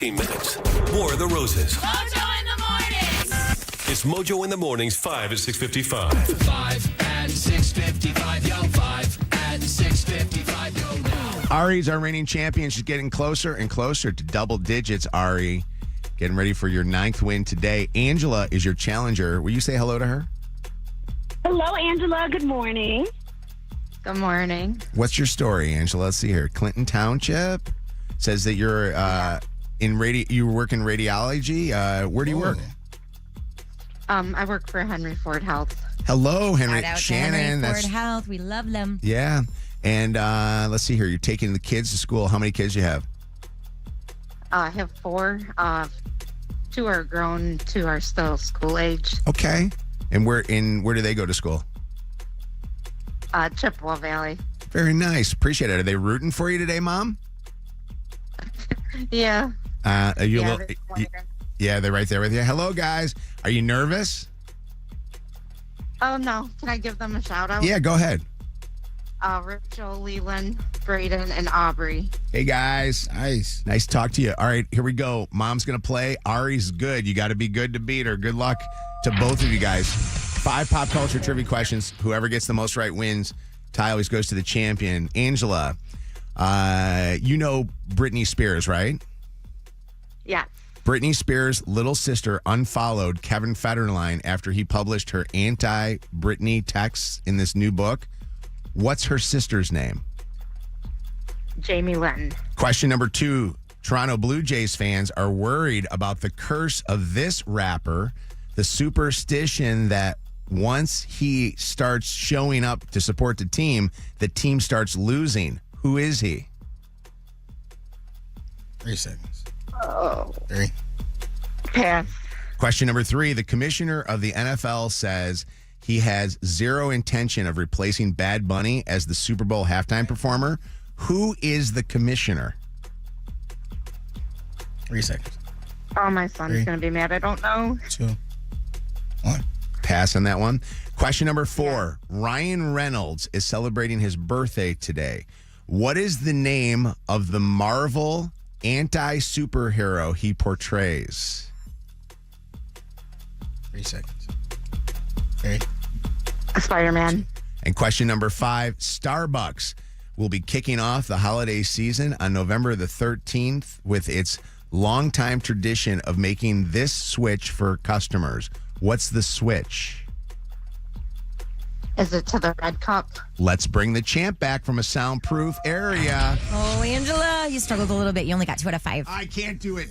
Minutes. More of the Roses. Mojo in the morning. It's Mojo in the Mornings, 5 at 6:55. 5 and 6:55, yo. 5 and 6:55, yo. Now. Ari's our reigning champion. She's getting closer and closer to double digits, Ari. Getting ready for your 9th win today. Angela is your challenger. Will you say hello to her? Hello, Angela. Good morning. Good morning. What's your story, Angela? Let's see here. Clinton Township says that you're you work in radiology. Where do you work? I work for Henry Ford Health. Hello, Henry. Shout out Shannon. to Henry Ford Health. We love them. Yeah. And let's see here. You're taking the kids to school. How many kids do you have? I have 4. 2 are grown, 2 are still school age. Okay. And where do they go to school? Chippewa Valley. Very nice. Appreciate it. Are they rooting for you today, Mom? Yeah. Are you Yeah, a little, yeah, they're right there with you. Hello, guys. Are you nervous? Oh, no. Can I give them a shout out? Yeah, go ahead. Rachel, Leland, Braden, and Aubrey. Hey, guys. Nice to talk to you. All right, here we go. Mom's going to play. Ari's good. You got to be good to beat her. Good luck to both of you guys. 5 pop culture trivia questions. Whoever gets the most right wins. Ty always goes to the champion. Angela, you know Britney Spears, right? Yeah. Britney Spears' little sister unfollowed Kevin Federline after he published her anti-Britney texts in this new book. What's her sister's name? Jamie Lynn. Question number 2. Toronto Blue Jays fans are worried about the curse of this rapper, the superstition that once he starts showing up to support the team starts losing. Who is he? 3 seconds. Oh. 3. Pass. Question number 3. The commissioner of the NFL says he has zero intention of replacing Bad Bunny as the Super Bowl halftime performer. Who is the commissioner? 3 seconds. Oh, my son's 3. going to be mad. I don't know. 2. 1. Pass on that one. Question number 4. Ryan Reynolds is celebrating his birthday today. What is the name of the Marvel anti-superhero he portrays? 3 seconds. 3. Spider-Man. And question number 5. Starbucks will be kicking off the holiday season on November the 13th with its longtime tradition of making this switch for customers. What's the switch? Is it to the red cup? Let's bring the champ back from a soundproof area. Oh, Angela, you struggled a little bit. You only got 2 out of 5. I can't do it.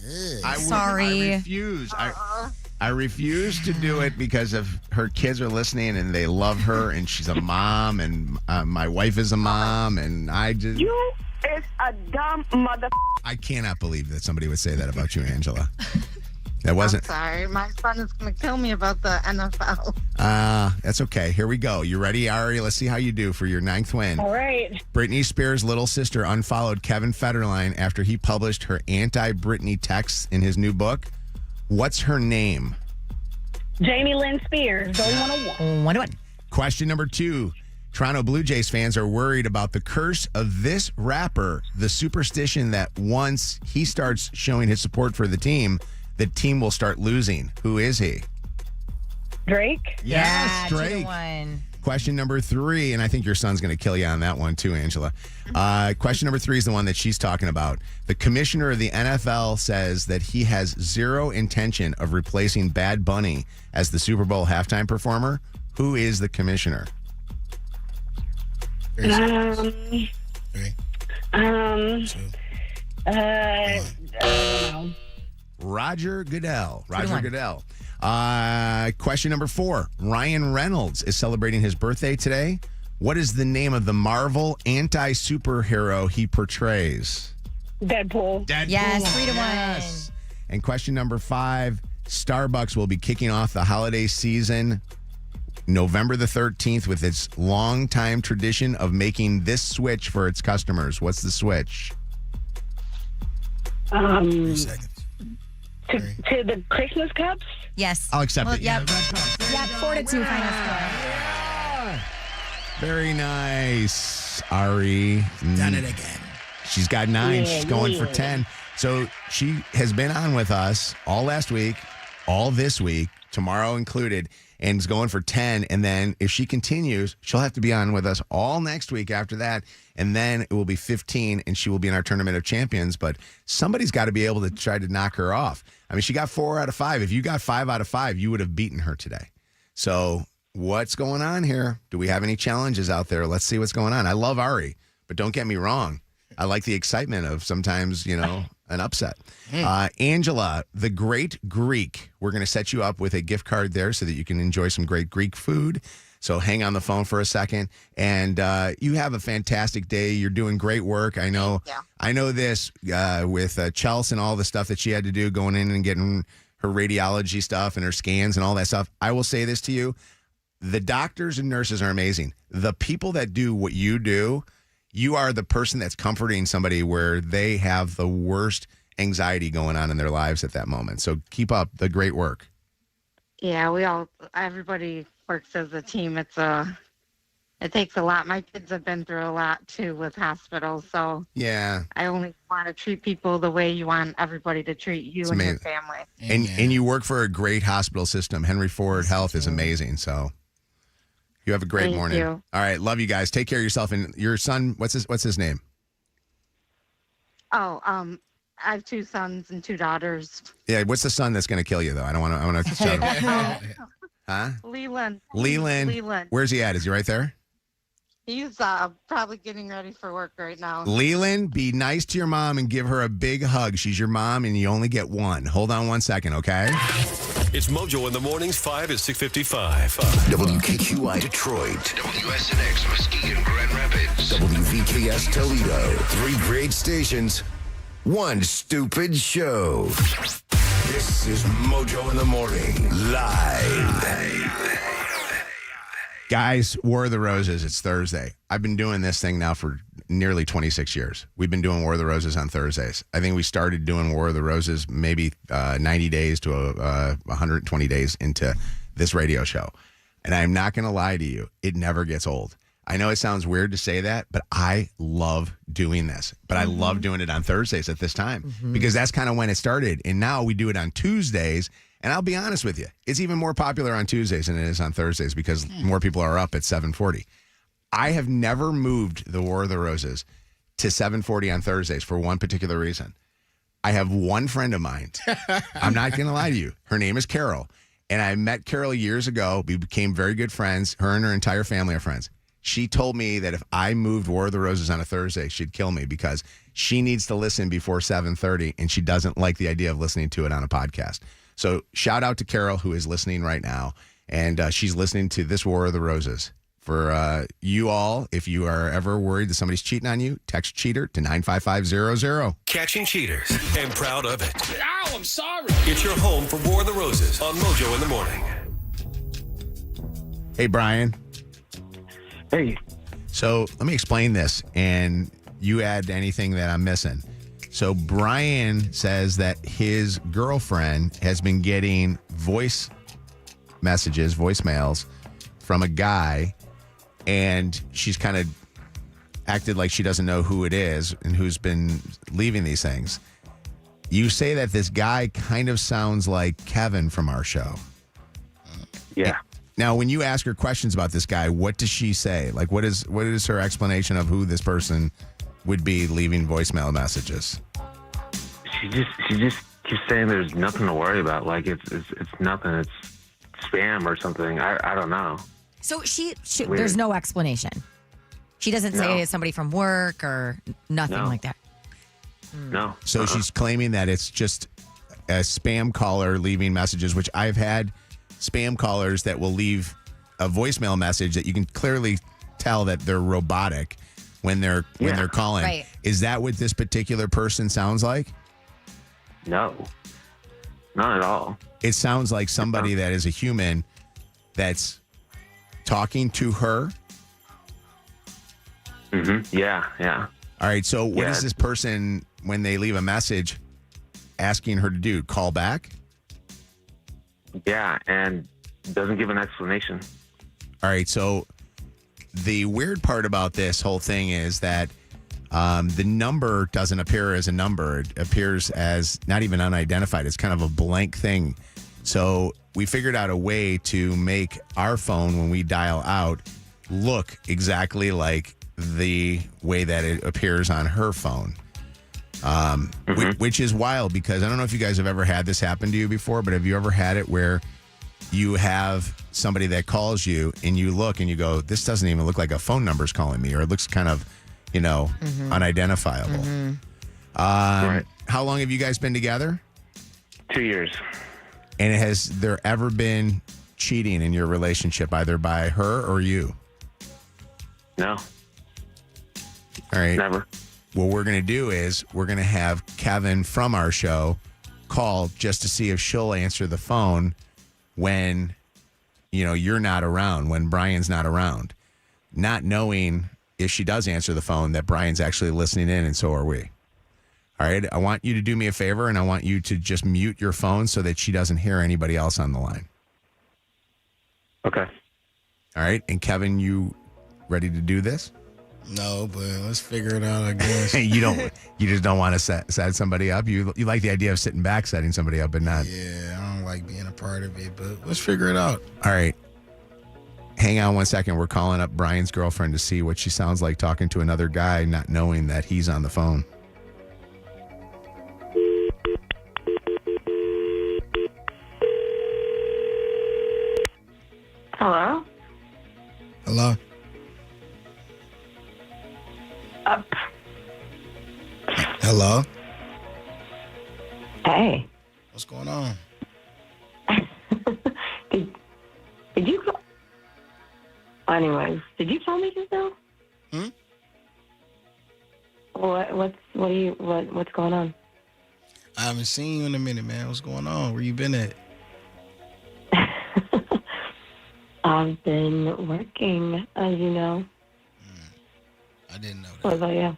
Sorry. I refuse. I refuse to do it because of her kids are listening and they love her and she's a mom and my wife is a mom and I just... You is a dumb mother. I cannot believe that somebody would say that about you, Angela. That wasn't... I'm sorry. My son is going to kill me about the NFL. That's okay. Here we go. You ready, Ari? Let's see how you do for your 9th win. All right. Britney Spears' little sister unfollowed Kevin Federline after he published her anti-Britney texts in his new book. What's her name? Jamie Lynn Spears. Go 101. 1-1. Question number 2. Toronto Blue Jays fans are worried about the curse of this rapper, the superstition that once he starts showing his support for the team will start losing. Who is he? Drake. Yeah, Drake. 2-1. Question number 3, and I think your son's going to kill you on that one too, Angela. Question number 3 is the one that she's talking about. The commissioner of the NFL says that he has zero intention of replacing Bad Bunny as the Super Bowl halftime performer. Who is the commissioner? 3 seconds. 3. 2. I don't know. Roger Goodell. Roger 2-1. Goodell. Question number 4. Ryan Reynolds is celebrating his birthday today. What is the name of the Marvel anti-superhero he portrays? Deadpool. Yes, 3-1. Yes. And question number 5. Starbucks will be kicking off the holiday season November the 13th with its longtime tradition of making this switch for its customers. What's the switch? 3 seconds. To the Christmas cups? Yes. I'll accept it. Yep. Yeah, Yep, 4-2 final score. Very nice, Ari. Done it again. She's got 9. She's going for 10. So she has been on with us all last week, all this week, tomorrow included, and is going for 10. And then if she continues, she'll have to be on with us all next week after that. And then it will be 15, and she will be in our Tournament of Champions. But somebody's got to be able to try to knock her off. I mean, she got 4 out of 5. If you got 5 out of 5, you would have beaten her today. So what's going on here? Do we have any challenges out there? Let's see what's going on. I love Ari, but don't get me wrong. I like the excitement of sometimes, an upset. Angela, the Great Greek, we're going to set you up with a gift card there so that you can enjoy some great Greek food. So hang on the phone for a second. And you have a fantastic day. You're doing great work. I know this with Chelsea and all the stuff that she had to do going in and getting her radiology stuff and her scans and all that stuff. I will say this to you. The doctors and nurses are amazing. The people that do what you do, you are the person that's comforting somebody where they have the worst anxiety going on in their lives at that moment. So keep up the great work. Yeah, everybody works as a team. It takes a lot. My kids have been through a lot too with hospitals. So yeah, I only want to treat people the way you want everybody to treat you and your family. And you work for a great hospital system. Henry Ford Health is amazing. So you have a great morning. You. All right, love you guys. Take care of yourself. And your son, what's his name? Oh, I have 2 sons and 2 daughters. Yeah, what's the son that's going to kill you though? I want to shout him. Huh? Leland. Where's he at? Is he right there? He's probably getting ready for work right now. Leland, be nice to your mom and give her a big hug. She's your mom and you only get one. Hold on one second, okay? It's Mojo in the mornings, 5 at 6:55. WKQI Detroit, WSNX Muskegon Grand Rapids, WVKS Toledo. 3 great stations, 1 stupid show. This is Mojo in the Morning, live. Guys, War of the Roses, it's Thursday. I've been doing this thing now for nearly 26 years. We've been doing War of the Roses on Thursdays. I think we started doing War of the Roses maybe 90 days to 120 days into this radio show. And I'm not going to lie to you, it never gets old. I know it sounds weird to say that, but I love doing this. But I love doing it on Thursdays at this time because that's kind of when it started. And now we do it on Tuesdays. And I'll be honest with you, it's even more popular on Tuesdays than it is on Thursdays because more people are up at 7:40. I have never moved the War of the Roses to 7:40 on Thursdays for one particular reason. I have one friend of mine. I'm not going to lie to you. Her name is Carol. And I met Carol years ago. We became very good friends. Her and her entire family are friends. She told me that if I moved War of the Roses on a Thursday, she'd kill me because she needs to listen before 7:30 and she doesn't like the idea of listening to it on a podcast. So shout out to Carol, who is listening right now, and she's listening to this War of the Roses. For you all, if you are ever worried that somebody's cheating on you, text cheater to 95500. Catching cheaters and proud of it. Ow, I'm sorry. It's your home for War of the Roses on Mojo in the morning. Hey, Brian. Hey. So let me explain this, and you add anything that I'm missing. So Brian says that his girlfriend has been getting voicemails from a guy, and she's kind of acted like she doesn't know who it is and who's been leaving these things. You say that this guy kind of sounds like Kevin from our show. Yeah. Now, when you ask her questions about this guy, what does she say? Like, what is her explanation of who this person would be leaving voicemail messages? She just keeps saying there's nothing to worry about. Like it's nothing. It's spam or something. I don't know. So she there's no explanation. She doesn't say it's somebody from work or nothing like that. No. So she's claiming that it's just a spam caller leaving messages, which I've had spam callers that will leave a voicemail message that you can clearly tell that they're robotic when they're calling. Right. Is that what this particular person sounds like? No. Not at all. It sounds like somebody that is a human that's talking to her. Mm-hmm. Yeah. All right. So what is this person, when they leave a message, asking her to do? Call back? Yeah, and doesn't give an explanation. All right. So the weird part about this whole thing is that The number doesn't appear as a number. It appears as not even unidentified. It's kind of a blank thing. So we figured out a way to make our phone, when we dial out, look exactly like the way that it appears on her phone. Which is wild, because I don't know if you guys have ever had this happen to you before, but have you ever had it where you have somebody that calls you and you look and you go, this doesn't even look like a phone number's calling me, or it looks kind of, unidentifiable. Right. How long have you guys been together? 2 years. And has there ever been cheating in your relationship, either by her or you? No, All right. never. What we're going to do is we're going to have Kevin from our show call just to see if she'll answer the phone when, you're not around, when Brian's not around. Not knowing if she does answer the phone that Brian's actually listening in, and so are we. All right. I want you to do me a favor, and I want you to just mute your phone so that she doesn't hear anybody else on the line. Okay. All right. And Kevin, you ready to do this? No, but let's figure it out, I guess. You just don't want to set somebody up. You like the idea of sitting back, setting somebody up, but not. Yeah, I don't like being a part of it, but let's figure it out. All right. Hang on 1 second. We're calling up Brian's girlfriend to see what she sounds like talking to another guy, not knowing that he's on the phone. Hello? Hello? Hello? Hey. What's going on? Did you call? Anyways, did you call me just now? What's going on? I haven't seen you in a minute, man. What's going on? Where you been at? I've been working, as you know. I didn't know What that. about you?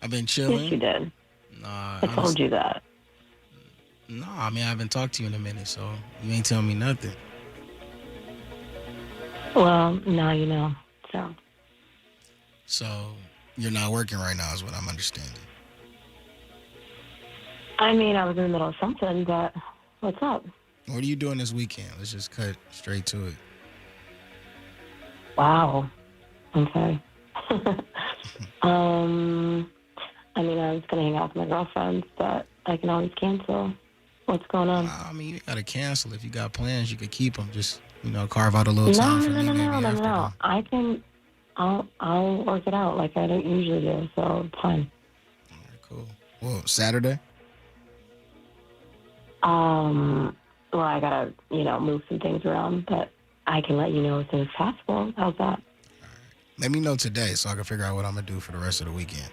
I've been chilling. Yes, you did. Nah, I told you that. No, I mean, I haven't talked to you in a minute, so you ain't telling me nothing. Well, now you know. So you're not working right now is what I'm understanding. I mean, I was in the middle of something, but what's up? What are you doing this weekend? Let's just cut straight to it. Wow. Okay. I mean, I was going to hang out with my girlfriends, but I can always cancel. What's going on? I mean, you got to cancel. If you got plans, you could keep them. Just, carve out a little time for me. No. I'll work it out like I don't usually do, so it's fine. All right, cool. Well, Saturday? Well, I got to, move some things around, but I can let you know as soon as possible. How's that? Let me know today so I can figure out what I'm going to do for the rest of the weekend.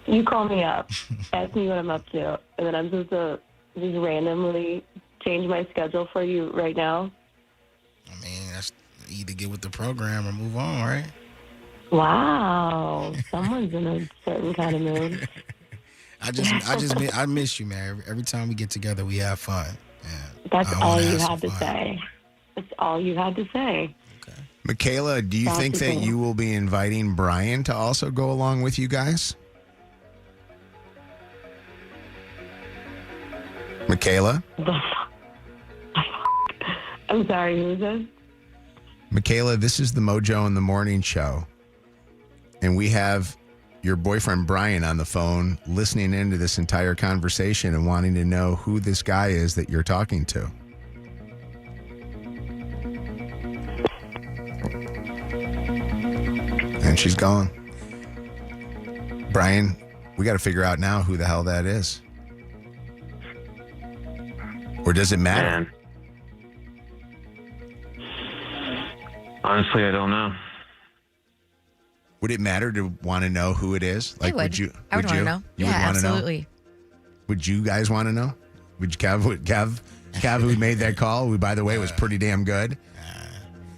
You call me up, ask me what I'm up to, and then I'm supposed to just randomly change my schedule for you right now? I mean, that's either get with the program or move on, right? Wow. Someone's in a certain kind of mood. I miss you, man. Every time we get together, we have fun. Yeah, That's all you had to say. That's all you had to say. Okay. Michaela, do you think that you will be inviting Brian to also go along with you guys? Michaela? I'm sorry, who is this? Michaela, this is the Mojo in the Morning show. And we have your boyfriend Brian on the phone listening into this entire conversation and wanting to know who this guy is that you're talking to. And she's gone. Brian, we got to figure out now who the hell that is. Or does it matter? Man. Honestly, I don't know. Would it matter to want to know who it is? It would. Would you? I would want to know. You Yeah, would want to know? absolutely. Would you guys want to know? Kev, who made that call, who, by the way, was pretty damn good.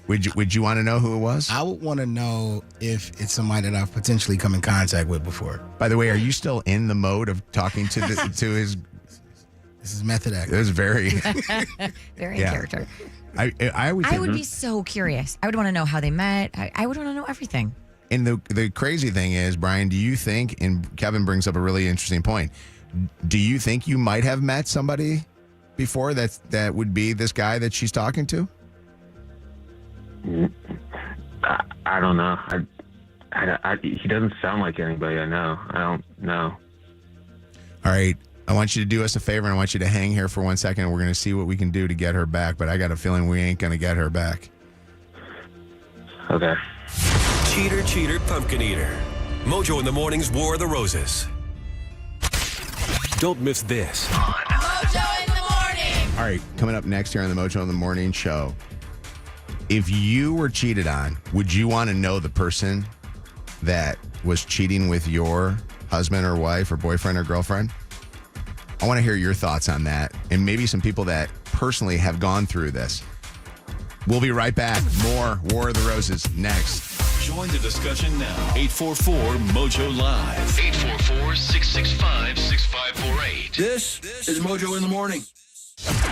Would you want to know who it was? I would want to know if it's somebody that I've potentially come in contact with before. By the way, are you still in the mode of talking to to his? This is method acting. It was very, Very Yeah. in character. I always I think, would be so curious. I would want to know how they met. I would want to know everything. and the crazy thing is, Brian, do you think, and Kevin brings up a really interesting point, do you think you might have met somebody before that would be this guy that she's talking to? I don't know. He doesn't sound like anybody I know. I don't know. All right. I want you to do us a favor, and I want you to hang here for 1 second, and we're going to see what we can do to get her back, but I got a feeling we ain't going to get her back. Okay. Cheater, cheater, pumpkin eater. Mojo in the Morning's War of the Roses. Don't miss this. Mojo in the morning. All right, coming up next here on the Mojo in the Morning show. If you were cheated on, would you want to know the person that was cheating with your husband or wife or boyfriend or girlfriend? I want to hear your thoughts on that, and maybe some people that personally have gone through this. We'll be right back. More War of the Roses next. Join the discussion now. 844-MOJO Live. 844-665-6548. This is Mojo in the Morning.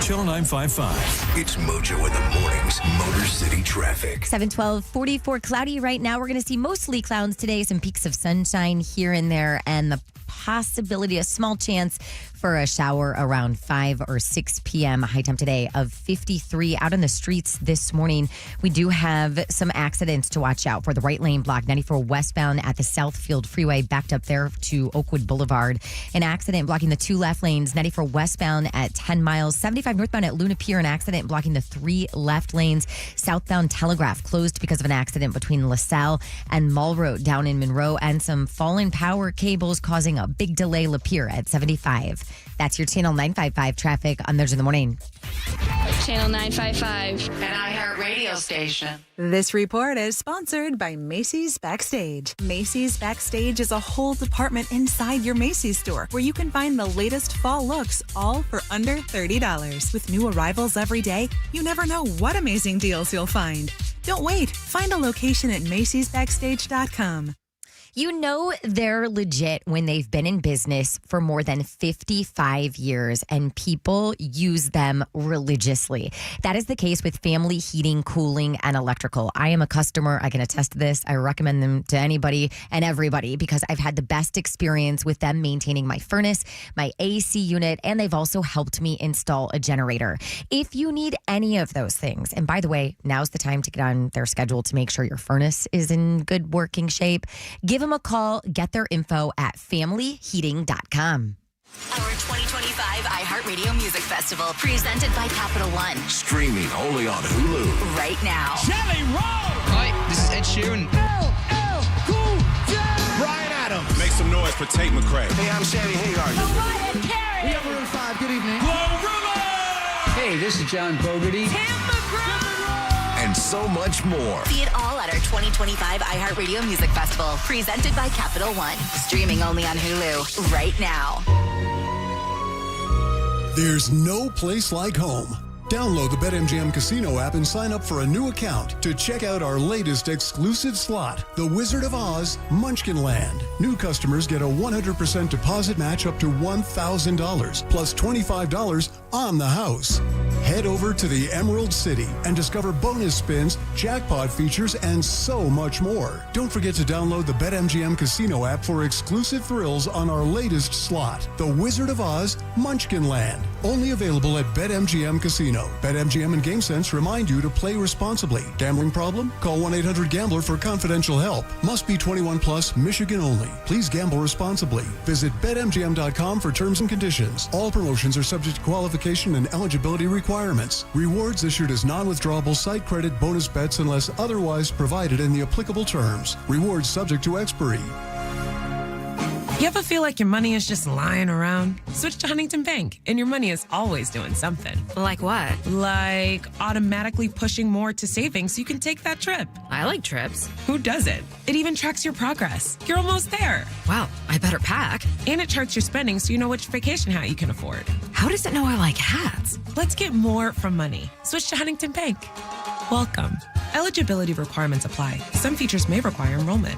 Channel 955. It's Mojo in the Morning's Motor City Traffic. 7:12, 44 cloudy right now. We're going to see mostly clouds today, some peaks of sunshine here and there, and the possibility, a small chance for a shower around 5 or 6 p.m. A high temp today of 53. Out on the streets this morning, we do have some accidents to watch out for. The right lane blocked, 94 westbound at the Southfield Freeway, backed up there to Oakwood Boulevard. An accident blocking the 2 left lanes, 94 westbound at 10 miles. 75 northbound at Luna Pier, an accident blocking the 3 left lanes. Southbound Telegraph closed because of an accident between LaSalle and Mall Road down in Monroe, and some fallen power cables causing a big delay. Lapeer at 75. That's your Channel 955 traffic on Mojo in the Morning. Channel 955. An iHeartRadio station. This report is sponsored by Macy's Backstage. Macy's Backstage is a whole department inside your Macy's store where you can find the latest fall looks, all for under $30. With new arrivals every day, you never know what amazing deals you'll find. Don't wait. Find a location at Macy'sBackstage.com. You know they're legit when they've been in business for more than 55 years and people use them religiously. That is the case with Family Heating, Cooling, and Electrical. I am a customer. I can attest to this. I recommend them to anybody and everybody because I've had the best experience with them maintaining my furnace, my AC unit, and they've also helped me install a generator. If you need any of those things, and by the way, now's the time to get on their schedule to make sure your furnace is in good working shape, give them a call. Get their info at familyheating.com. Our 2025 iHeartRadio Music Festival, presented by Capital One. Streaming only on Hulu. Right now. Jelly Roll! Hi, this is Ed Sheeran. Cool J. Brian Adams. Make some noise for Tate McRae. Hey, I'm Shannon. Hey, are you? We have Maroon 5. Good evening. Hey, this is John Fogerty. And so much more. See it all at our 2025 iHeartRadio Music Festival, presented by Capital One. Streaming only on Hulu right now. There's no place like home. Download the BetMGM Casino app and sign up for a new account to check out our latest exclusive slot, The Wizard of Oz Munchkin Land. New customers get a 100% deposit match up to $1,000 plus $25 on the house. Head over to the Emerald City and discover bonus spins, jackpot features, and so much more. Don't forget to download the BetMGM Casino app for exclusive thrills on our latest slot, The Wizard of Oz Munchkin Land. Only available at BetMGM Casino. BetMGM and GameSense remind you to play responsibly. Gambling problem? Call 1-800-GAMBLER for confidential help. Must be 21 plus, Michigan only. Please gamble responsibly. Visit BetMGM.com for terms and conditions. All promotions are subject to qualification and eligibility requirements. Rewards issued as non-withdrawable site credit bonus bets unless otherwise provided in the applicable terms. Rewards subject to expiry. You ever feel like your money is just lying around? Switch to Huntington Bank, and your money is always doing something. Like what? Like automatically pushing more to savings so you can take that trip. I like trips. Who doesn't? It even tracks your progress. You're almost there. Wow, I better pack. And it charts your spending so you know which vacation hat you can afford. How does it know I like hats? Let's get more from money. Switch to Huntington Bank. Welcome. Eligibility requirements apply. Some features may require enrollment.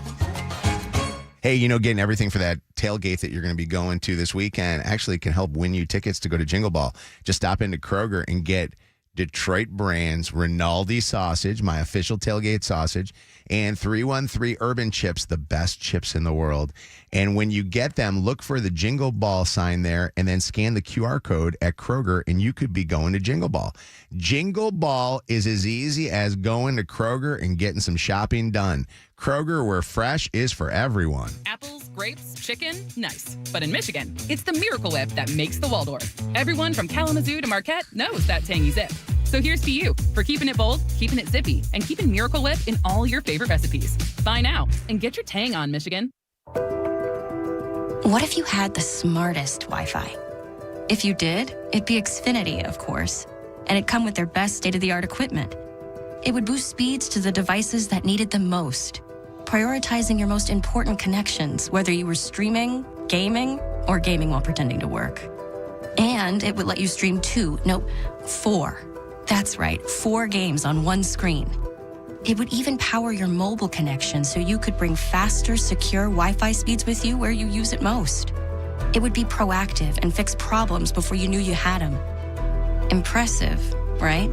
Hey, getting everything for that tailgate that you're going to be going to this weekend actually can help win you tickets to go to Jingle Ball. Just stop into Kroger and get Detroit Brands Rinaldi sausage, my official tailgate sausage, and 313 Urban Chips, the best chips in the world. And when you get them, look for the Jingle Ball sign there and then scan the QR code at Kroger and you could be going to Jingle Ball. Jingle Ball is as easy as going to Kroger and getting some shopping done. Kroger, where fresh is for everyone. Apples, grapes, chicken, nice. But in Michigan, it's the Miracle Whip that makes the Waldorf. Everyone from Kalamazoo to Marquette knows that tangy zip. So here's to you for keeping it bold, keeping it zippy, and keeping Miracle Whip in all your favorite recipes. Buy now and get your tang on, Michigan. What if you had the smartest Wi-Fi? If you did, it'd be Xfinity, of course. And it'd come with their best state-of-the-art equipment. It would boost speeds to the devices that needed them most, prioritizing your most important connections, whether you were streaming, gaming, or gaming while pretending to work. And it would let you stream 4. That's right, 4 games on one screen. It would even power your mobile connection so you could bring faster, secure Wi-Fi speeds with you where you use it most. It would be proactive and fix problems before you knew you had them. Impressive, right?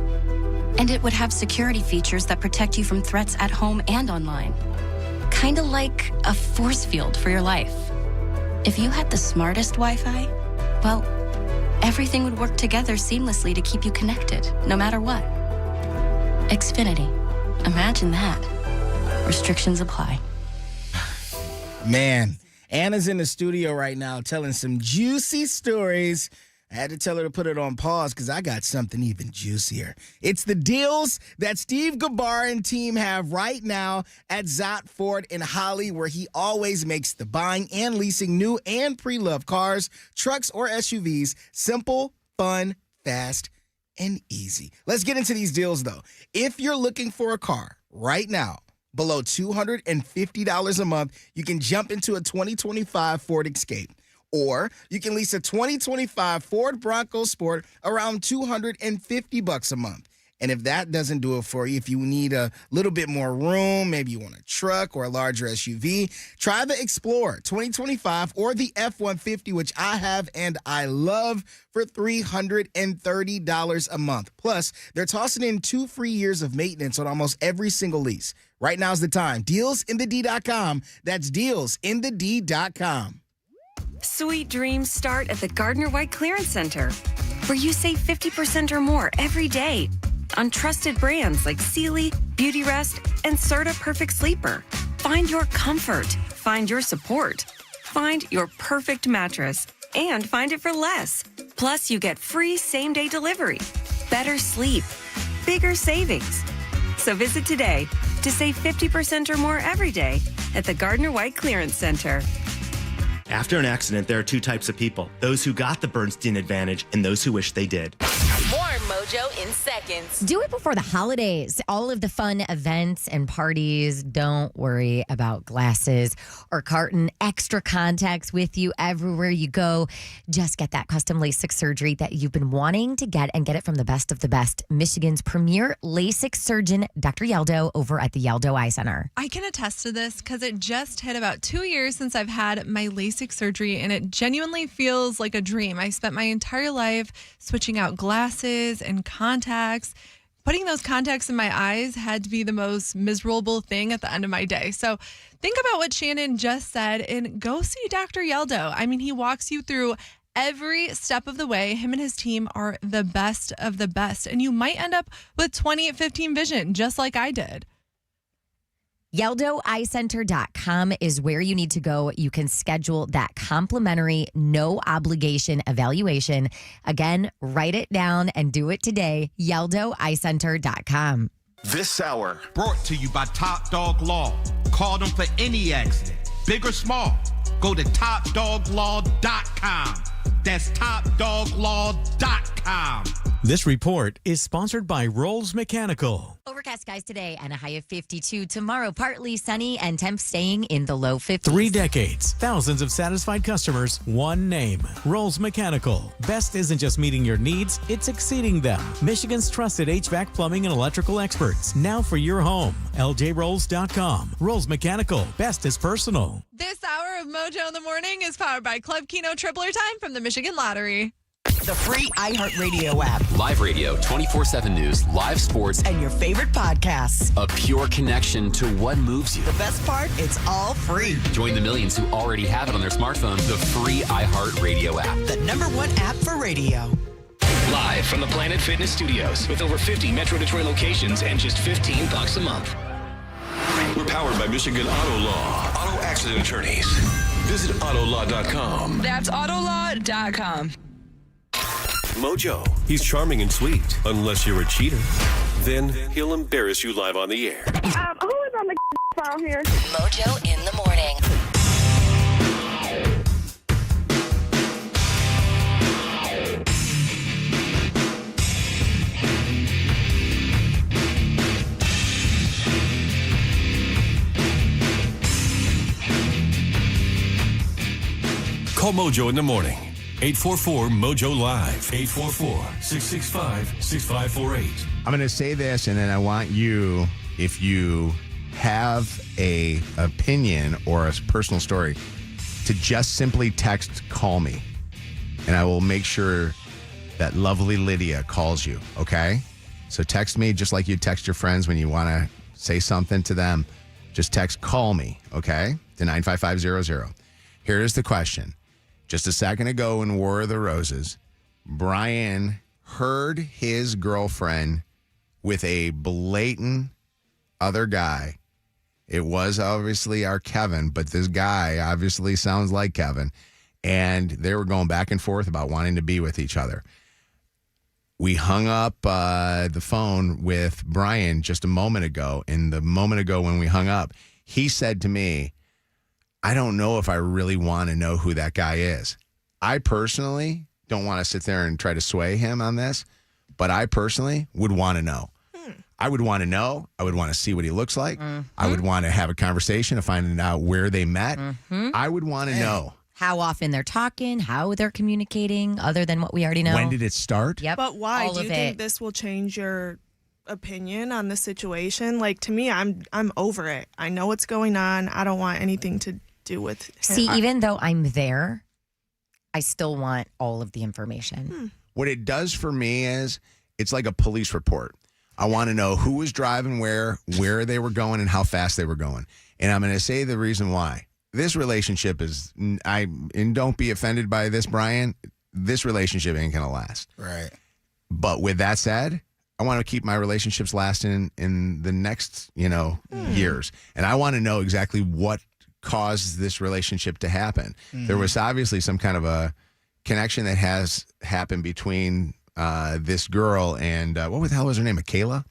And it would have security features that protect you from threats at home and online. Kind of like a force field for your life. If you had the smartest Wi-Fi, well, everything would work together seamlessly to keep you connected, no matter what. Xfinity. Imagine that. Restrictions apply. Man, Anna's in the studio right now telling some juicy stories. I had to tell her to put it on pause because I got something even juicier. It's the deals that Steve Gabar and team have right now at Zott Ford in Holly, where he always makes the buying and leasing new and pre-loved cars, trucks, or SUVs simple, fun, fast, and easy. Let's get into these deals, though. If you're looking for a car right now below $250 a month, you can jump into a 2025 Ford Escape. Or you can lease a 2025 Ford Bronco Sport around $250 a month. And if that doesn't do it for you, if you need a little bit more room, maybe you want a truck or a larger SUV, try the Explorer 2025 or the F-150, which I have and I love, for $330 a month. Plus, they're tossing in 2 free years of maintenance on almost every single lease. Right now's the time. DealsInTheD.com. That's DealsInTheD.com. Sweet dreams start at the Gardner White Clearance Center, where you save 50% or more every day on trusted brands like Sealy, Beautyrest, and Serta Perfect Sleeper. Find your comfort, find your support, find your perfect mattress, and find it for less. Plus, you get free same-day delivery, better sleep, bigger savings. So visit today to save 50% or more every day at the Gardner White Clearance Center. After an accident, there are 2 types of people: those who got the Bernstein advantage and those who wish they did. More Mojo in seconds. Do it before the holidays. All of the fun events and parties. Don't worry about glasses or carton extra contacts with you everywhere you go. Just get that custom LASIK surgery that you've been wanting to get, and get it from the best of the best. Michigan's premier LASIK surgeon, Dr. Yaldo, over at the Yaldo Eye Center. I can attest to this because it just hit about 2 years since I've had my LASIK surgery, and it genuinely feels like a dream. I spent my entire life switching out glasses and contacts. Putting those contacts in my eyes had to be the most miserable thing at the end of my day. So think about what Shannon just said and go see Dr. Yaldo. I mean, he walks you through every step of the way. Him and his team are the best of the best, and you might end up with 20/15 vision, just like I did. YaldoEyeCenter.com is where you need to go. You can schedule that complimentary, no obligation evaluation. Again, write it down and do it today. YaldoEyeCenter.com. This hour brought to you by Top Dog Law. Call them for any accident, big or small. Go to TopDogLaw.com. That's TopDogLaw.com. This report is sponsored by Rolls Mechanical. Overcast skies today and a high of 52. Tomorrow, partly sunny and temps staying in the low 50s. 3 decades, thousands of satisfied customers, one name. Rolls Mechanical. Best isn't just meeting your needs, it's exceeding them. Michigan's trusted HVAC, plumbing, and electrical experts. Now for your home. LJRolls.com. Rolls Mechanical. Best is personal. This hour of Mojo in the Morning is powered by Club Keno Tripler Time from the Michigan Lottery. The free iHeartRadio app. Live radio, 24/7 news, live sports, and your favorite podcasts. A pure connection to what moves you. The best part, it's all free. Join the millions who already have it on their smartphone. The free iHeartRadio app. The #1 app for radio. Live from the Planet Fitness Studios with over 50 Metro Detroit locations and just $15 a month. We're powered by Michigan Auto Law. Auto accident attorneys. Visit autolaw.com. That's autolaw.com. Mojo. He's charming and sweet, unless you're a cheater. Then he'll embarrass you live on the air. Who is on the phone here? Mojo in the morning. Call Mojo in the morning. 844-MOJO Live. 844-665-6548. I'm going to say this, and then I want you, if you have a opinion or a personal story, to just simply text "call me," and I will make sure that lovely Lydia calls you, okay? So text me just like you text your friends when you want to say something to them. Just text "call me," okay, to 95500. Here's the question. Just a second ago in War of the Roses, Brian heard his girlfriend with a blatant other guy. It was obviously our Kevin, but this guy obviously sounds like Kevin. And they were going back and forth about wanting to be with each other. We hung up the phone with Brian just a moment ago. And the moment ago when we hung up, he said to me, I don't know if I really want to know who that guy is. I personally don't want to sit there and try to sway him on this, but I personally would want to know. I would want to know. I would want to see what he looks like. I would want to have a conversation to find out where they met. I would want to know. How often they're talking, how they're communicating, other than what we already know. When did it start? Yep. But why? All Do of you think it. this will change your opinion on the situation? Like, to me, I'm over it. I know what's going on. I don't want anything to do with him. See, even though I'm there, I still want all of the information. What it does for me is it's like a police report. I want to know who was driving where they were going, and how fast they were going. And I'm going to say the reason why. This relationship is, and don't be offended by this, Brian, this relationship ain't going to last. Right. But with that said, I want to keep my relationships lasting in the next, years. And I want to know exactly what caused this relationship to happen. There was obviously some kind of a connection that has happened between this girl and what the hell was her name? Michaela?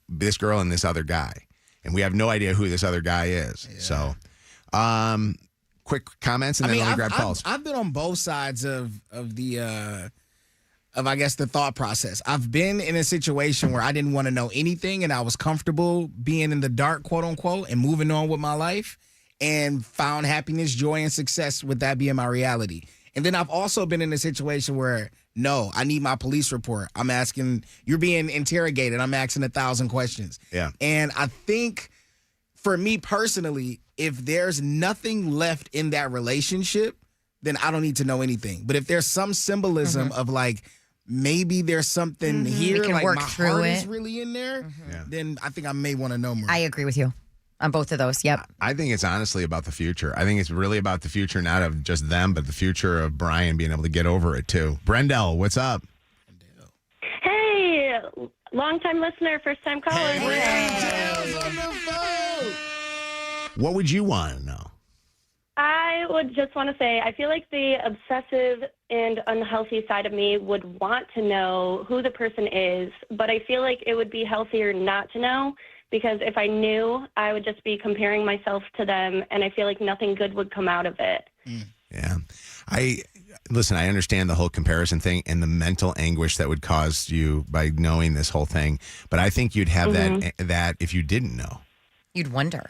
This girl and this other guy. And we have no idea who this other guy is. Yeah. So, quick comments and then let me grab calls. I've been on both sides of I guess the thought process. I've been in a situation where I didn't want to know anything and I was comfortable being in the dark, quote unquote, and moving on with my life, and found happiness, joy, and success with that being my reality. And then I've also been in a situation where, no, I need my police report. I'm asking, you're being interrogated. I'm asking 1,000 questions. Yeah. And I think for me personally, if there's nothing left in that relationship, then I don't need to know anything. But if there's some symbolism of like, maybe there's something here, We can like work my through heart it. is really in there, then I think I may want to know more. I agree with you on both of those. Yep. I think it's honestly about the future. I think it's really about the future, not of just them, but the future of Brian being able to get over it too. Brendel, what's up? Hey, long-time listener, first-time caller. What would you want to know? I would just want to say, I feel like the obsessive and unhealthy side of me would want to know who the person is, but I feel like it would be healthier not to know, because if I knew, I would just be comparing myself to them, and I feel like nothing good would come out of it. Yeah. listen, I understand the whole comparison thing and the mental anguish that would cause you by knowing this whole thing. But I think you'd have that if you didn't know. You'd wonder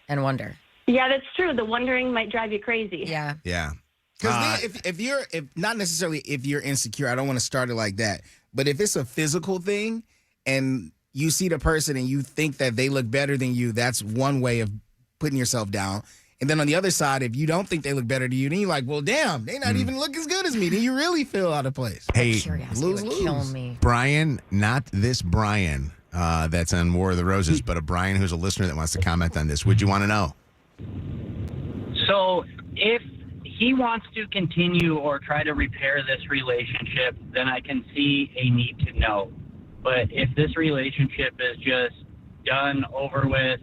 and wonder. Yeah, that's true. The wondering might drive you crazy. Yeah. Yeah. Because if not necessarily if you're insecure, I don't want to start it like that. But if it's a physical thing and you see the person and you think that they look better than you, that's one way of putting yourself down. And then on the other side, if you don't think they look better to you, then you're like, well, damn, they not even look as good as me. Then you really feel out of place. Hey, Curiosity would kill me. Brian, not this Brian that's on War of the Roses, but a Brian who's a listener that wants to comment on this. Would you want to know? So if he wants to continue or try to repair this relationship, then I can see a need to know. But if this relationship is just done, over with,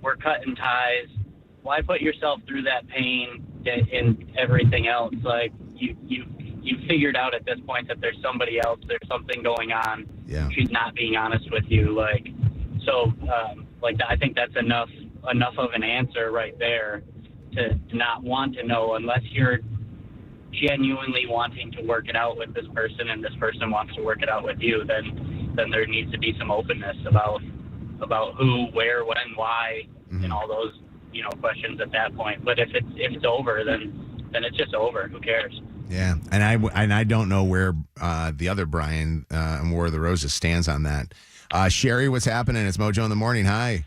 we're cutting ties, why put yourself through that pain and everything else? Like you figured out at this point that there's somebody else, there's something going on. Yeah. She's not being honest with you. Like, so, I think that's enough of an answer right there to not want to know, unless you're genuinely wanting to work it out with this person and this person wants to work it out with you, then there needs to be some openness about who, where, when, why, and all those, questions at that point. But if it's over, then it's just over. Who cares? Yeah, and I don't know where the other Brian in War of the Roses stands on that. Sherry, what's happening? It's Mojo in the morning. Hi.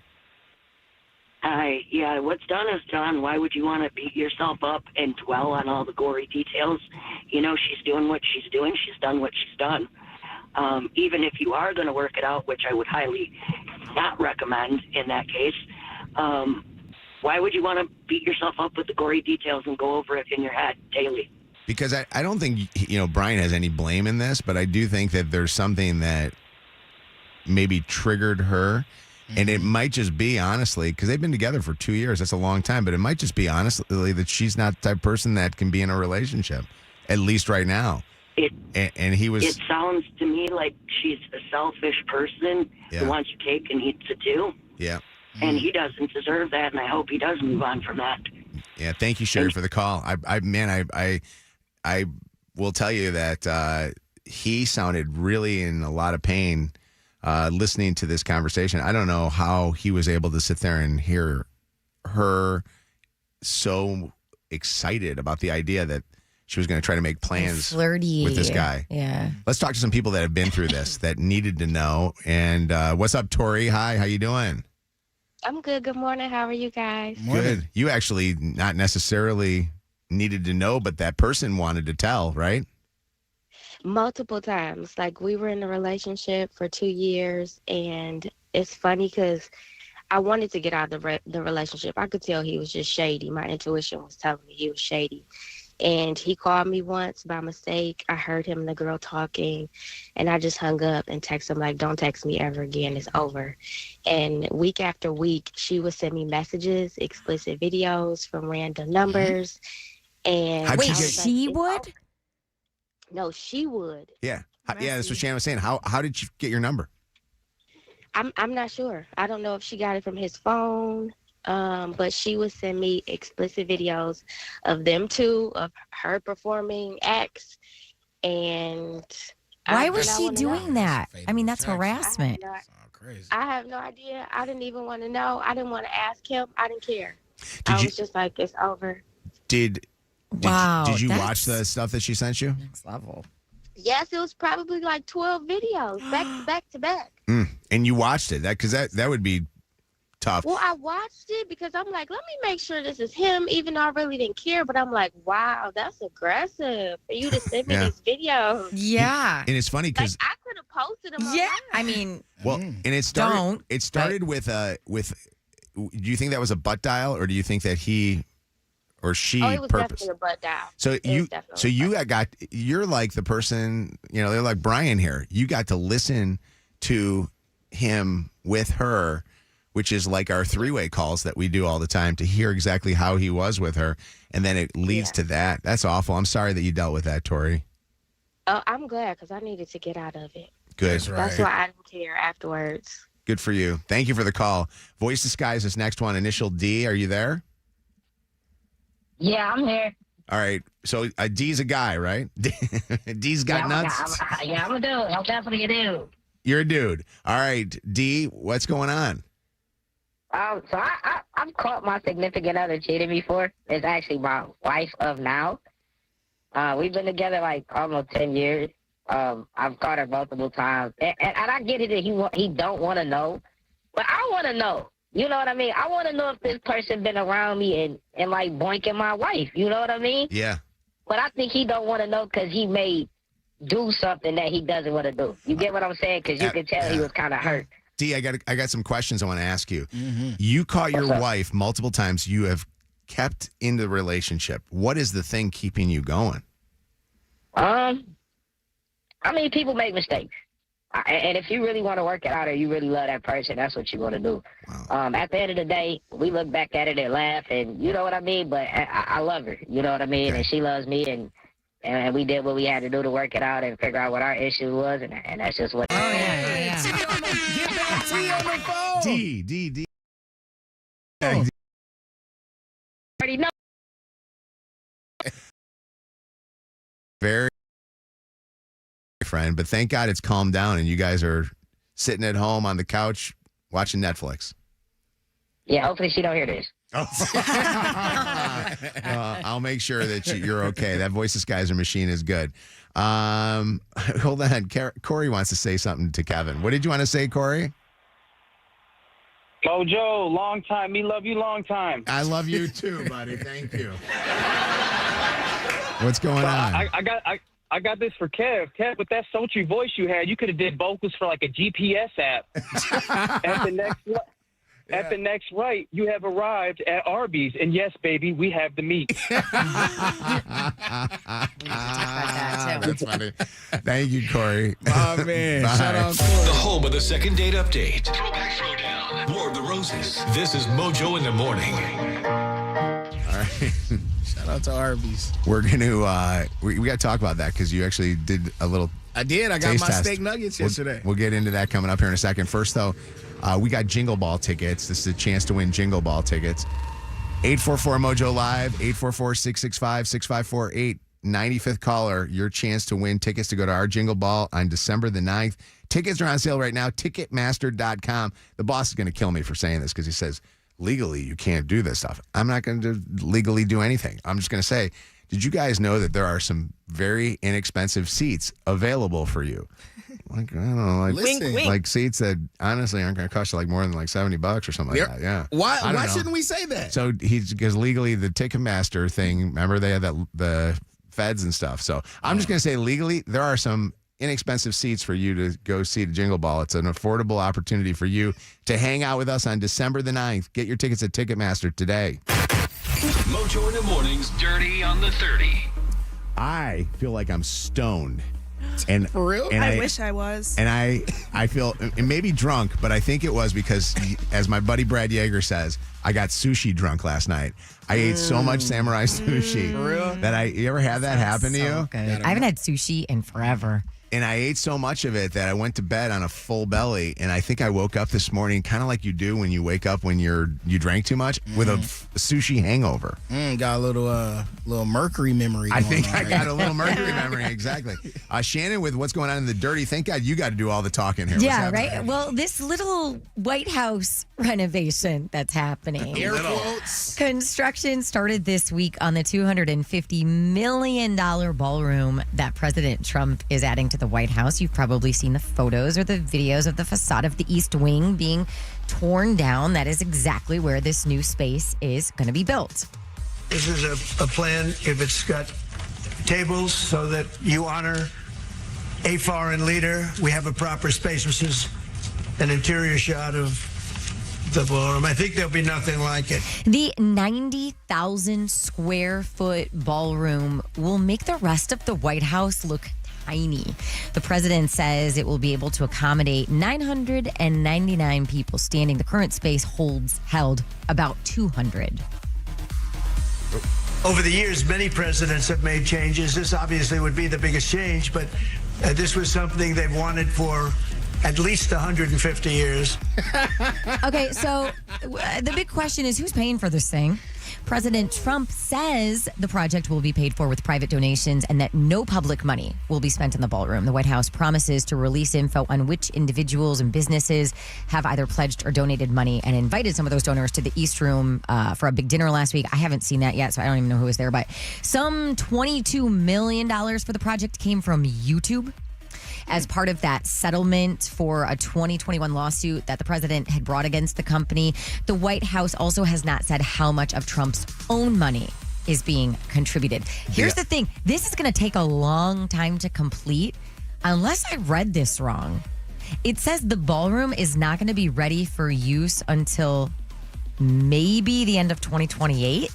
Hi. Yeah, what's done is done. Why would you want to beat yourself up and dwell on all the gory details? She's doing what she's doing. She's done what she's done. Even if you are going to work it out, which I would highly not recommend in that case, why would you want to beat yourself up with the gory details and go over it in your head daily? Because I don't think, Brian has any blame in this, but I do think that there's something that maybe triggered her. And it might just be, honestly, because they've been together for 2 years. That's a long time. But it might just be, honestly, that she's not the type of person that can be in a relationship, at least right now. And he was. It sounds to me like she's a selfish person who wants your cake and eats it too. Yeah. And he doesn't deserve that, and I hope he does move on from that. Yeah, thank you, Sherry, for the call. I will tell you that he sounded really in a lot of pain listening to this conversation. I don't know how he was able to sit there and hear her so excited about the idea that she was going to try to make plans flirty with this guy. Yeah. Let's talk to some people that have been through this that needed to know. And what's up, Tori? Hi, how you doing? I'm good. Good morning. How are you guys? Good. You actually not necessarily needed to know, but that person wanted to tell, right? Multiple times. Like, we were in a relationship for 2 years, and it's funny because I wanted to get out of the relationship. I could tell he was just shady. My intuition was telling me he was shady. And he called me once by mistake. I heard him and the girl talking, and I just hung up and texted him, like, don't text me ever again. It's over. And week after week, she would send me messages, explicit videos from random numbers. And wait, she would? No, she would. Yeah. Yeah, that's what Shannon was saying. How did you get your number? I'm not sure. I don't know if she got it from his phone. But she would send me explicit videos of them two, of her performing acts. And why was she doing that? I mean, that's harassment. I have no idea. I didn't even want to know. I didn't want to ask him. I didn't care. I was just like, it's over. Did you watch the stuff that she sent you? Next level. Yes, it was probably like 12 videos back to back. And you watched it? Because that would be tough. Well, I watched it because I'm like, let me make sure this is him, even though I really didn't care. But I'm like, wow, that's aggressive for you to send me these videos. Yeah. And it's funny because I could have posted them. Yeah. I mean, well, and it started with do you think that was a butt dial, or do you think that he or she it was purposed? definitely a butt dial. So you're like the person, they're like Brian here. You got to listen to him with her, which is like our three-way calls that we do all the time, to hear exactly how he was with her. And then it leads to that. That's awful. I'm sorry that you dealt with that, Tori. I'm glad, because I needed to get out of it. Good. That's why I didn't care afterwards. Good for you. Thank you for the call. Voice Disguise is next one. Initial D, are you there? Yeah, I'm here. All right. So D's a guy, right? D's got nuts. I'm a dude. I'm definitely a dude. You're a dude. All right, D, what's going on? So I've caught my significant other cheating before. It's actually my wife of now. We've been together like almost 10 years. I've caught her multiple times. And I get it that he don't want to know. But I want to know. You know what I mean? I want to know if this person been around me and like boinking my wife. You know what I mean? Yeah. But I think he don't want to know because he may do something that he doesn't want to do. You get what I'm saying? Because you can tell he was kind of hurt. D, I got some questions I want to ask you. You caught your wife multiple times. You have kept in the relationship. What is the thing keeping you going? I mean, people make mistakes. And if you really want to work it out or you really love that person, that's what you want to do. Wow. At the end of the day, we look back at it and laugh, and you know what I mean? But I love her. You know what I mean? Okay. And she loves me, and we did what we had to do to work it out and figure out what our issue was, and that's just what. Oh, yeah. Get back T on the phone. D. Oh. Already know. Very friend, but thank God it's calmed down and you guys are sitting at home on the couch watching Netflix. Yeah, hopefully she don't hear this. I'll make sure that you're okay. That Voice Disguiser machine is good. Hold on. Corey wants to say something to Kevin. What did you want to say, Corey? Mojo, long time. Me love you long time. I love you too, buddy. Thank you. What's going on? I got this for Kev. Kev, with that sultry voice you had, you could have did vocals for like a GPS app. At the next right, you have arrived at Arby's, and yes, baby, we have the meat. That's funny. Thank you, Corey. Oh, man. Bye. Shout out Corey. The home of the second date update. Throwback Throwdown. War of the Roses. This is Mojo in the morning. All right. Shout out to Arby's. We're going to, we got to talk about that because you actually did a little I did. I got taste my test. steak nuggets yesterday. We'll get into that coming up here in a second. First, though, we got Jingle Ball tickets. This is a chance to win Jingle Ball tickets. 844-MOJO Live, 844-665-6548. 95th caller, your chance to win tickets to go to our Jingle Ball on December the 9th. Tickets are on sale right now, Ticketmaster.com. The boss is going to kill me for saying this because he says, legally, you can't do this stuff. I'm not going to legally do anything. I'm just going to say, did you guys know that there are some very inexpensive seats available for you? Like, I don't know, like seats that honestly aren't going to cost you like more than like $70 or something like that. Yeah. Why shouldn't we say that? So because legally the Ticketmaster thing, remember they had the feds and stuff. So I'm just going to say legally there are some inexpensive seats for you to go see the Jingle Ball. It's an affordable opportunity for you to hang out with us on December the 9th. Get your tickets at Ticketmaster today. Mojo in the mornings, Dirty on the 30. I feel like I'm stoned. And for real? And I wish I was. And I feel, and maybe drunk, but I think it was because, as my buddy Brad Yeager says, I got sushi drunk last night. I ate so much samurai sushi that you ever had that happen to you? Good. I haven't had sushi in forever. And I ate so much of it that I went to bed on a full belly. And I think I woke up this morning kind of like you do when you wake up when you drank too much with a sushi hangover. Got a little mercury memory. I think I got a little mercury memory. Exactly. Shannon, with what's going on in the dirty, thank God you got to do all the talking here. Yeah, right? Well, this little White House renovation that's happening. Air quotes. Construction started this week on the $250 million ballroom that President Trump is adding to the White House. You've probably seen the photos or the videos of the facade of the East Wing being torn down. That is exactly where this new space is going to be built. This is a plan, if it's got tables so that you honor a foreign leader. We have a proper space. This is an interior shot of the ballroom. I think there'll be nothing like it. The 90,000 square foot ballroom will make the rest of the White House look tiny. The president says it will be able to accommodate 999 people standing. The current space held about 200. Over the years, many presidents have made changes. This obviously would be the biggest change, but this was something they've wanted for at least 150 years. Okay, so the big question is who's paying for this thing? President Trump says the project will be paid for with private donations and that no public money will be spent in the ballroom. The White House promises to release info on which individuals and businesses have either pledged or donated money and invited some of those donors to the East Room for a big dinner last week. I haven't seen that yet, so I don't even know who was there, but some $22 million for the project came from YouTube as part of that settlement for a 2021 lawsuit that the president had brought against the company. The White House also has not said how much of Trump's own money is being contributed. Here's the thing. This is going to take a long time to complete, unless I read this wrong. It says the ballroom is not going to be ready for use until maybe the end of 2028.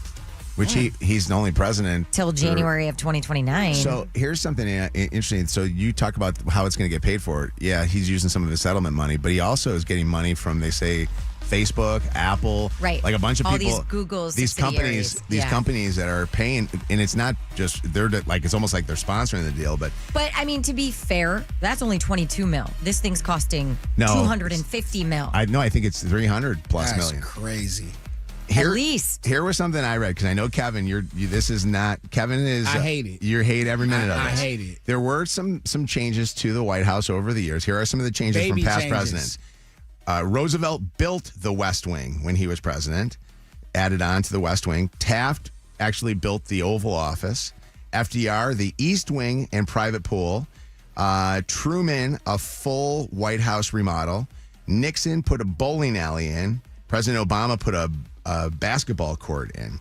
Which he's the only president. Till January of 2029. So here's something interesting. So you talk about how it's going to get paid for. Yeah, he's using some of his settlement money, but he also is getting money from, they say, Facebook, Apple, right? Like a bunch of all people, these Google's, these companies that are paying, and it's not just it's almost like they're sponsoring the deal. But I mean, to be fair, that's only 22 mil. This thing's costing 250 mil. I think it's 300 plus million. That's crazy. At least. Here was something I read, because I know Kevin, this is not, Kevin is. I hate it. You hate every minute of it. I hate it. There were some changes to the White House over the years. Here are some of the changes from past presidents. Roosevelt built the West Wing when he was president, added on to the West Wing. Taft actually built the Oval Office. FDR, the East Wing and private pool. Truman, a full White House remodel. Nixon put a bowling alley in. President Obama put a basketball court in.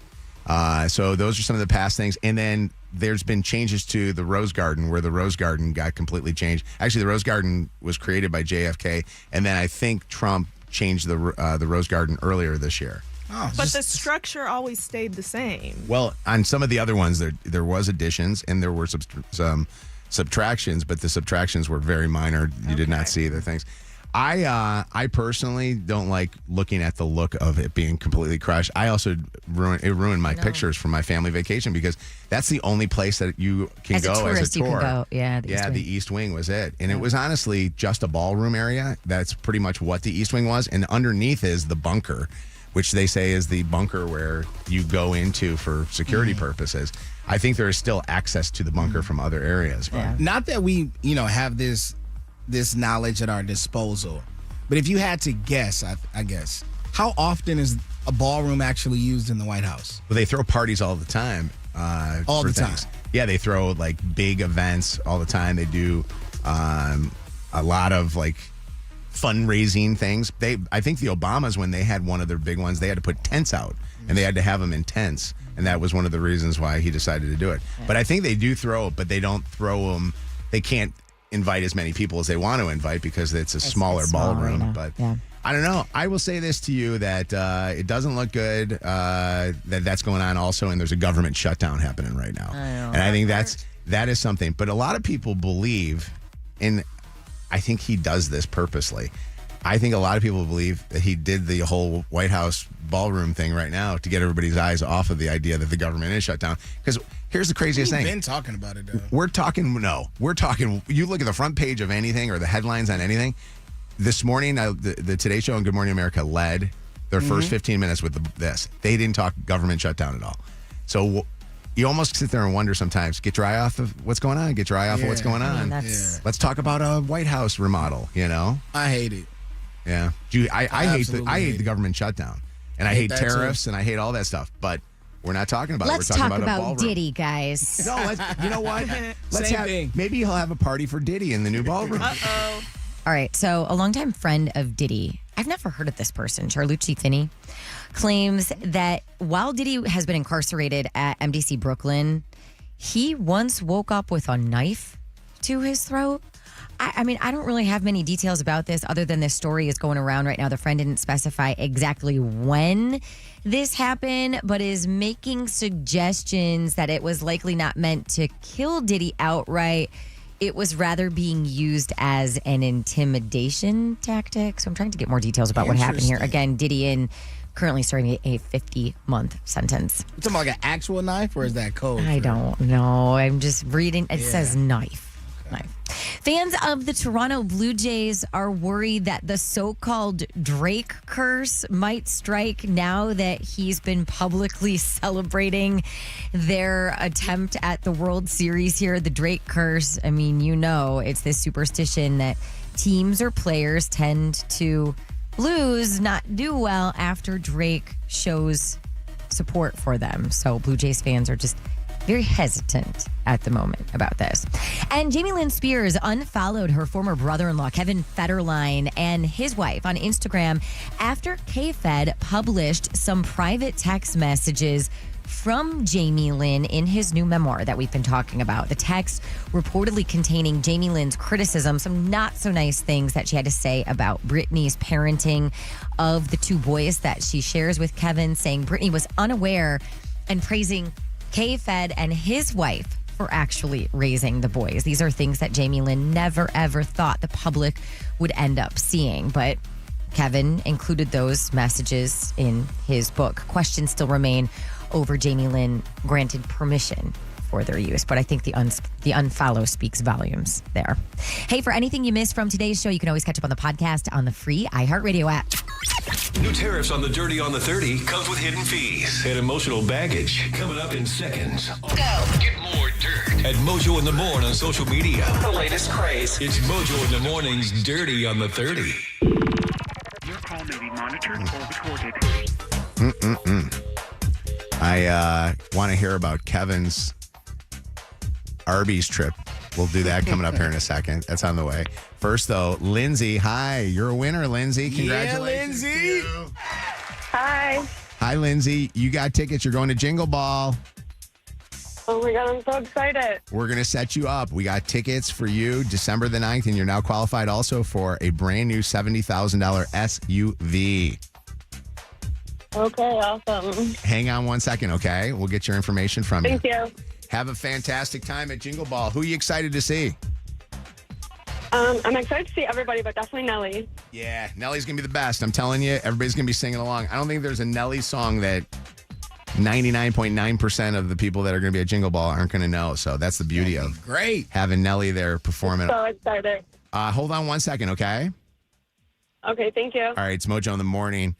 So those are some of the past things. And then there's been changes to the Rose Garden, where the Rose Garden got completely changed. Actually, the Rose Garden was created by JFK, and then I think Trump changed the Rose Garden earlier this year. But the structure always stayed the same. Well, on some of the other ones, there was additions and there were some subtractions, but the subtractions were very minor. You did not see the things. I personally don't like looking at the look of it being completely crushed. I also ruined my pictures from my family vacation, because that's the only place that you can go as a tour. You can go. Yeah, the East Wing was it. And it was honestly just a ballroom area. That's pretty much what the East Wing was. And underneath is the bunker, which they say is the bunker where you go into for security purposes. I think there is still access to the bunker from other areas. But. Not that we, have this knowledge at our disposal, but if you had to guess, I guess, how often is a ballroom actually used in the White House? Well, they throw parties all the time. All the time. Yeah, they throw like big events all the time. They do a lot of like fundraising things. I think the Obamas, when they had one of their big ones, they had to put tents out, and they had to have them in tents, and that was one of the reasons why he decided to do it. But I think they do throw it, but they don't throw them. They can't invite as many people as they want to invite because it's a smaller ballroom. But I don't know. I will say this to you, that it doesn't look good that's going on also, and there's a government shutdown happening right now. And I think that is something. But a lot of people believe, and I think he does this purposely. I think a lot of people believe that he did the whole White House ballroom thing right now to get everybody's eyes off of the idea that the government is shut down. Because here's the craziest thing. We've been talking about it, though. We're talking, you look at the front page of anything or the headlines on anything. This morning, the Today Show and Good Morning America led their first 15 minutes with this. They didn't talk government shutdown at all. So you almost sit there and wonder sometimes, get your eye off of what's going on. Get your eye off of what's going on. Let's talk about a White House remodel, I hate it. Yeah. I hate the government shutdown. And I hate tariffs and I hate all that stuff. But we're not talking about Let's it. We're talk talking about Diddy, guys. No, you know what? Maybe he'll have a party for Diddy in the new ballroom. Uh-oh. All right. So a longtime friend of Diddy, I've never heard of this person, Charlucci Finney, claims that while Diddy has been incarcerated at MDC Brooklyn, he once woke up with a knife to his throat. I mean, I don't really have many details about this other than this story is going around right now. The friend didn't specify exactly when this happened, but is making suggestions that it was likely not meant to kill Diddy outright. It was rather being used as an intimidation tactic. So I'm trying to get more details about what happened here. Again, Diddy currently serving a 50-month sentence. You talking about like an actual knife, or is that code? I don't know. I'm just reading. It says knife. Fans of the Toronto Blue Jays are worried that the so-called Drake curse might strike now that he's been publicly celebrating their attempt at the World Series here. The Drake curse, I mean, it's this superstition that teams or players tend to lose, not do well after Drake shows support for them. So Blue Jays fans are just very hesitant at the moment about this. And Jamie Lynn Spears unfollowed her former brother-in-law, Kevin Federline, and his wife on Instagram after K-Fed published some private text messages from Jamie Lynn in his new memoir that we've been talking about. The text reportedly containing Jamie Lynn's criticism, some not so nice things that she had to say about Brittany's parenting of the two boys that she shares with Kevin, saying Brittany was unaware, and praising K-Fed and his wife for actually raising the boys. These are things that Jamie Lynn never, ever thought the public would end up seeing. But Kevin included those messages in his book. Questions still remain over Jamie Lynn granted permission for their use. But I think the unfollow speaks volumes there. Hey, for anything you missed from today's show, you can always catch up on the podcast on the free iHeartRadio app. New tariffs on the Dirty on the 30 comes with hidden fees and emotional baggage. Coming up in seconds. Go. Get more dirt at Mojo in the Morning on social media. The latest craze. It's Mojo in the Morning's Dirty on the 30. Your call may be monitored or recorded. I want to hear about Kevin's Arby's trip. We'll do that coming up here in a second. That's on the way. First, though, Lindsay. Hi. You're a winner, Lindsay. Congratulations. Yeah, Lindsay. Hi. Hi, Lindsay. You got tickets. You're going to Jingle Ball. Oh, my God. I'm so excited. We're going to set you up. We got tickets for you December the 9th, and you're now qualified also for a brand new $70,000 SUV. Okay, awesome. Hang on one second, okay? We'll get your information from you. Thank you. Have a fantastic time at Jingle Ball. Who are you excited to see? I'm excited to see everybody, but definitely Nelly. Yeah, Nelly's going to be the best. I'm telling you, everybody's going to be singing along. I don't think there's a Nelly song that 99.9% of the people that are going to be at Jingle Ball aren't going to know. So that's the beauty of having Nelly there performing. So excited. Hold on one second, okay? Okay, thank you. All right, it's Mojo in the Morning.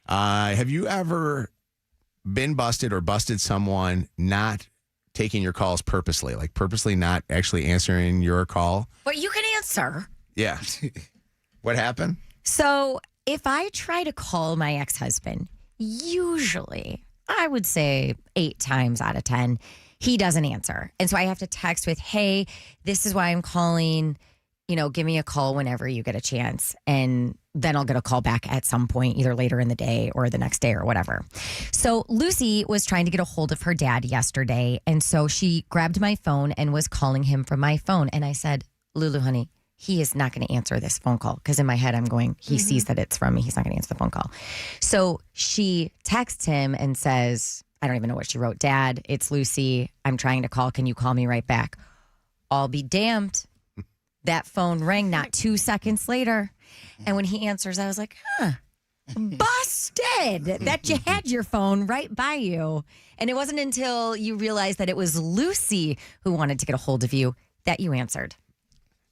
Have you ever been busted or busted someone not taking your calls purposely, like purposely not actually answering your call? But you can answer. Yeah. What happened? So if I try to call my ex-husband, usually I would say 8 times out of 10, he doesn't answer. And so I have to text with, hey, this is why I'm calling. Give me a call whenever you get a chance. And then I'll get a call back at some point, either later in the day or the next day or whatever. So Lucy was trying to get a hold of her dad yesterday. And so she grabbed my phone and was calling him from my phone. And I said, Lulu, honey, he is not going to answer this phone call. Because in my head, I'm going, he sees that it's from me. He's not going to answer the phone call. So she texts him and says, I don't even know what she wrote. Dad, it's Lucy. I'm trying to call. Can you call me right back? I'll be damned. That phone rang not 2 seconds later. And when he answers, I was like, busted that you had your phone right by you. And it wasn't until you realized that it was Lucy who wanted to get a hold of you that you answered.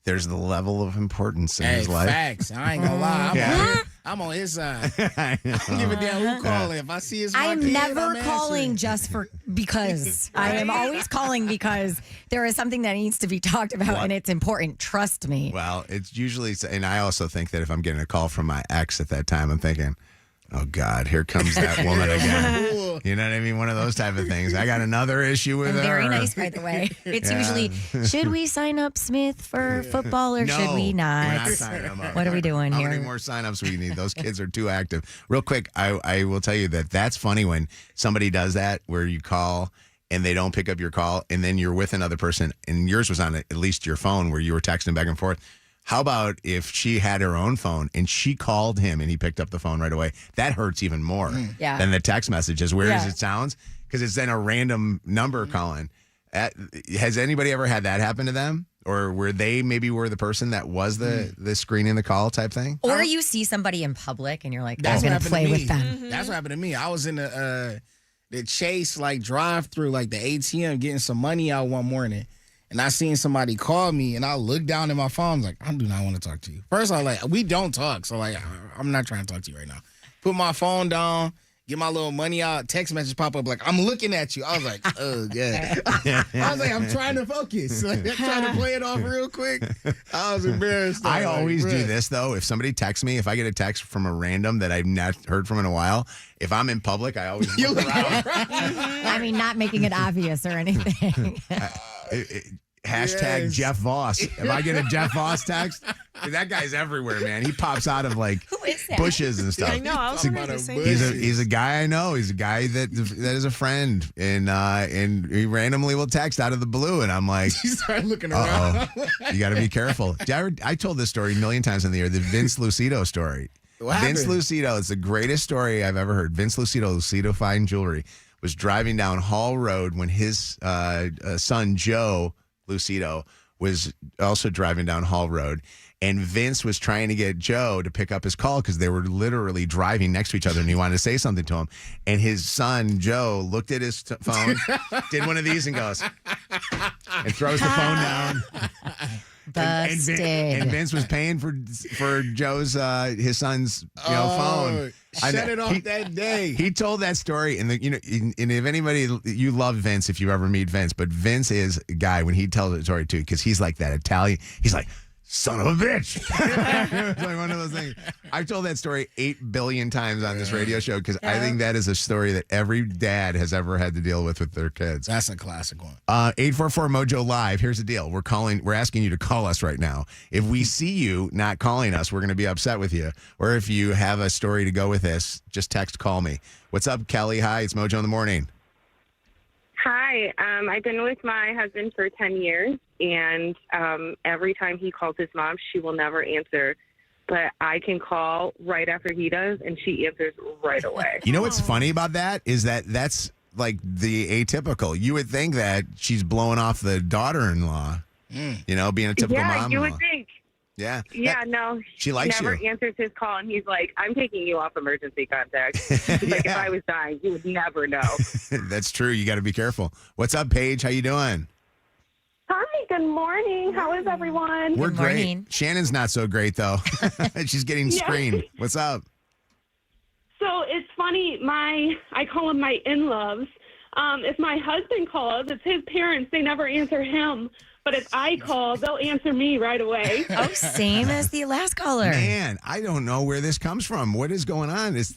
There's the level of importance in his life. Facts. I ain't gonna lie. I'm on his side. I don't give a damn who calling. If I see his I'm never calling just because. I am always calling because there is something that needs to be talked about and it's important. Trust me. Well, it's usually, and I also think that if I'm getting a call from my ex at that time, I'm thinking, oh God, here comes that woman again. You know what I mean? One of those type of things. I got another issue with her. Very nice, by the way. It's usually, should we sign up Smith for football or should we not? We're not signing them up. What are we doing here? How many more signups we need? Those kids are too active. Real quick, I will tell you that's funny when somebody does that where you call and they don't pick up your call and then you're with another person and yours was on at least your phone where you were texting back and forth. How about if she had her own phone and she called him and he picked up the phone right away? That hurts even more than the text message, as weird as it sounds, because it's then a random number calling. Has anybody ever had that happen to them? Or were they were the person that was the screening the call type thing? Or you see somebody in public and you're like, I'm going to play with them. That's what happened to me. I was in the Chase drive through the ATM getting some money out one morning. and I seen somebody call me, and I looked down at my phone, I was like, I do not want to talk to you. First, I was like, we don't talk, so like, I'm not trying to talk to you right now. Put my phone down, get my little money out, text message pop up, like, I'm looking at you. I was like, oh, yeah. I was like, I'm trying to focus. Like, I'm trying to play it off real quick. I was embarrassed. I always like, do this, though. If somebody texts me, if I get a text from a random that I've not heard from in a while, if I'm in public, I always look around. I mean, not making it obvious or anything. Hashtag Yes. Jeff Voss. If I get a Jeff Voss text, that guy's everywhere, man. He pops out of like bushes and stuff. I know. I was wondering the same thing. He's a guy I know. He's a guy that is a friend, and he randomly will text out of the blue, and I'm like, You start looking around. you got to be careful. I told this story a million times in the air. The Vince Lucido story. What happened? Vince Lucido. It's the greatest story I've ever heard. Vince Lucido Fine Jewelry, was driving down Hall Road when his son Joe Lucido was also driving down Hall Road, and Vince was trying to get Joe to pick up his call because they were literally driving next to each other, and he wanted to say something to him. And his son Joe looked at his phone, did one of these, and goes, and throws the phone down. Busted. And Vince was paying for Joe's his son's phone. Shut it off that day. He told that story, and if anybody, you love Vince if you ever meet Vince, but Vince is a guy when he tells the story too, because he's like that Italian. He's like, son of a bitch. It's like one of those things. I've told that story 8 billion times on this radio show because I think that is a story that every dad has ever had to deal with their kids. That's a classic one. 844 Mojo Live. Here's the deal. We're asking you to call us right now. If we see you not calling us, we're going to be upset with you. Or if you have a story to go with this, just text call me. What's up, Kelly? Hi, it's Mojo in the morning. Hi. I've been with my husband for 10 years, and every time he calls his mom, she will never answer. But I can call right after he does, and she answers right away. You know what's funny about that is that's like the atypical. You would think that she's blowing off the daughter-in-law, being a typical mom. Yeah, you would think. Yeah. Yeah, no. She likes never you. answers his call, and he's like, I'm taking you off emergency contact. He's like, if I was dying, you would never know. That's true. You got to be careful. What's up, Paige? How you doing? Hi, good morning. How is everyone? We're great. Shannon's not so great, though. She's getting screened. What's up? So it's funny, I call them my in-loves. If my husband calls, it's his parents. They never answer him. But if I call, they'll answer me right away. Oh, same as the last caller. Man, I don't know where this comes from. What is going on? It's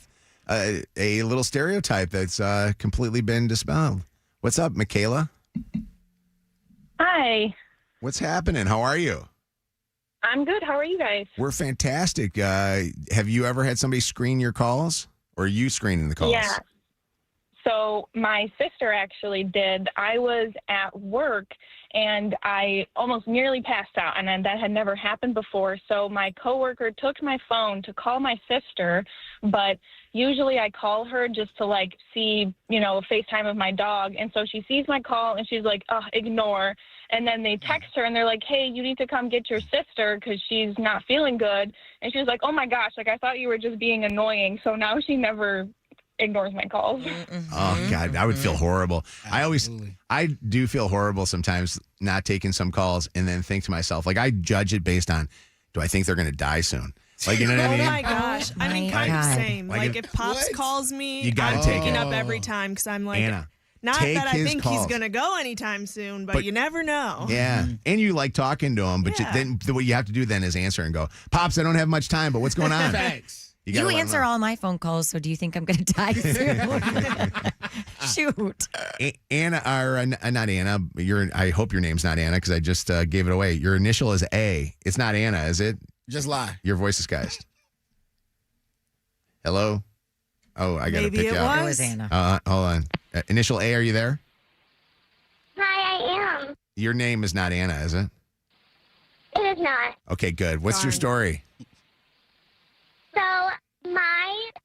a little stereotype that's completely been dispelled. What's up, Michaela? Hi. What's happening? How are you? I'm good. How are you guys? We're fantastic. Have you ever had somebody screen your calls? Or are you screening the calls? Yeah. So my sister actually did. I was at work and I almost nearly passed out, and that had never happened before. So my coworker took my phone to call my sister, but usually I call her just to see, a FaceTime of my dog. And so she sees my call and she's like, oh, ignore. And then they text her and they're like, hey, you need to come get your sister because she's not feeling good. And she was like, oh my gosh, I thought you were just being annoying. So now she never ignores my calls. Oh God, I would feel horrible. I do feel horrible sometimes not taking some calls and then think to myself, I judge it based on, do I think they're going to die soon? You know what I mean? Oh my gosh. I mean, kind of same. If Pops calls me, You gotta I'm take picking it. up every time because I'm like, Anna, not take that I his think he's calls. going to go anytime soon, but you never know. Yeah, and you like talking to him, but then what you have to do then is answer and go, Pops, I don't have much time, but what's going on? Thanks. You answer all my phone calls, so do you think I'm going to die soon? Shoot. Anna, or not Anna. I hope your name's not Anna because I just gave it away. Your initial is A. It's not Anna, is it? Just lie. Your voice is disguised. Hello? Oh, I got to Maybe pick you out. It was Anna. Hold on. Initial A, are you there? Hi, I am. Your name is not Anna, is it? It is not. Okay, good. What's your story? So,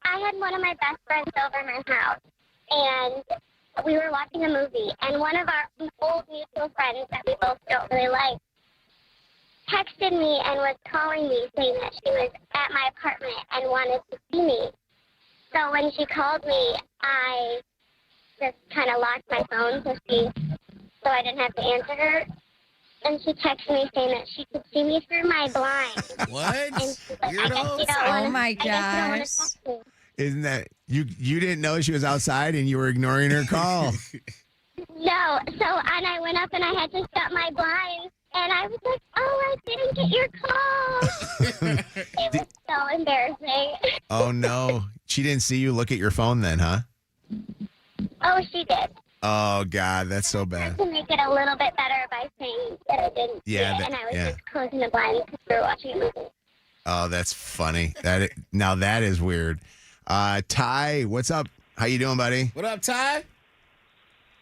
I had one of my best friends over my house, and we were watching a movie, and one of our old mutual friends that we both don't really like texted me and was calling me saying that she was at my apartment and wanted to see me. So when she called me, I just kind of locked my phone so I didn't have to answer her. and she texted me saying that she could see me through my blinds. What? And she's like, I guess you Weirdos? don't wanna, Oh my I guess you don't want gosh. to text me. Isn't that you didn't know she was outside and you were ignoring her call? No, so and I went up and I had to shut my blinds, and I was like, oh, I didn't get your call. It was so embarrassing. Oh no. She didn't see you look at your phone then, huh? Oh, she did. Oh God, that's so bad. To make it a little bit better by saying that I didn't Yeah, see it, that- and I was yeah. just closing the blinds because we were watching a movie. Oh, that's funny. Now that is weird. Ty, what's up? How you doing, buddy? What up, Ty?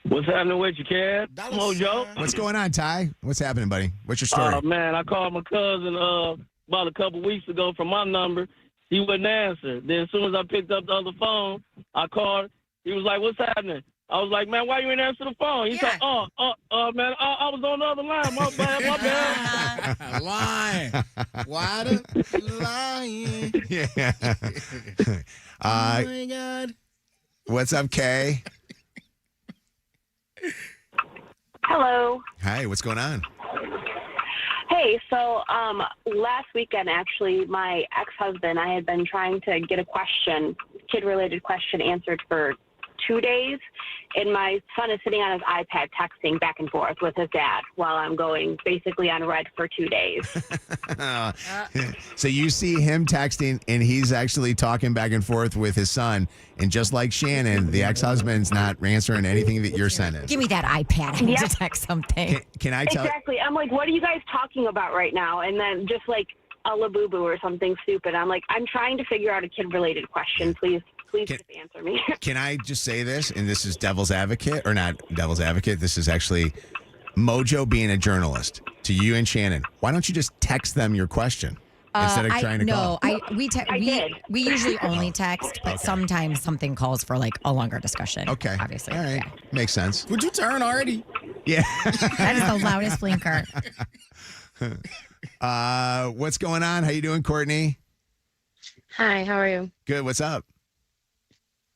What's happening with you, kid? Mojo. What's going on, Ty? What's happening, buddy? What's your story? Oh, man, I called my cousin about a couple weeks ago from my number. He wouldn't answer. Then as soon as I picked up the other phone, I called. He was like, what's happening? I was like, man, why you ain't answer the phone? He's like, man, I was on the other line. My bad. Lying. Why the lying? Yeah. Oh, my God. What's up, Kay? Hello. Hi, what's going on? Hey, so last weekend, actually, my ex-husband, I had been trying to get a kid-related question answered for 2 days, and my son is sitting on his iPad texting back and forth with his dad while I'm going basically on red for 2 days. So you see him texting, and he's actually talking back and forth with his son. And just like Shannon, the ex-husband's not answering anything that you're sending. Give me that iPad. I need Yep. to text something. Can I tell? Exactly. I'm like, what are you guys talking about right now? And then just like a laboo-boo or something stupid. I'm like, I'm trying to figure out a kid-related question. Please just answer me. Can I just say this? And this is devil's advocate, or not devil's advocate. This is actually Mojo being a journalist to you and Shannon. Why don't you just text them your question instead of trying to call? We usually only text, but sometimes something calls for like a longer discussion. Okay. Obviously. All right. Makes sense. Would you turn already? Yeah. That is the loudest blinker. What's going on? How you doing, Courtney? Hi, how are you? Good. What's up?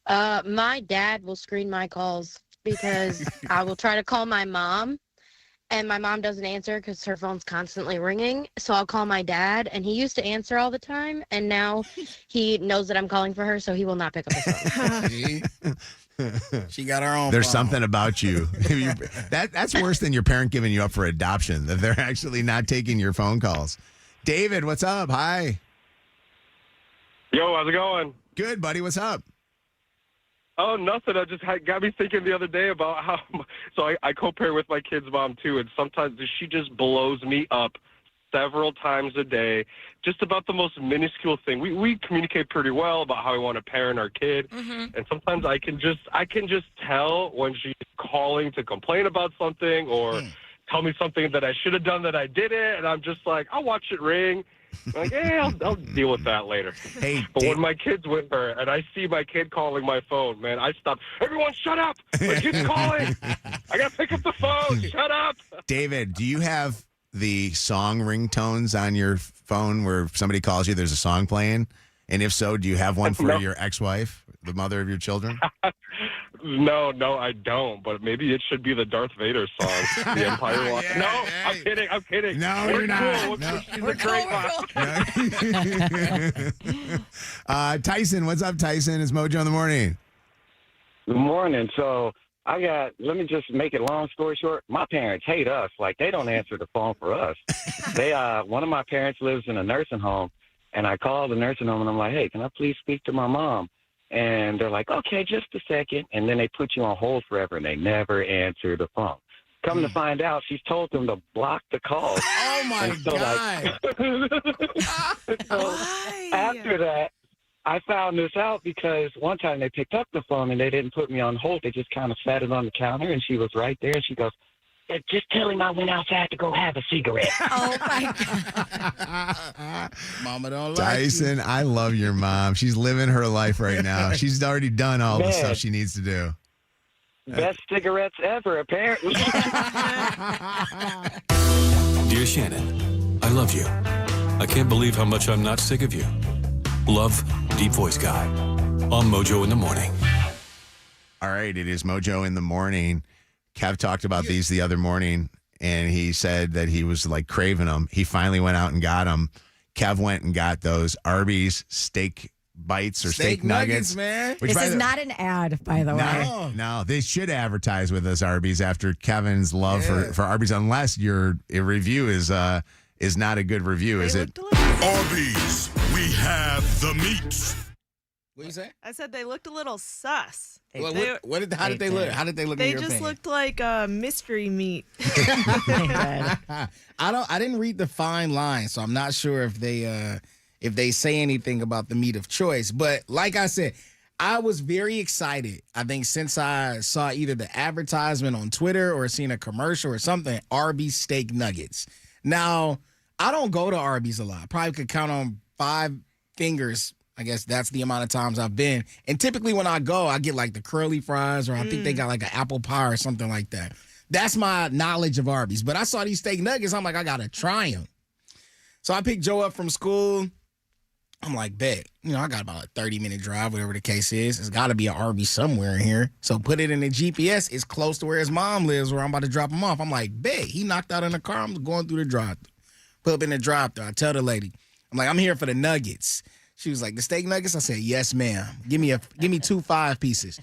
My dad will screen my calls because I will try to call my mom and my mom doesn't answer because her phone's constantly ringing. So I'll call my dad and he used to answer all the time. And now he knows that I'm calling for her, so he will not pick up his phone. She got her own There's phone. something about you. That's worse than your parent giving you up for adoption, that they're actually not taking your phone calls. David, what's up? Hi. Yo, how's it going? Good, buddy. What's up? Oh, nothing. I just got me thinking the other day about how. So I co-parent with my kid's mom too, and sometimes she just blows me up several times a day, just about the most minuscule thing. We communicate pretty well about how we want to parent our kid, and sometimes I can just tell when she's calling to complain about something or tell me something that I should have done that I didn't, and I'm just like, I'll watch it ring. I'm like, yeah, I'll deal with that later. Hey, but when my kid's with her and I see my kid calling my phone, man, I stop. Everyone, shut up! My kid's calling. I gotta pick up the phone. Shut up. David, do you have the song ringtones on your phone where if somebody calls you, there's a song playing? And if so, do you have one for No. your ex-wife, the mother of your children? No, I don't. But maybe it should be the Darth Vader song, The Empire Walks. No, I'm kidding. No, We're you're not. cool. No. She's a great mom. Tyson, what's up, Tyson? It's Mojo in the morning. Good morning. So let me just make it long story short. My parents hate us. Like, they don't answer the phone for us. One of my parents lives in a nursing home, and I called the nursing home, and I'm like, hey, can I please speak to my mom? And they're like, okay, just a second. And then they put you on hold forever, and they never answer the phone. Come to find out, she's told them to block the calls. Oh, my God. So after that, I found this out because one time they picked up the phone and they didn't put me on hold. They just kind of sat it on the counter, and she was right there. And she goes, just tell him I went outside to go have a cigarette. Oh, my God. Mama don't like Tyson, I love your mom. She's living her life right now. She's already done all the stuff she needs to do. Best cigarettes ever, apparently. Dear Shannon, I love you. I can't believe how much I'm not sick of you. Love, Deep Voice Guy. On Mojo in the morning. All right, it is Mojo in the morning. Kev talked about these the other morning, and he said that he was like craving them. He finally went out and got them. Kev went and got those Arby's steak bites or steak nuggets, man. This is not an ad, by the way. No, they should advertise with us Arby's after Kevin's love for Arby's, unless your review is not a good review, is it? Arby's, we have the meats. What you say? I said they looked a little sus. How did they look? How did they look? They in your just opinion? looked like mystery meat. I didn't read the fine line, so I'm not sure if they say anything about the meat of choice. But like I said, I was very excited. I think since I saw either the advertisement on Twitter or seen a commercial or something, Arby's steak nuggets. Now, I don't go to Arby's a lot. Probably could count on 5 fingers. I guess that's the amount of times I've been. And typically when I go, I get like the curly fries, or I think they got like an apple pie or something like that. That's my knowledge of Arby's. But I saw these steak nuggets. I'm like, I got to try them. So I picked Joe up from school. I'm like, bet. I got about a 30-minute drive, whatever the case is. There's got to be an Arby's somewhere in here. So put it in the GPS. It's close to where his mom lives, where I'm about to drop him off. I'm like, bet. He knocked out in the car. I'm going through the drive-thru. Put up in the drive-thru. I tell the lady, I'm like, I'm here for the nuggets. She was like, the steak nuggets? I said, yes, ma'am. Give me 2 5-pieces.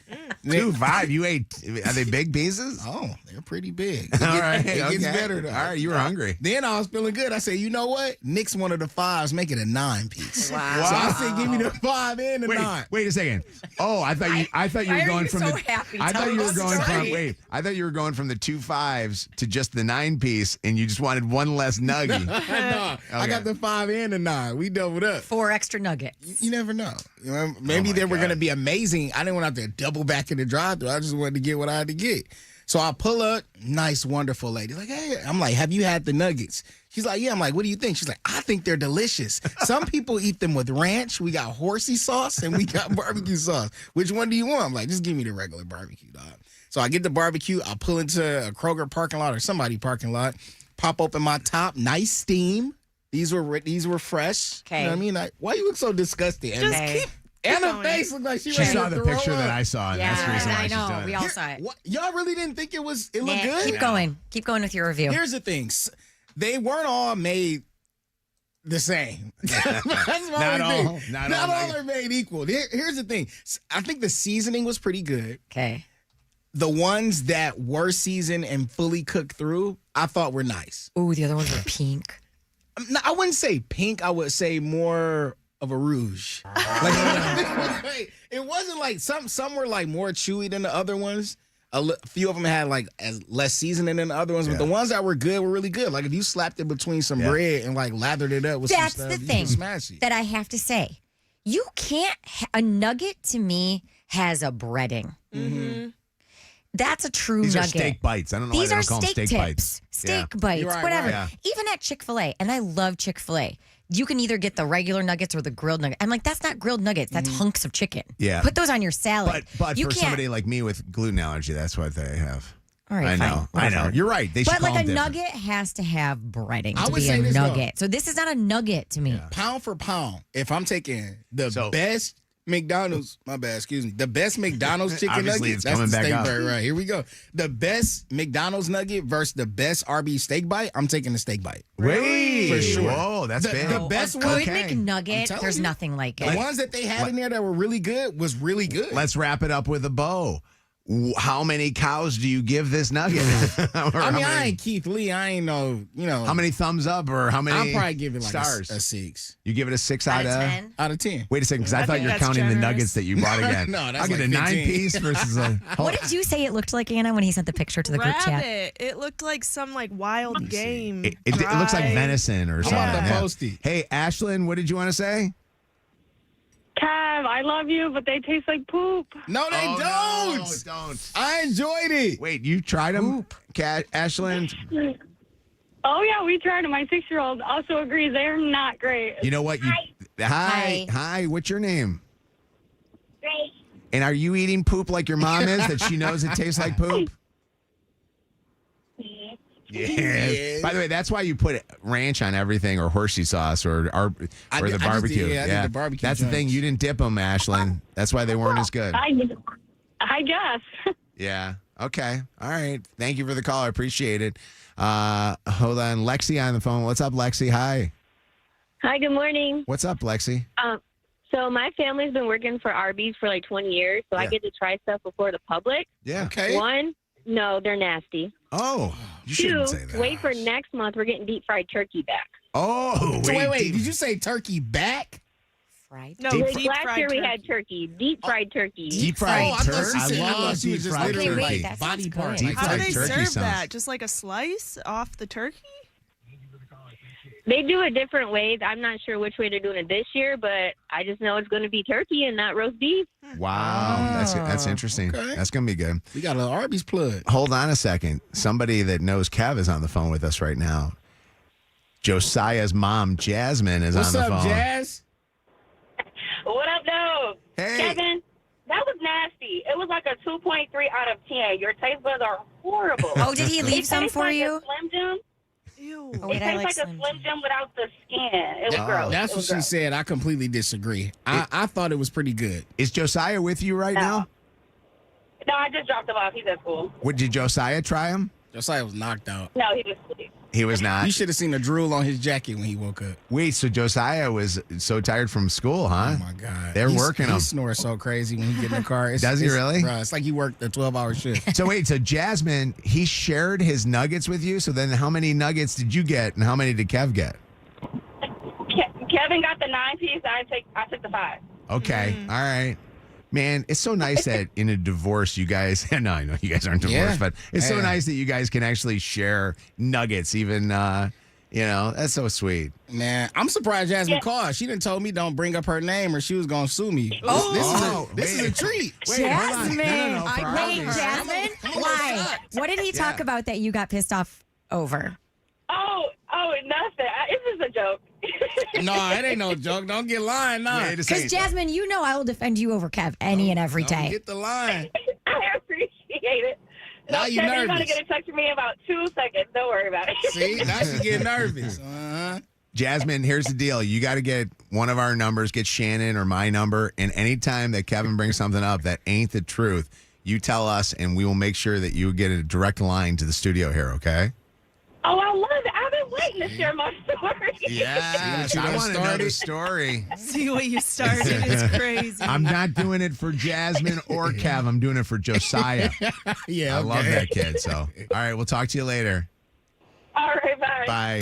2 5? You ate? Are they big pieces? Oh, they're pretty big. All right, It gets okay. better though. All right, you were hungry. Then I was feeling good. I said, you know what? Nix one of the 5s, make it a 9-piece. Wow. So I said, give me the 5 and the 9. Wait a second. Oh, I thought you were going from I thought you were going from I thought you were going from the 2 5s to just the 9-piece, and you just wanted one less nugget. No, I got the 5 and the 9. We doubled up. 4 extra nuggets. You never know. Maybe they were going to be amazing. I didn't want to have to double back in the drive-thru. I just wanted to get what I had to get. So I pull up, nice, wonderful lady. Like, hey, I'm like, have you had the nuggets? She's like, yeah. I'm like, what do you think? She's like, I think they're delicious. Some people eat them with ranch. We got horsey sauce and we got barbecue sauce. Which one do you want? I'm like, just give me the regular barbecue, dog. So I get the barbecue. I pull into a Kroger parking lot or somebody parking lot, pop open my top, nice steam. These were fresh. Okay. You know what I mean? Why you look so disgusted? Just keep Anna's face looked like she saw the picture that I saw. And that's the reason why I she's know. doing We it. all saw it. Y'all really didn't think it looked good? Keep going. Keep going with your review. Here's the thing. They weren't all made the same. That's my only thing. Not all are made equal. Here's the thing. I think the seasoning was pretty good. Okay. The ones that were seasoned and fully cooked through, I thought were nice. Ooh, the other ones were pink. No, I wouldn't say pink. I would say more of a rouge. Like, it wasn't like some were like more chewy than the other ones. A few of them had like less seasoning than the other ones, but the ones that were good were really good. Like if you slapped it between some bread and like lathered it up with That's some the stuff, thing you could smash it. that I have to say. You can't. A nugget to me has a breading. Mm-hmm. That's a true These nugget. are steak bites. I don't know why These they are don't call them steak steak tips, bites. steak Yeah. bites, You're right, whatever. right. Even at Chick-fil-A, and I love Chick-fil-A. You can either get the regular nuggets or the grilled nuggets. I'm like, that's not grilled nuggets. That's hunks of chicken. Yeah. Put those on your salad. But you for can't. somebody like me with gluten allergy, that's what they have. All right, I know. fine, I know. whatever. You're right. They should But call like a them different. nugget has to have breading I to would be say a this, though. nugget. So this is not a nugget to me. Pound for pound, if I'm taking the best McDonald's, the best McDonald's chicken Obviously, nugget, it's that's coming the back steak up. bite right here we go. The best McDonald's nugget versus the best Arby's steak bite, I'm taking the steak bite. Wait. For sure. Whoa, that's big. The best a one, good I'm McNugget, telling there's you. nothing like The it. ones that they had in there that were really good was really good. Let's wrap it up with a bow. How many cows do you give this nugget? I ain't Keith Lee. I ain't know, How many thumbs up or how many I'll probably give it like stars? a 6. You give it a 6 Out out of of 10? Out of 10. Wait a second, because I thought think you were that's counting the generous. nuggets that you bought again. No, that's I'll get like a 15. 9-piece versus a. What did you say it looked like, Anna, when he sent the picture to the group chat? Rabbit. It looked like some like wild game. It looks like Dried. venison or something. about to Yeah. post it. Hey, Ashlyn, what did you want to say? Kev, I love you, but they taste like poop. No, they don't. No, don't. I enjoyed it. Wait, you tried them, Ashlyn? Oh, yeah, we tried them. My 6-year-old also agrees they're not great. You know what? Hi. What's your name? Grace. And are you eating poop like your mom is, that she knows it tastes like poop? Yeah. By the way, that's why you put ranch on everything, or horsey sauce, or the I just barbecue. did, I did the barbecue That's the thing. joints. You didn't dip them, Ashlyn. That's why they weren't as good. I guess. Yeah. Okay. All right. Thank you for the call. I appreciate it. Hold on. Lexi on the phone. What's up, Lexi? Hi. Hi, good morning. What's up, Lexi? So my family's been working for Arby's for like 20 years, so I get to try stuff before the public. Yeah. Okay. One, no, they're nasty. Oh, you Two, shouldn't say that. wait for next month. We're getting deep fried turkey back. Oh, So wait. Did you say turkey back? Fried? No, Like deep last fried year we turkey. had turkey, deep fried turkey. Deep fried I thought turkey. she said, I thought she was just fried literally turkey. like body part. Deep How do fried they turkey serve sounds- that? Just like a slice off the turkey? They do it different ways. I'm not sure which way they're doing it this year, but I just know it's going to be turkey and not roast beef. Wow, that's interesting. Okay. That's gonna be good. We got an Arby's plug. Hold on a second. Somebody that knows Kev is on the phone with us right now. Josiah's mom, Jasmine, is What's on the up, phone. Jazz? What up, though? Hey. Kevin, that was nasty. It was like a 2.3 out of 10. Your taste buds are horrible. Oh, did he leave It some tastes for like you? A Slim Jim. Ew. Oh, wait, It I tastes like like a Slim Jim without the skin. It was gross. That's It what was she gross. said. I completely disagree. I thought it was pretty good. Is Josiah with you right now? No, I just dropped him off. He's at school. What, did Josiah try him? Josiah was knocked out. No, he was asleep. He was not. You should have seen the drool on his jacket when he woke up. Wait, so Josiah was so tired from school, huh? Oh my God. They're working He him. snores so crazy when he get in the car. Does he really? Bro, it's like he worked a 12-hour shift. So wait, so Jasmine, he shared his nuggets with you. So then how many nuggets did you get and how many did Kev get? Kevin got the 9-piece. I took the 5. Okay. All right. Man, it's so nice that in a divorce, you guys, no, I know you guys aren't divorced, Yeah. but it's so Yeah. nice that you guys can actually share nuggets, even, that's so sweet. Man, I'm surprised Jasmine called. She didn't told me don't bring up her name or she was going to sue me. Oh. This is a treat. Wait, hold on. Jasmine. No, for Wait, Arby's. Jasmine. Why? What did he talk about that you got pissed off over? Oh, nothing. It's just a joke. No, it ain't no joke. Don't get lying now. Wait a Because second. Jasmine, you know I will defend you over Kev any and every Don't day. get the line. I appreciate it. Now you Kevin, you're going to nervous. get in touch with me in about 2 seconds. Don't worry about it. See, now she get nervous. Uh-huh. Jasmine, here's the deal. You got to get one of our numbers, get Shannon or my number, and anytime that Kevin brings something up that ain't the truth, you tell us, and we will make sure that you get a direct line to the studio here, okay? Oh, I love it. I've been waiting to share my story. Yes, See what you I done want to know started? the story. See what you started is crazy. I'm not doing it for Jasmine or Kev. I'm doing it for Josiah. Yeah, I okay. love that kid. So, all right, we'll talk to you later. All right, bye. Bye.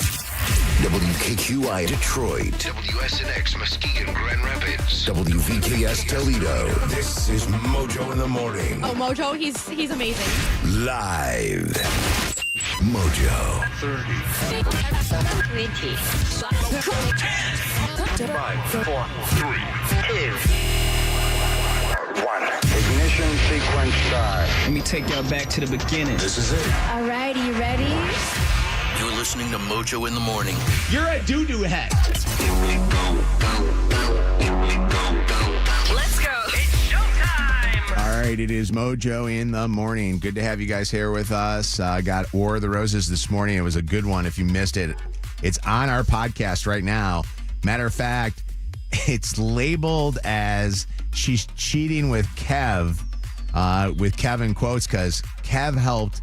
WKQI Detroit. WSNX Muskegon Grand Rapids. WVKS Toledo. This is Mojo in the Morning. Oh, Mojo, he's amazing. Live. Mojo. 30. 20. 5, 4, 3, 2, 1. Ignition sequence start. Let me take y'all back to the beginning. This is it. All right, are you ready? You're listening to Mojo in the Morning. You're a doo-doo head. Let's go. It's showtime. All right, it is Mojo in the Morning. Good to have you guys here with us. Got War of the Roses this morning. It was a good one. If you missed it, it's on our podcast right now. Matter of fact, it's labeled as she's cheating with Kev, with Kevin quotes, because Kev helped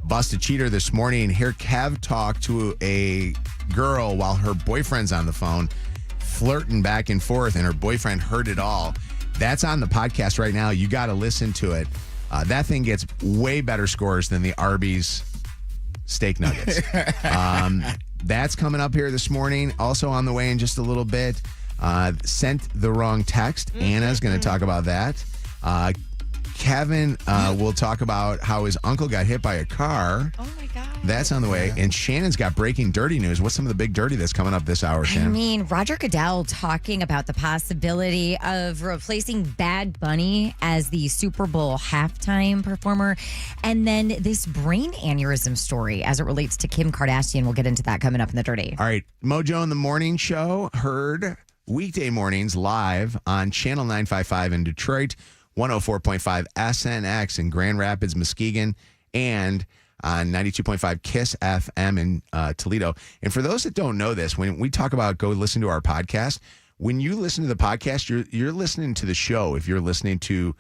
bust a cheater this morning. Here, Kev talked to a girl while her boyfriend's on the phone, flirting back and forth, and her boyfriend heard it all. That's on the podcast right now. You got to listen to it. That thing gets way better scores than the Arby's steak nuggets. That's coming up here this morning. Also on the way in just a little bit. Sent the wrong text. Anna's going to talk about that. Kevin will talk about how his uncle got hit by a car. Oh my God. That's on the way. And Shannon's got breaking dirty news. What's some of the big dirty that's coming up this hour, I Shannon? mean, Roger Goodell talking about the possibility of replacing Bad Bunny as the Super Bowl halftime performer. And then this brain aneurysm story as it relates to Kim Kardashian. We'll get into that coming up in the dirty. All right. Mojo in the Morning Show, heard weekday mornings live on Channel 955 in Detroit, 104.5 SNX in Grand Rapids, Muskegon, and on 92.5 KISS FM in Toledo. And for those that don't know this, when we talk about go listen to our podcast, when you listen to the podcast, you're listening to the show. If you're listening to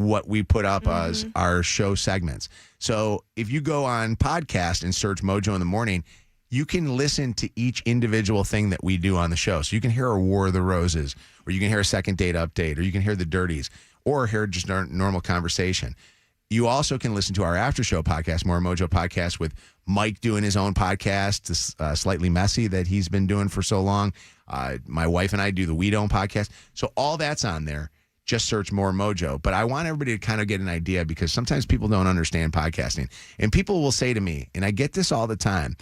what we put up as our show segments. So if you go on podcast and search Mojo in the Morning, you can listen to each individual thing that we do on the show. So you can hear a War of the Roses, or you can hear a second date update, or you can hear the Dirties, or hear just our normal conversation. You also can listen to our after show podcast, More Mojo podcast, with Mike doing his own podcast, this Slightly Messy that he's been doing for so long. My wife and I do the We Don't podcast. So all that's on there. Just search More Mojo. But I want everybody to kind of get an idea, because sometimes people don't understand podcasting. And people will say to me, and I get this all the time,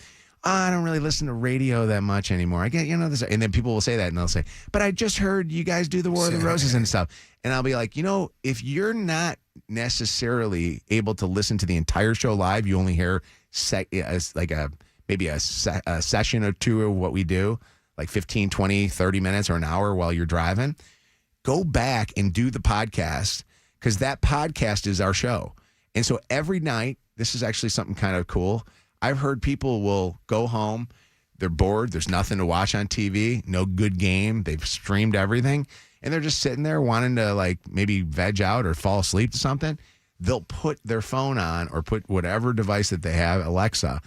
I don't really listen to radio that much anymore. I get, this. And then people will say that, and they'll say, but I just heard you guys do the War of the Roses and stuff. And I'll be like, if you're not necessarily able to listen to the entire show live, you only hear maybe a session or two of what we do, like 15, 20, 30 minutes or an hour while you're driving. Go back and do the podcast, because that podcast is our show. And so every night, this is actually something kind of cool. I've heard people will go home, they're bored, there's nothing to watch on TV, no good game, they've streamed everything, and they're just sitting there wanting to maybe veg out or fall asleep to something. They'll put their phone on or put whatever device that they have, Alexa,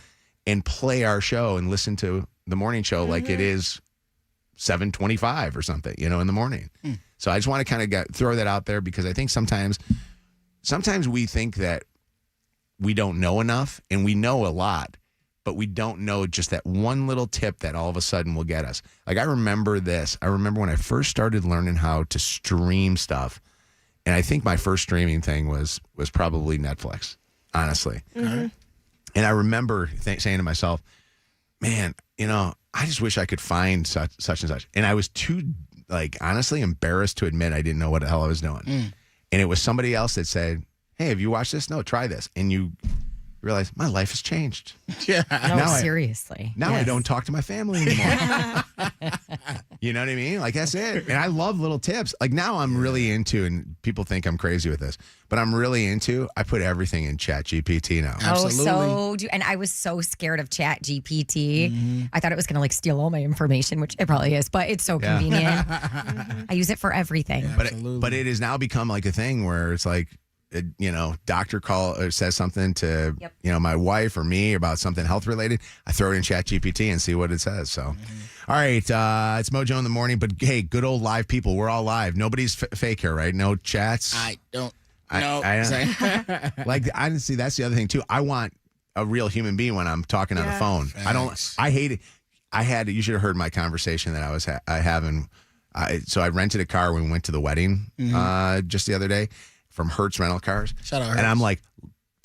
and play our show and listen to the morning show like it is 7:25 or something, in the morning. So I just want to kind of throw that out there, because I think sometimes we think that we don't know enough, and we know a lot, but we don't know just that one little tip that all of a sudden will get us. Like, I remember this. I remember when I first started learning how to stream stuff, and I think my first streaming thing was probably Netflix, honestly. And I remember saying to myself, man, I just wish I could find such and such. And I was too, honestly embarrassed to admit I didn't know what the hell I was doing. And it was somebody else that said, hey, have you watched this? No, try this. And you realize my life has changed. Yeah. No, seriously. Now I don't talk to my family anymore. You know what I mean? That's it. And I love little tips. Now I'm really into, and people think I'm crazy with this, but I'm really into, I put everything in Chat GPT now. Absolutely. And I was so scared of Chat GPT. I thought it was going to steal all my information, which it probably is, but it's so convenient. I use it for everything. But it has now become a thing where it's doctor call or says something to, my wife or me about something health related. I throw it in Chat GPT and see what it says. So, all right. It's Mojo in the Morning, but hey, good old live people. We're all live. Nobody's fake here, right? No chats. I don't know. Honestly, that's the other thing too. I want a real human being when I'm talking on the phone. Thanks. I hate it. You should have heard my conversation that I was having. So I rented a car when we went to the wedding just the other day from Hertz Rental Cars. Shout out And Hertz. I'm like,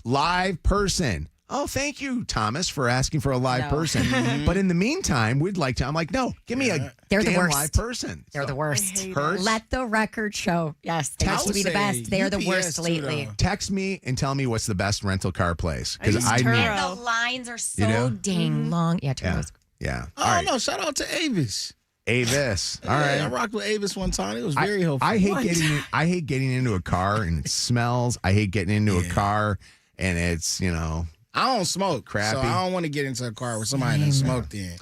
live person. Oh, thank you, Thomas, for asking for a live person. But in the meantime, we'd like to. I'm like, no, give me a They're the damn worst. live person. They're the worst. Hertz. Let the record show. Yes, they used to be the best. They are the worst lately. Text me and tell me what's the best rental car place, because And the lines are so dang long. Yeah, Turo's. Yeah. Oh, no, shout out to Avis. Avis. All right. I rocked with Avis one time. It was very helpful. I hate getting into a car and it smells. I hate getting into a car and it's, I don't smoke. Crappy. So I don't want to get into a car where somebody done smoked in.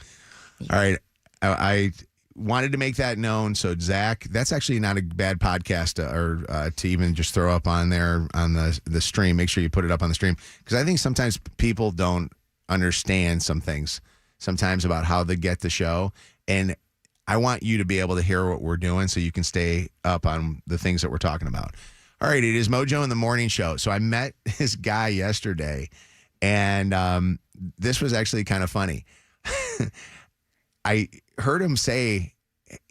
All right. I wanted to make that known. So, Zach, that's actually not a bad podcast to even just throw up on there on the stream. Make sure you put it up on the stream, because I think sometimes people don't understand some things sometimes about how they get the show. And I want you to be able to hear what we're doing so you can stay up on the things that we're talking about. All right, it is Mojo in the Morning Show. So I met this guy yesterday, and this was actually kind of funny. I heard him say,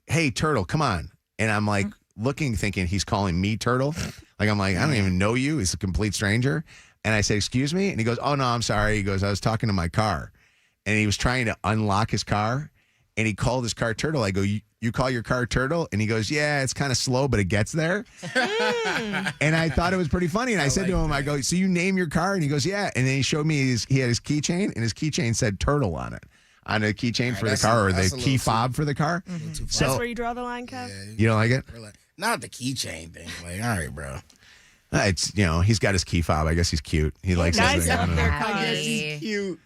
hey, Turtle, come on. And I'm like looking, thinking he's calling me Turtle. I'm like, I don't even know you. He's a complete stranger. And I said, excuse me? And he goes, oh, no, I'm sorry. He goes, I was talking to my car. And he was trying to unlock his car. And he called his car Turtle. I go, you call your car Turtle? And he goes, yeah, it's kind of slow, but it gets there. And I thought it was pretty funny. And I said to him, I go, so you name your car? And he goes, yeah. And then he showed me he had his keychain, and his keychain said Turtle on it. On a keychain for the car, or the key fob for the car. So, that's where you draw the line, Kev? You don't like it? Not the keychain thing. All right, bro. It's, he's got his key fob. I guess he's cute. He likes nice that thing. up there, He's cute.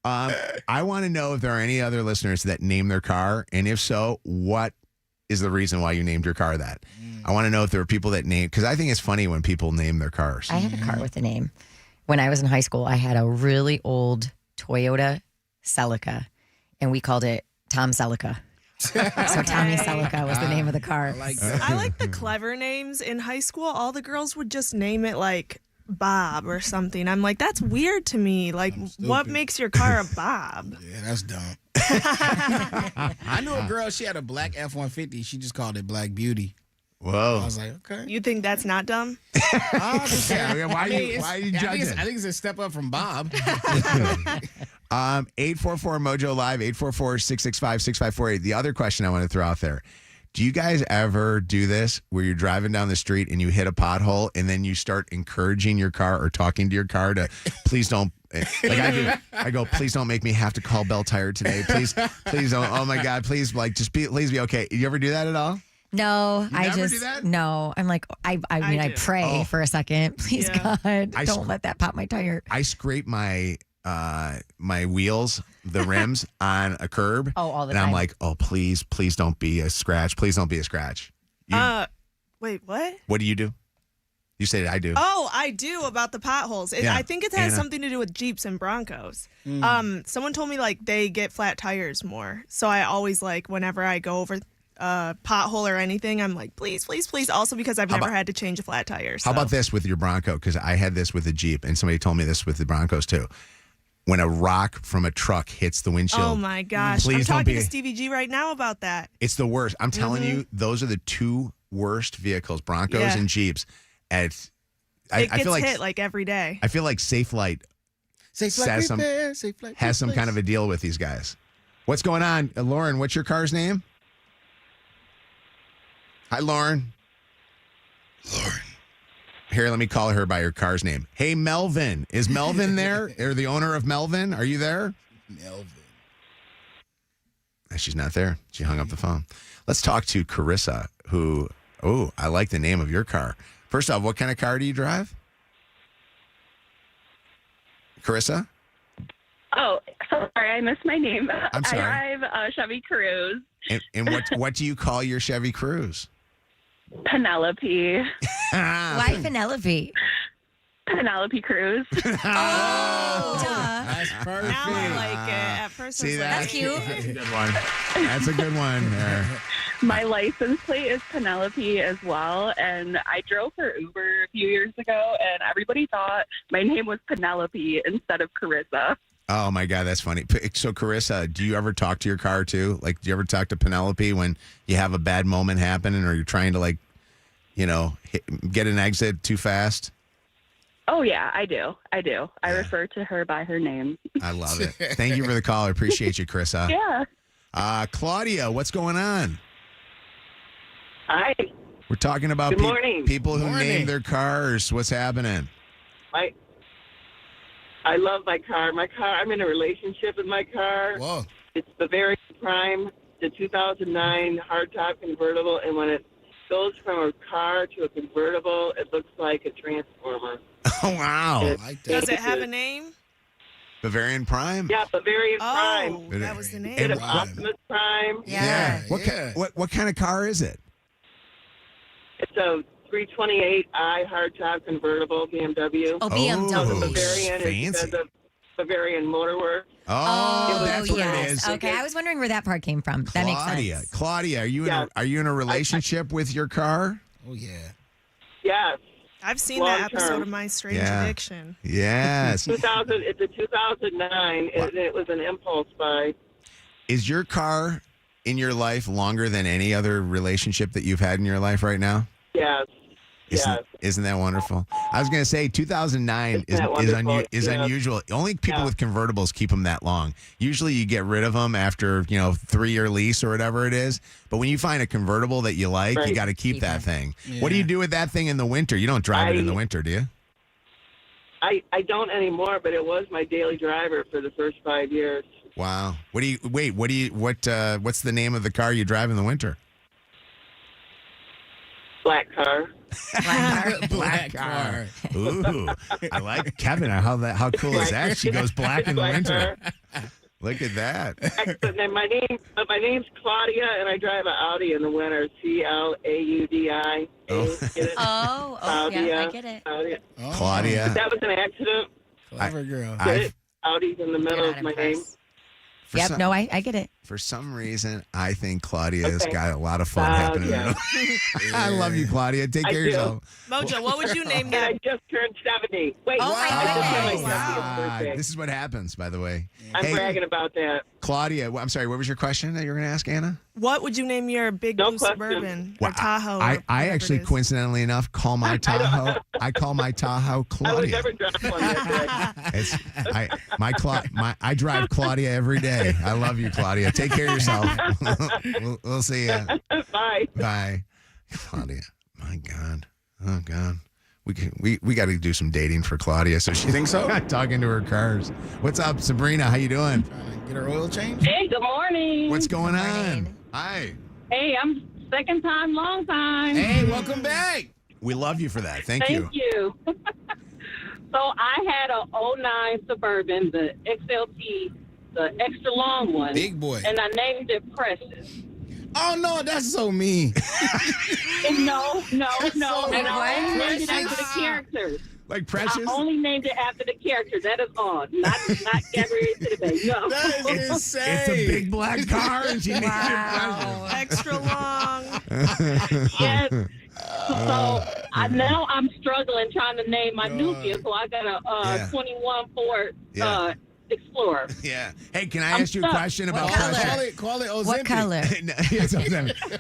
I want to know if there are any other listeners that name their car, and if so, what is the reason why you named your car that. I want to know if there are people that name, because I think it's funny when people name their cars. I have a car with a name. When I was in high school, I had a really old Toyota Celica, and we called it Tom Celica. So Tommy Celica was the name of the car. I like the clever names. In high school, all the girls would just name it like Bob or something. I'm like, that's weird to me. Like, what makes your car a Bob? Yeah, that's dumb. I knew a girl, she had a black F-150. She just called it Black Beauty. Whoa. I was like, okay. You think that's not dumb? Why are you judging? I think it's a step up from Bob. 844 Mojo Live, 844-665-6548. The other question I want to throw out there. Do you guys ever do this where you're driving down the street and you hit a pothole and then you start encouraging your car or talking to your car to please don't, like I do. I go, please don't make me have to call Bell Tire today. Please don't. Oh my God, please, like, please be okay. You ever do that at all? No, You never do that? no. I'm like, I mean, I pray for a second. Please, God, don't let that pop my tire. I scrape my wheels, the rims on a curb. Oh, all the and time. I'm like, oh, please don't be a scratch. Please don't be a scratch. Wait, what? What do you do? You said I do. Oh, I do about the potholes. Yeah. I think it has Anna. something to do with Jeeps and Broncos. Someone told me like they get flat tires more. So I always like whenever I go over a pothole or anything, I'm like, please. Also because I've never had to change a flat tire. So. How about this with your Bronco? Because I had this with the Jeep, and somebody told me this with the Broncos too. When a rock from a truck hits the windshield. Oh my gosh. I'm talking to Stevie G right now about that. It's the worst. I'm telling you, those are the two worst vehicles, Broncos and Jeeps. I Gets feel like hit like every day. I feel like Safe Light has some kind of a deal with these guys. What's going on? Lauren, what's your car's name? Hi, Lauren. Here, let me call her by her car's name. Hey, Melvin. Is Melvin there? Or the owner of Melvin? Are you there? Melvin. She's not there. She hung up the phone. Let's talk to Carissa, who, I like the name of your car. First off, what kind of car do you drive? Carissa? Oh, sorry, I missed my name. I'm sorry. I drive a Chevy Cruze. And what do you call your Chevy Cruze? Penelope. Why Penelope? Penelope Cruz. That's perfect. Now I like it. At first, See, I was that's like, cute. That's a good one. That's a good one there. My license plate is Penelope as well, and I drove for Uber a few years ago, and everybody thought my name was Penelope instead of Carissa. Oh my God, that's funny. So Carissa, do you ever talk to your car too? Like, do you ever talk to Penelope when you have a bad moment happening, or you're trying to get an exit too fast? Oh, yeah, I do. I refer to her by her name. I love it. Thank you for the call. I appreciate you, Carissa. Yeah. Claudia, what's going on? Hi. We're talking about Good morning. people who Morning. name their cars. What's happening? I love my car. I'm in a relationship with my car. Whoa. It's Bavarian Prime, the 2009 hardtop convertible, and when it goes from a car to a convertible, it looks like a transformer. Oh, wow. Does it have a name? Bavarian Prime? Yeah, Bavarian Oh, Prime. that was the name. It's Optimus Prime. Yeah. What kind of car is it? It's a 328i hardtop convertible BMW. Oh, BMW. So the Bavarian is fancy. the Bavarian Motorworks. Oh, that's what it is. Okay, I was wondering where that part came from. That makes sense. Claudia, are you in a relationship with your car? Oh yeah. Yes. I've seen Long that episode term. of My Strange Yeah. Addiction. Yes. 2000. It's a 2009. It was an impulse buy. Is your car in your life longer than any other relationship that you've had in your life right now? Yes. Isn't that wonderful? I was going to say 2009 Isn't that wonderful? is Yeah. unusual. Only people with convertibles keep them that long. Usually you get rid of them after, 3-year lease or whatever it is. But when you find a convertible that you like, you got to keep that thing. What do you do with that thing in the winter? You don't drive it in the winter, do you? I don't anymore, but it was my daily driver for the first 5 years. Wow. What's the name of the car you drive in the winter? Black car. Black car. Ooh, I like Kevin. How cool is that? She goes black in the winter. Look at that. Excellent. And my name's Claudia, and I drive an Audi in the winter. CLAUDI. Oh, yeah, I get it. Claudia. Claudia. That was an accident. Clever girl. Audi's in the middle of my name. Yep, no, I get it. For some reason, I think Claudia's got a lot of fun happening. Yeah. I love you, Claudia. Take care of yourself. Mojo, what would you name I that? just turned 70. Wait, Oh, my goodness. birthday. This is what happens, by the way. I'm bragging about that. Claudia, I'm sorry, what was your question that you were going to ask, Anna? What would you name your big blue Suburban or Tahoe? I actually, coincidentally enough, call my Tahoe. I call my Tahoe Claudia. I would never drive one that big. I drive Claudia every day. I love you, Claudia. Take care of yourself. we'll see you. Bye. Bye, Claudia. My God. Oh God. We got to do some dating for Claudia. So she thinks so. Talking to her cars. What's up, Sabrina? How you doing? Get her oil change. Hey, good morning. What's going on? Hi. Hey, I'm second time, long time. Hey, welcome back. We love you for that. Thank you. Thank you. So I had a 09 Suburban, the XLT, the extra long one. Big boy. And I named it Precious. Oh, no, that's so mean. No. so And I mean. named it after the characters. Like Precious? I only named it after the character. That is all. Not Gabrielle City. No. That is insane. It's a big black car, and she named it Precious. Extra long. Yes. So now I'm struggling trying to name my new vehicle. I got a 21 Ford Explorer. Yeah. Hey, can I ask you a question about Precious? Call it Ozempic. What color?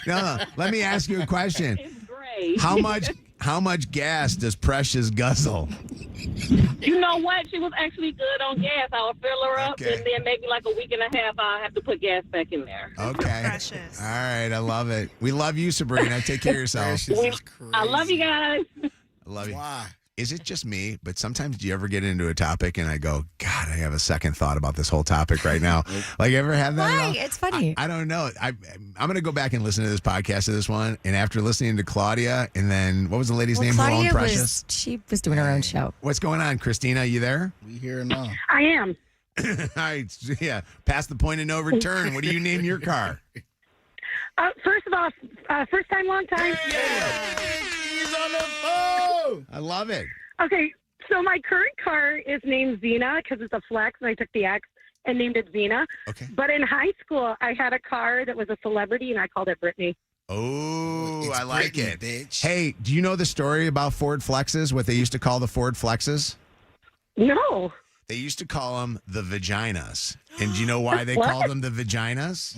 No. Let me ask you a question. It's gray. How much gas does Precious guzzle? You know what? She was actually good on gas. I'll fill her up, Okay. and then maybe like a week and a half, I'll have to put gas back in there. Okay. Precious. All right. I love it. We love you, Sabrina. Take care of yourself. I love you guys. I love you. Why? Is it just me? But sometimes do you ever get into a topic and I go, God, I have a second thought about this whole topic right now. Like, you ever have that? Why? It's funny. I don't know. I'm going to go back and listen to this podcast of this one. And after listening to Claudia, and then what was the lady's name? Claudia Her own Precious. she was doing her own show. What's going on, Christina? You there? We here now. I am. All right. Yeah. Past the point of no return. What do you name your car? First of all, first time, long time. He's on the phone. I love it. Okay, so my current car is named Xena because it's a flex, and I took the X and named it Xena. Okay. But in high school, I had a car that was a celebrity, and I called it Brittany. Oh, I like Britney, it. bitch. Hey, do you know the story about Ford Flexes, what they used to call the Ford Flexes? No. They used to call them the vaginas. And do you know why they What? called them the vaginas?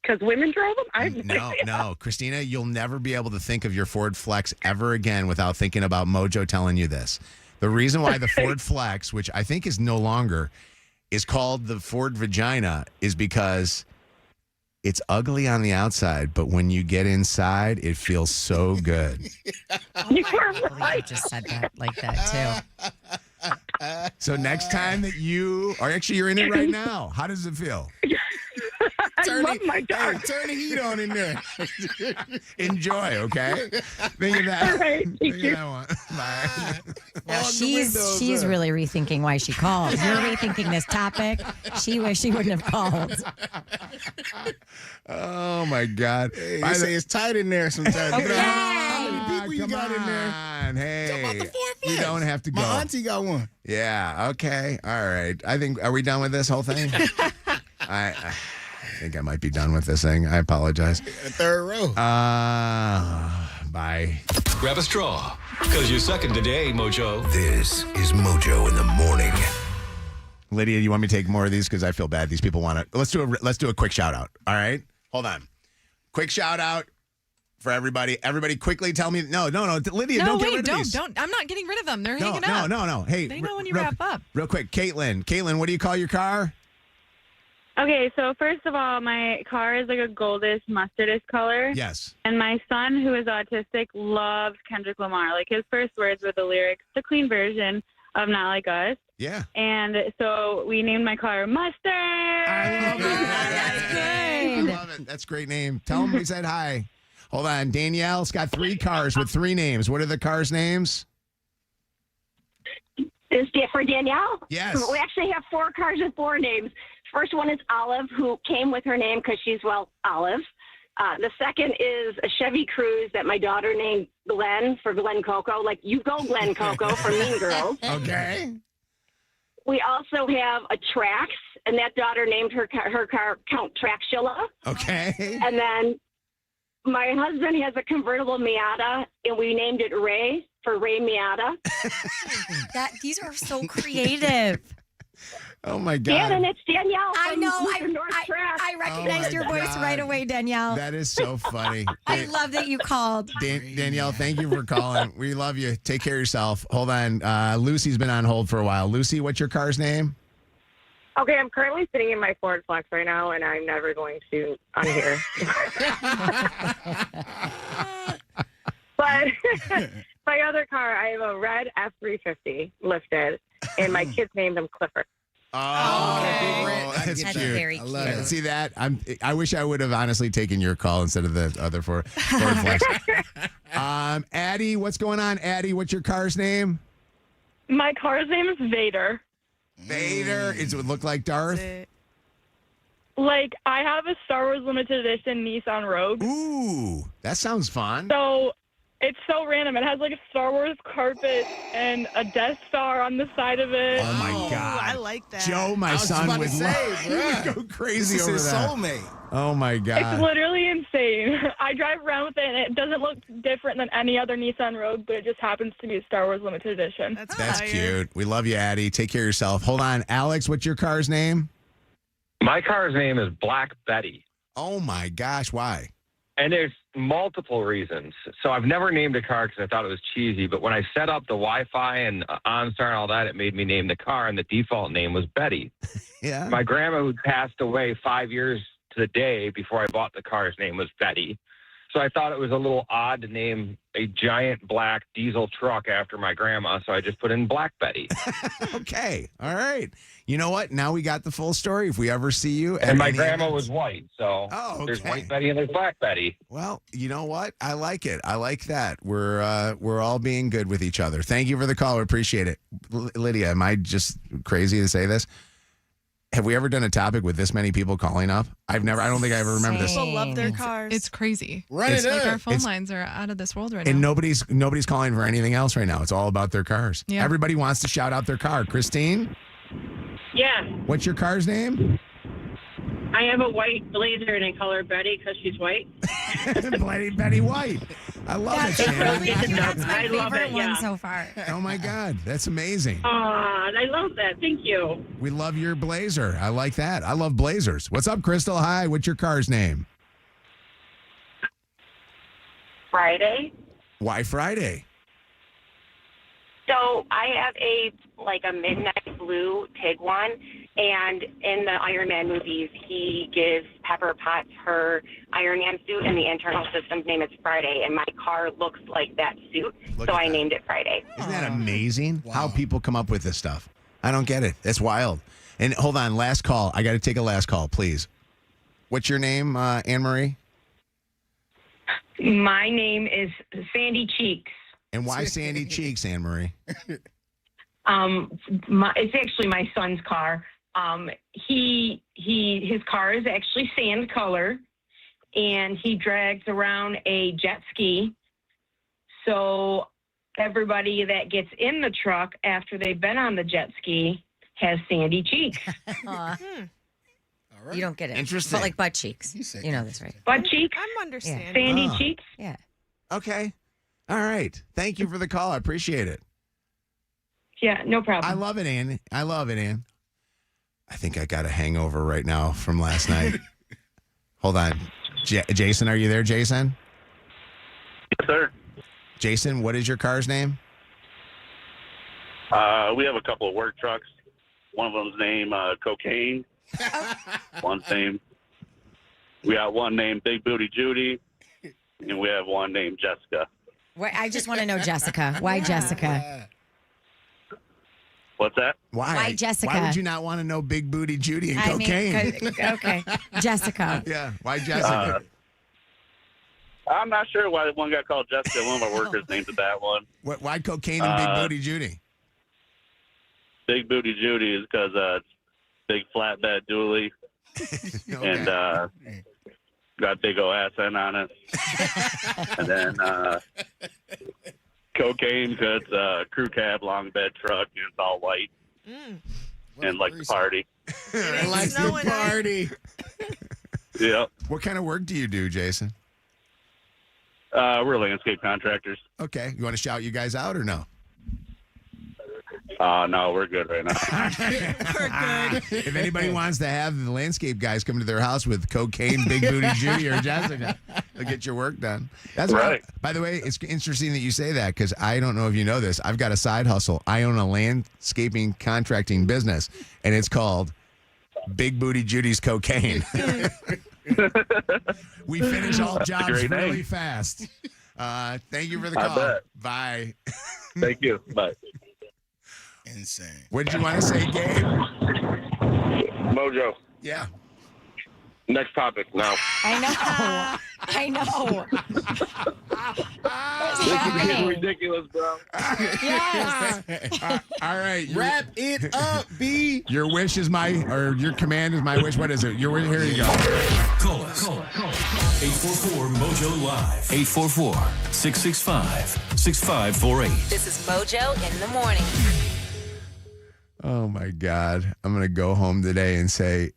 Because women drove them? No. Christina, you'll never be able to think of your Ford Flex ever again without thinking about Mojo telling you this. The reason why the Ford Flex, which I think is no longer, is called the Ford Vagina is because it's ugly on the outside, but when you get inside, it feels so good. You are I right. just said that like that, too. So next time that you're in it right now, how does it feel? I love my car. Hey, turn the heat on in there. Enjoy, okay? Think of that. All right, Think thank you. of that one. Bye. Now Fog the windows she's up. really rethinking why she called. You're rethinking this topic. She wish she wouldn't have called. Oh my God! Hey, By they the- say it's tight in there sometimes. Okay. How many people you Come got in there? on, hey, Talk about the Ford you Flex. don't have to go. My auntie got one. Yeah. Okay. All right. I think. Are we done with this whole thing? I think I might be done with this thing. I apologize. The third row. Bye. Grab a straw, because you're second today, Mojo. This is Mojo in the morning. Lydia, you want me to take more of these because I feel bad. These people want to. Let's do a quick shout out. All right. Hold on. Quick shout out for everybody. Everybody, quickly tell me. No. Lydia, don't get rid of these. Don't. I'm not getting rid of them. They're No. hanging up. Hey, They know when you wrap up. Real quick, Caitlin, what do you call your car? Okay, so first of all, my car is like a goldish mustardish color. Yes. And my son, who is autistic, loves Kendrick Lamar. Like, his first words were the lyrics, the clean version of Not Like Us. Yeah. And so we named my car Mustard. I love it. That's good. I love it. That's a great name. Tell them we said hi. Hold on. Danielle's got 3 cars with 3 names. What are the cars' names? Is it for Danielle? Yes. We actually have 4 cars with 4 names. first one is Olive, who came with her name because she's, well, Olive. The second is a Chevy Cruze that my daughter named Glenn for Glenn Coco. Like, you go Glenn Coco for Mean Girls. Okay. We also have a Trax, and that daughter named her car Count Traxula. Okay. And then my husband has a convertible Miata, and we named it Ray for Ray Miata. These are so creative. Oh my God. Shannon, it's Danielle. I from know. North Track. I recognized your voice God. right away, Danielle. That is so funny. I love that you called. Danielle, thank you for calling. We love you. Take care of yourself. Hold on. Lucy's been on hold for a while. Lucy, what's your car's name? Okay, I'm currently sitting in my Ford Flex right now, and I'm never going to unhear. But my other car, I have a red F-350 lifted, and my kids named them Clifford. Oh, that's cute. Very cute. See that? I wish I would have honestly taken your call instead of the other Ford Flex. Addie, what's going on? Addie, what's your car's name? My car's name is Vader. Vader. Does it look like Darth? Like, I have a Star Wars limited edition Nissan Rogue. Ooh, that sounds fun. So it's so random. It has like a Star Wars carpet and a Death Star on the side of it. Oh my God. I like that. Joe, my son, would go crazy over his that. soulmate. Oh my God. It's literally insane. I drive around with it, and it doesn't look different than any other Nissan Rogue, but it just happens to be a Star Wars limited edition. That's cute. We love you, Addie. Take care of yourself. Hold on. Alex, what's your car's name? My car's name is Black Betty. Oh my gosh, why? And there's multiple reasons. So I've never named a car because I thought it was cheesy, but when I set up the Wi-Fi and OnStar and all that, it made me name the car, and the default name was Betty. Yeah. My grandma, who passed away 5 years to the day before I bought the car's name, was Betty. So I thought it was a little odd to name a giant black diesel truck after my grandma, so I just put in Black Betty. Okay. All right. You know what? Now we got the full story. If we ever see you. And my grandma was white, so there's okay. White Betty and there's Black Betty. Well, you know what? I like it. I like that. We're all being good with each other. Thank you for the call. We appreciate it. Lydia, am I just crazy to say this? Have we ever done a topic with this many people calling up? I don't think I ever remember this. People love their cars. It's crazy. It's like up. our phone It's- lines are out of this world right And now. nobody's calling for anything else right now. It's all about their cars. Yeah. Everybody wants to shout out their car. Christine, Yeah, what's your car's name? I have a white Blazer and I call her Betty because she's white. Betty White. I love it, Shannon. That's my favorite one so far. Oh my God, that's amazing. I love that. Thank you. We love your Blazer. I like that. I love Blazers. What's up, Crystal? Hi, what's your car's name? Friday. Why Friday? So I have a midnight blue Tiguan, and in the Iron Man movies, he gives Pepper Potts her Iron Man suit, and the internal system's name is Friday, and my car looks like that suit, Look so at I that. named it Friday. Isn't that amazing? How people come up with this stuff. I don't get it. It's wild. And hold on, last call. I got to take a last call, please. What's your name, Anne Marie? My name is Sandy Cheeks. And why Sandy Cheeks, Anne Marie? It's actually my son's car. His car is actually sand color, and he drags around a jet ski. So everybody that gets in the truck after they've been on the jet ski has sandy cheeks. You don't get it. Interesting. But like butt cheeks. You know this, right? Butt cheeks? I'm understanding. Sandy Oh. cheeks? Yeah. Okay. All right. Thank you for the call. I appreciate it. Yeah, no problem. I love it, Ann. I love it, Ann. I think I got a hangover right now from last night. Hold on. Jason, are you there, Jason? Yes, sir. Jason, what is your car's name? We have a couple of work trucks. One of them's named Cocaine. One's named. We got one named Big Booty Judy, and we have one named Jessica. Wait, I just want to know Jessica. Why Jessica? What's that? Why Jessica? Why would you not want to know Big Booty Judy and cocaine? Okay. Jessica. Yeah. Why Jessica? I'm not sure why one got called Jessica. One of our workers named it that one. Why cocaine and Big Booty Judy? Big Booty Judy is because big flatbed dually, and got big old ass end on it. And then cocaine, because it's a crew cab long bed truck, and it's all white. And like the party. I like the party. Yep. What kind of work do you do, Jason? We're landscape contractors. Okay. You want to shout you guys out or no? No, we're good right now. If anybody wants to have the landscape guys come to their house with cocaine, Big Booty Judy, or Jessica, they'll get your work done. That's right. By the way, it's interesting that you say that because I don't know if you know this. I've got a side hustle. I own a landscaping contracting business, and it's called Big Booty Judy's Cocaine. We finish all jobs really fast. Thank you for the call. Bet. Bye. Thank you. Bye. Insane. What did you want to say, Gabe? Mojo. Yeah. Next topic now. I know. This is getting ridiculous, bro. Yes. All right. Wrap it up, B. Your wish is your command is my wish. What is it? Your wish. Here you go. Call us. 844-MOJO Live. 844-665-6548. This is Mojo in the morning. Oh, my God. I'm going to go home today and say,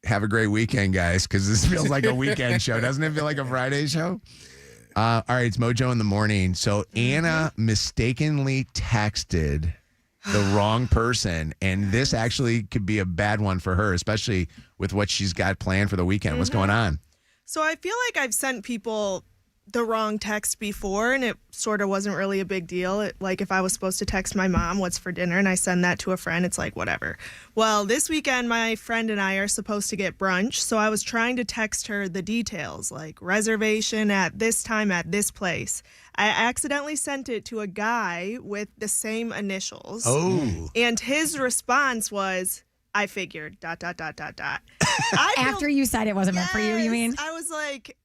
have a great weekend, guys, because this feels like a weekend show. Doesn't it feel like a Friday show? All right, it's Mojo in the morning. So Anna mistakenly texted the wrong person, and this actually could be a bad one for her, especially with what she's got planned for the weekend. What's going on? So I feel like I've sent people the wrong text before, and it sort of wasn't really a big deal. Like if I was supposed to text my mom what's for dinner and I send that to a friend, it's like whatever. Well, this weekend my friend and I are supposed to get brunch, so I was trying to text her the details, like reservation at this time at this place. I accidentally sent it to a guy with the same initials. Oh. And his response was, I figured, ... After you said it wasn't meant for you, you mean? I was like,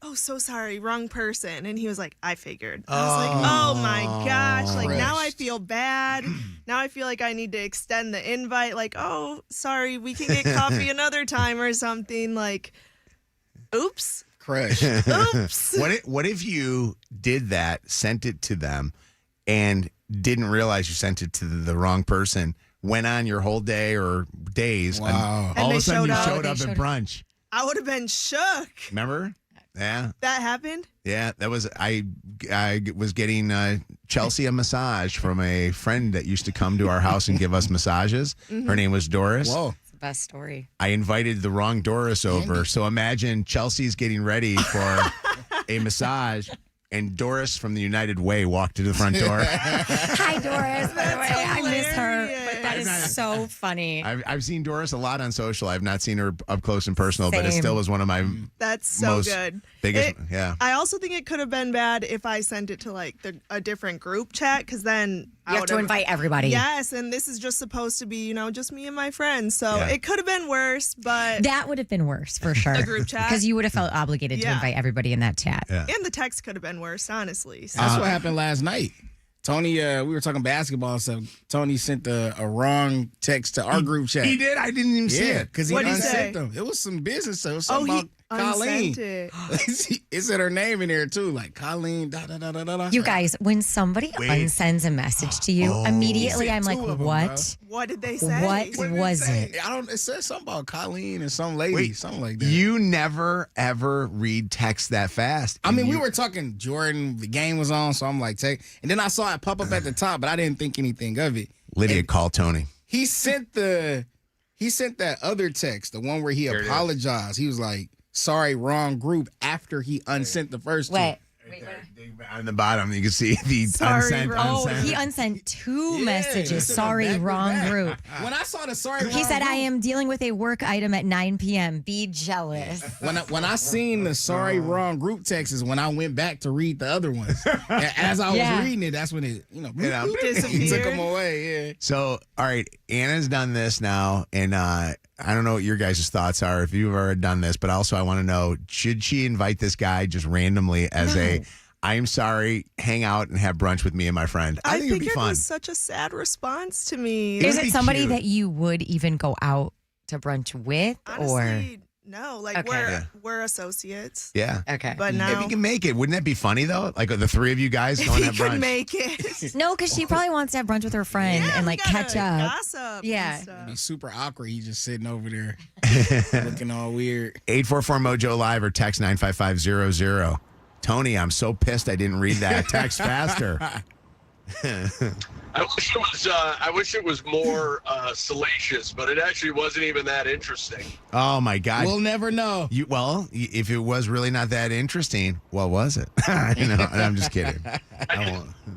oh, so sorry, wrong person. And he was like, I figured. I was like, oh my gosh. Like now I feel bad. Now I feel like I need to extend the invite. Like, oh, sorry, we can get coffee another time or something. Like, oops. Crush. Oops. What if you did that, sent it to them, and didn't realize you sent it to the wrong person, went on your whole day or days, and all of a sudden you showed up at brunch? I would have been shook. Remember? Yeah. That happened? Yeah, that was I was getting Chelsea a massage from a friend that used to come to our house and give us massages. Her name was Doris. Whoa. It's the best story. I invited the wrong Doris over. So imagine Chelsea's getting ready for a massage, and Doris from the United Way walked to the front door. Hi, Doris. By the way, I miss her. But that is so funny. I've seen Doris a lot on social. I've not seen her up close and personal, but it still was one of my That's so most good. biggest. Yeah. I also think it could have been bad if I sent it to like a different group chat, because then You have to invite everybody. Yes, and this is just supposed to be, just me and my friends. So it could have been worse, but that would have been worse for sure. The group chat? Because you would have felt obligated to invite everybody in that chat. Yeah. And the text could have been worse, honestly. So. That's what happened last night. Tony, we were talking basketball stuff. Tony sent a wrong text to our group chat. He did? I didn't even see it. Because he unsent them. It was some business. It was something about Colleen. It. It said her name in there too, like Colleen. You guys, when somebody unsends a message to you, immediately I'm like, what? What did they say? What was it? It said something about Colleen and some lady, something like that. You never, ever read text that fast. I mean, we were talking Jordan, the game was on, so I'm like, and then I saw it pop up at the top, but I didn't think anything of it. Lydia, call Tony. He sent that other text, the one where he apologized. He was like, sorry, wrong group, after he unsent the first two. On the bottom, you can see the unsent. Oh, he unsent two messages. Sorry, wrong group. When I saw the sorry, he said, I am dealing with a work item at 9 p.m. Be jealous. When I seen the sorry, wrong group text is when I went back to read the other ones. As I was reading it, that's when it, he took them away. Yeah. So, all right, Anna's done this now, and I don't know what your guys' thoughts are if you've ever done this, but also I want to know, should she invite this guy just randomly as I am sorry. Hang out and have brunch with me and my friend. I think it'd be figured fun. it was such a sad response to me. Is it somebody that you would even go out to brunch with? Honestly, no. Like Okay. we're associates. Yeah. Okay. But if now you can make it, wouldn't that be funny though? Like the three of you guys going to have if you brunch. can make it. No, because she probably wants to have brunch with her friend and like catch up. Gossip. Yeah. It'd be super awkward. He just sitting over there looking all weird. 844 Mojo Live or text 95500. Tony, I'm so pissed I didn't read that. Text faster. I wish it was more salacious, but it actually wasn't even that interesting. Oh my God. We'll never know. If it was really not that interesting, what was it? I'm just kidding.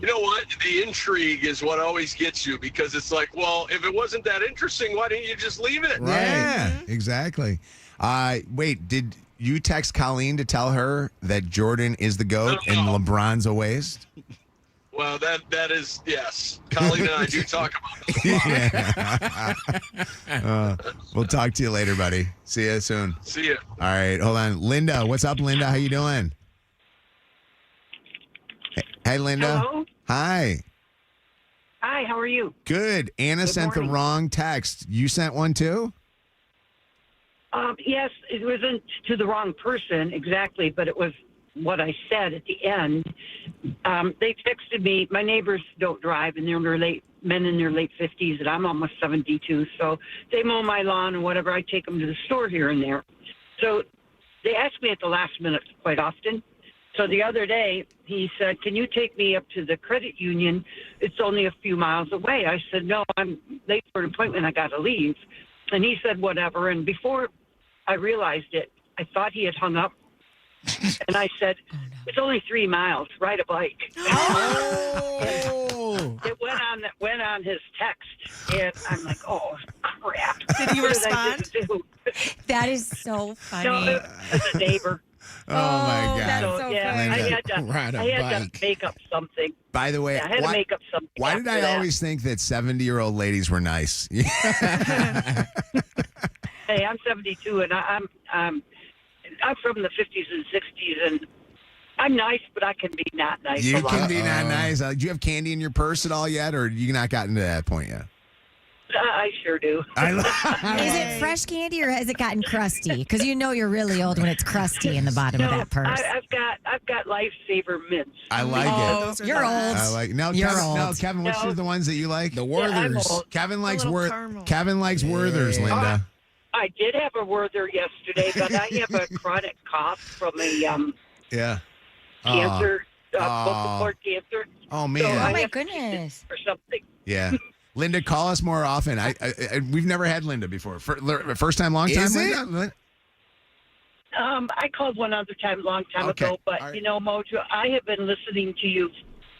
You know what? The intrigue is what always gets you because it's like, well, if it wasn't that interesting, why didn't you just leave it? Right. Yeah, exactly. Wait, did you text Colleen to tell her that Jordan is the GOAT and LeBron's a waste? Well, that is, yes. Colleen and I do talk about this a lot. We'll talk to you later, buddy. See you soon. See ya. All right, hold on. Linda, what's up, Linda? How you doing? Hey, Linda. Hello? Hi. Hi, how are you? Good. Anna sent the wrong text. You sent one too? Yes, it wasn't to the wrong person exactly, but it was what I said at the end. They texted me. My neighbors don't drive, and they're men in their late 50s, and I'm almost 72. So they mow my lawn and whatever. I take them to the store here and there. So they ask me at the last minute quite often. So the other day, he said, "Can you take me up to the credit union? It's only a few miles away." I said, "No, I'm late for an appointment. I got to leave." And he said, "Whatever." And before I realized it, I thought he had hung up. And I said, "It's only 3 miles. Ride a bike." It went on his text, and I'm like, "Oh crap!" Did he What did I respond? just do? That is so funny. No, it's a neighbor. Oh, my God. That's so yeah, funny. I had to make up something. By the way, Yeah, I had to make up something. why did after I that. always think that 70-year-old ladies were nice? Hey, I'm 72, and I'm from the 50s and 60s, and I'm nice, but I can be not nice. You a lot. can be not nice. Do you have candy in your purse at all yet, or you not gotten to that point yet? I sure do. Is it fresh candy or has it gotten crusty? Because you know you're really old when it's crusty in the bottom of that purse. I've got Lifesaver mints. I like it. You're old. I like You're Kevin, old. No, Kevin, which are the ones that you like? The I'm old. Kevin likes A little Kevin likes Werther's, Linda. I did have a Werther yesterday, but I have a chronic cough from a Yeah. cancer, Aw. vocal cord cancer. Oh, man. So Oh, I my have to goodness. or something. Yeah. Linda, call us more often. We've never had Linda before. First time, long time, Is it? Linda? I called one other time, a long time Okay. ago, but you know, Mojo, I have been listening to you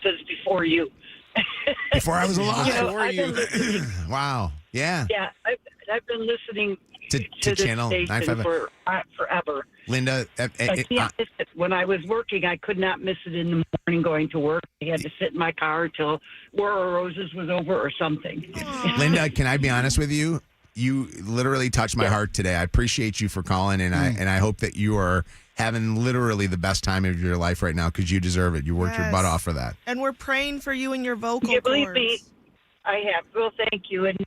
since before you. Before I was alive. You know, I've been listening. Wow. Yeah. Yeah, I've been listening To this channel station 955. for forever. Linda, I can't miss it. When I was working, I could not miss it in the morning going to work. I had to sit in my car till War of Roses was over or something. Linda, can I be honest with you? You literally touched my heart today. I appreciate you for calling, and I hope that you are having literally the best time of your life right now because you deserve it. You worked your butt off for that. And we're praying for you and your vocal You cords. believe me? I have. Well, thank you. And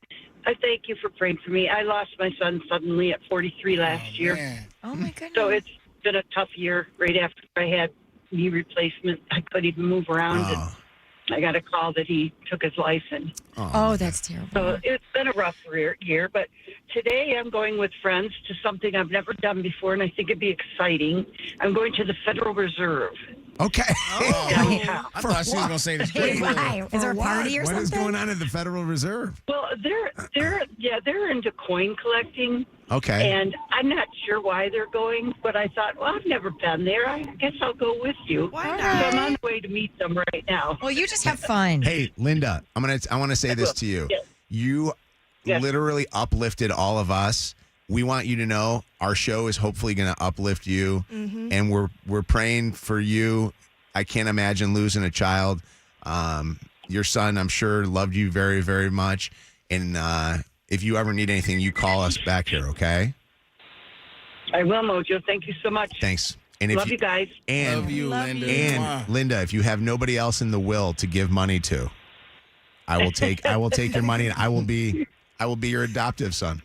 I thank you for praying for me. I lost my son suddenly at 43 last year. Oh, my goodness. So it's been a tough year right after I had knee replacement. I couldn't even move around. And I got a call that he took his life. And Oh, that's terrible. so it's been a rough year. But today I'm going with friends to something I've never done before, and I think it'd be exciting. I'm going to the Federal Reserve. Okay. Downtown. I thought she was gonna say the strip club. Why? Is there a party or What something? is going on at the Federal Reserve? Well, they're into coin collecting. Okay. And I'm not sure why they're going, but I thought, well, I've never been there. I guess I'll go with you. Why So not? I'm on the way to meet them right now. Well, you just have fun. Hey, Linda, I want to say this to you. Yes. You literally uplifted all of us. We want you to know our show is hopefully going to uplift you, and we're praying for you. I can't imagine losing a child. Your son, I'm sure, loved you very, very much. And if you ever need anything, you call us back here, okay? I will, Mojo. Thank you so much. Thanks. And if Love you guys. And Love you, Linda. And Linda, if you have nobody else in the will to give money to, I will take your money, and I will be your adoptive son.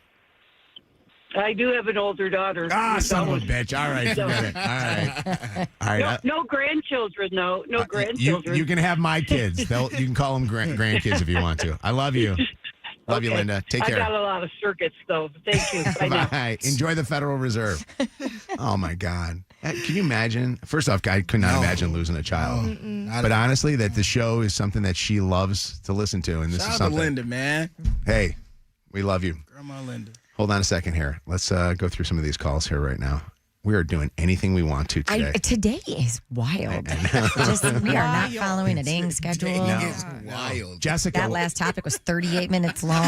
I do have an older daughter. Son of a bitch. All right, forget it. All right. No grandchildren, though. No grandchildren. You can have my kids. You can call them grandkids if you want to. I love you. Love you, Linda. Take care. I got a lot of circuits, though. Thank you. Bye now. Bye. Enjoy the Federal Reserve. Oh, my God. Can you imagine? First off, I could not imagine losing a child. But honestly, that the show is something that she loves to listen to. And this Shout is out something. to Linda, man. Hey, we love you. Grandma Linda. Hold on a second here. Let's go through some of these calls here right now. We are doing anything we want to today. Today is wild. We are not following a dang schedule. It's wild. Jessica. That last topic was 38 minutes long.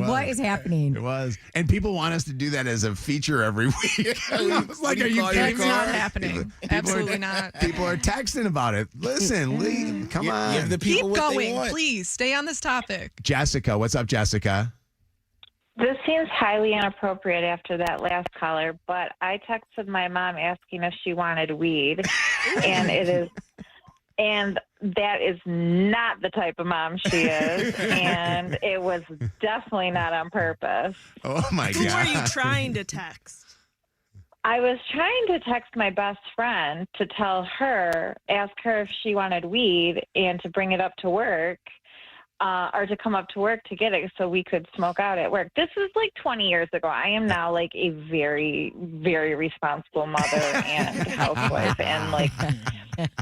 What is happening? It was. And people want us to do that as a feature every week. I was like, are you kidding That's me? not happening. Absolutely not. People are texting about it. Listen, Lee, come on. Give the people Keep what they going, want. please. Stay on this topic. Jessica, what's up, Jessica? This seems highly inappropriate after that last caller, but I texted my mom asking if she wanted weed, and that is not the type of mom she is, and it was definitely not on purpose. Oh my Who God. are you trying to text? I was trying to text my best friend to ask her if she wanted weed and to bring it up to work. Or to come up to work to get it so we could smoke out at work. This was like 20 years ago. I am now like a very, very responsible mother and housewife. And like,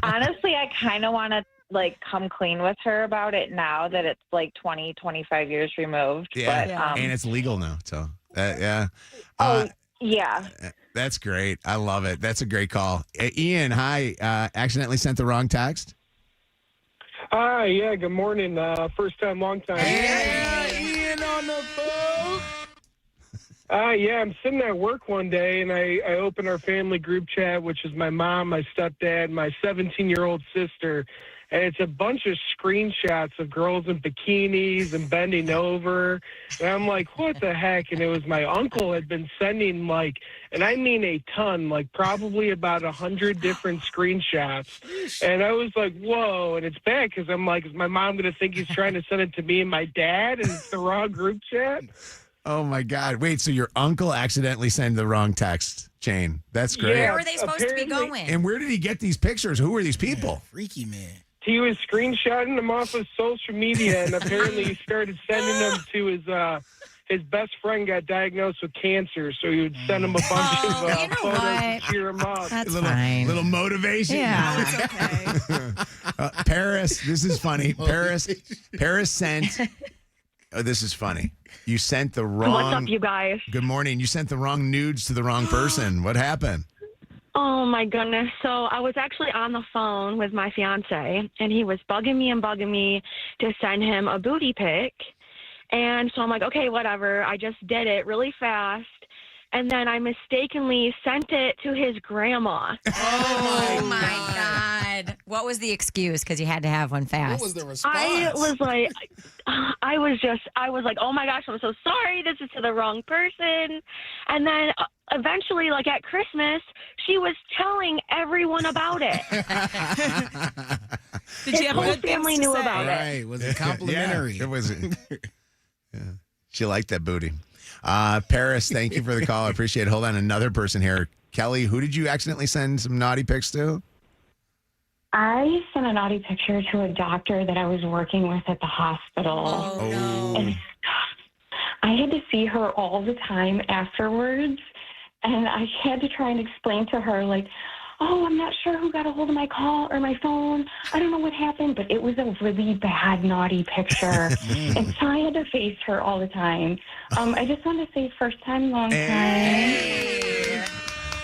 honestly, I kind of want to like come clean with her about it now that it's like 20, 25 years removed. Yeah. But, And it's legal now. So, yeah. Yeah. That's great. I love it. That's a great call. Ian, hi. Accidentally sent the wrong text? Hi, yeah, good morning. First time, long time. Yeah, Ian on the phone. Yeah, I'm sitting at work one day, and I open our family group chat, which is my mom, my stepdad, my 17-year-old sister, and it's a bunch of screenshots of girls in bikinis and bending over, and I'm like, what the heck? And it was my uncle had been sending, like, and I mean a ton, like probably about 100 different screenshots, and I was like, whoa, and it's bad because I'm like, is my mom going to think he's trying to send it to me and my dad, and it's the wrong group chat? Oh, my God. Wait, so your uncle accidentally sent the wrong text chain. That's great. Where were they supposed to be going? And where did he get these pictures? Who are these people? Freaky man. He was screenshotting them off of social media, and apparently he started sending them to his best friend got diagnosed with cancer, so he would send him a bunch of photos to cheer him up. That's fine. Little motivation. Yeah. It's okay. Paris, this is funny. Paris sent. Oh, this is funny. You sent the wrong. What's up, you guys? Good morning. You sent the wrong nudes to the wrong person. What happened? Oh my goodness. So I was actually on the phone with my fiance, and he was bugging me to send him a booty pic. And so I'm like, okay, whatever. I just did it really fast. And then I mistakenly sent it to his grandma. Oh my God. What was the excuse? Because you had to have one fast. What was the response? I was like, oh my gosh, I'm so sorry. This is to the wrong person. And then eventually, like at Christmas, she was telling everyone about it. Did you have whole good things family to knew say? about it. Right. Was it complimentary? Yeah, it was. Yeah. She liked that booty. Paris, thank you for the call. I appreciate it. Hold on, another person here. Kelly, who did you accidentally send some naughty pics to? I sent a naughty picture to a doctor that I was working with at the hospital. Oh, no. And I had to see her all the time afterwards, and I had to try and explain to her, like, oh, I'm not sure who got a hold of my call or my phone. I don't know what happened, but it was a really bad, naughty picture. And so I had to face her all the time. I just want to say first time, long time.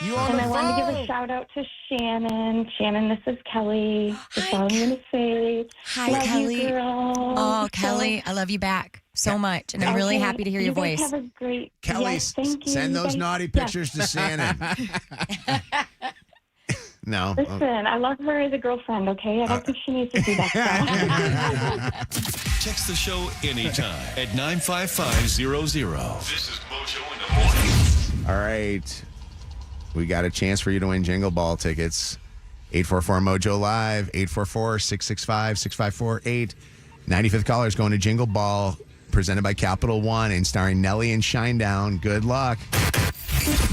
You on And the I want to give phone? a shout out to Shannon. Shannon, this is Kelly. That's all I'm going to say. Hi, Love Kelly. you, girl. Oh, Kelly, I love you back so much. And I'm really Okay, happy to hear your you guys voice. Have a great Kelly, yes, thank you. send You those guys- naughty yes. pictures to Shannon. No. Listen, I love her as a girlfriend, okay? I don't think she needs to do that stuff. Text the show anytime at 95500. This is Mojo in the morning. All right. we got a chance for you to win Jingle Ball tickets. 844-MOJO Live, 844-665-6548. 95th callers going to Jingle Ball, presented by Capital One and starring Nelly and Shinedown. Good luck.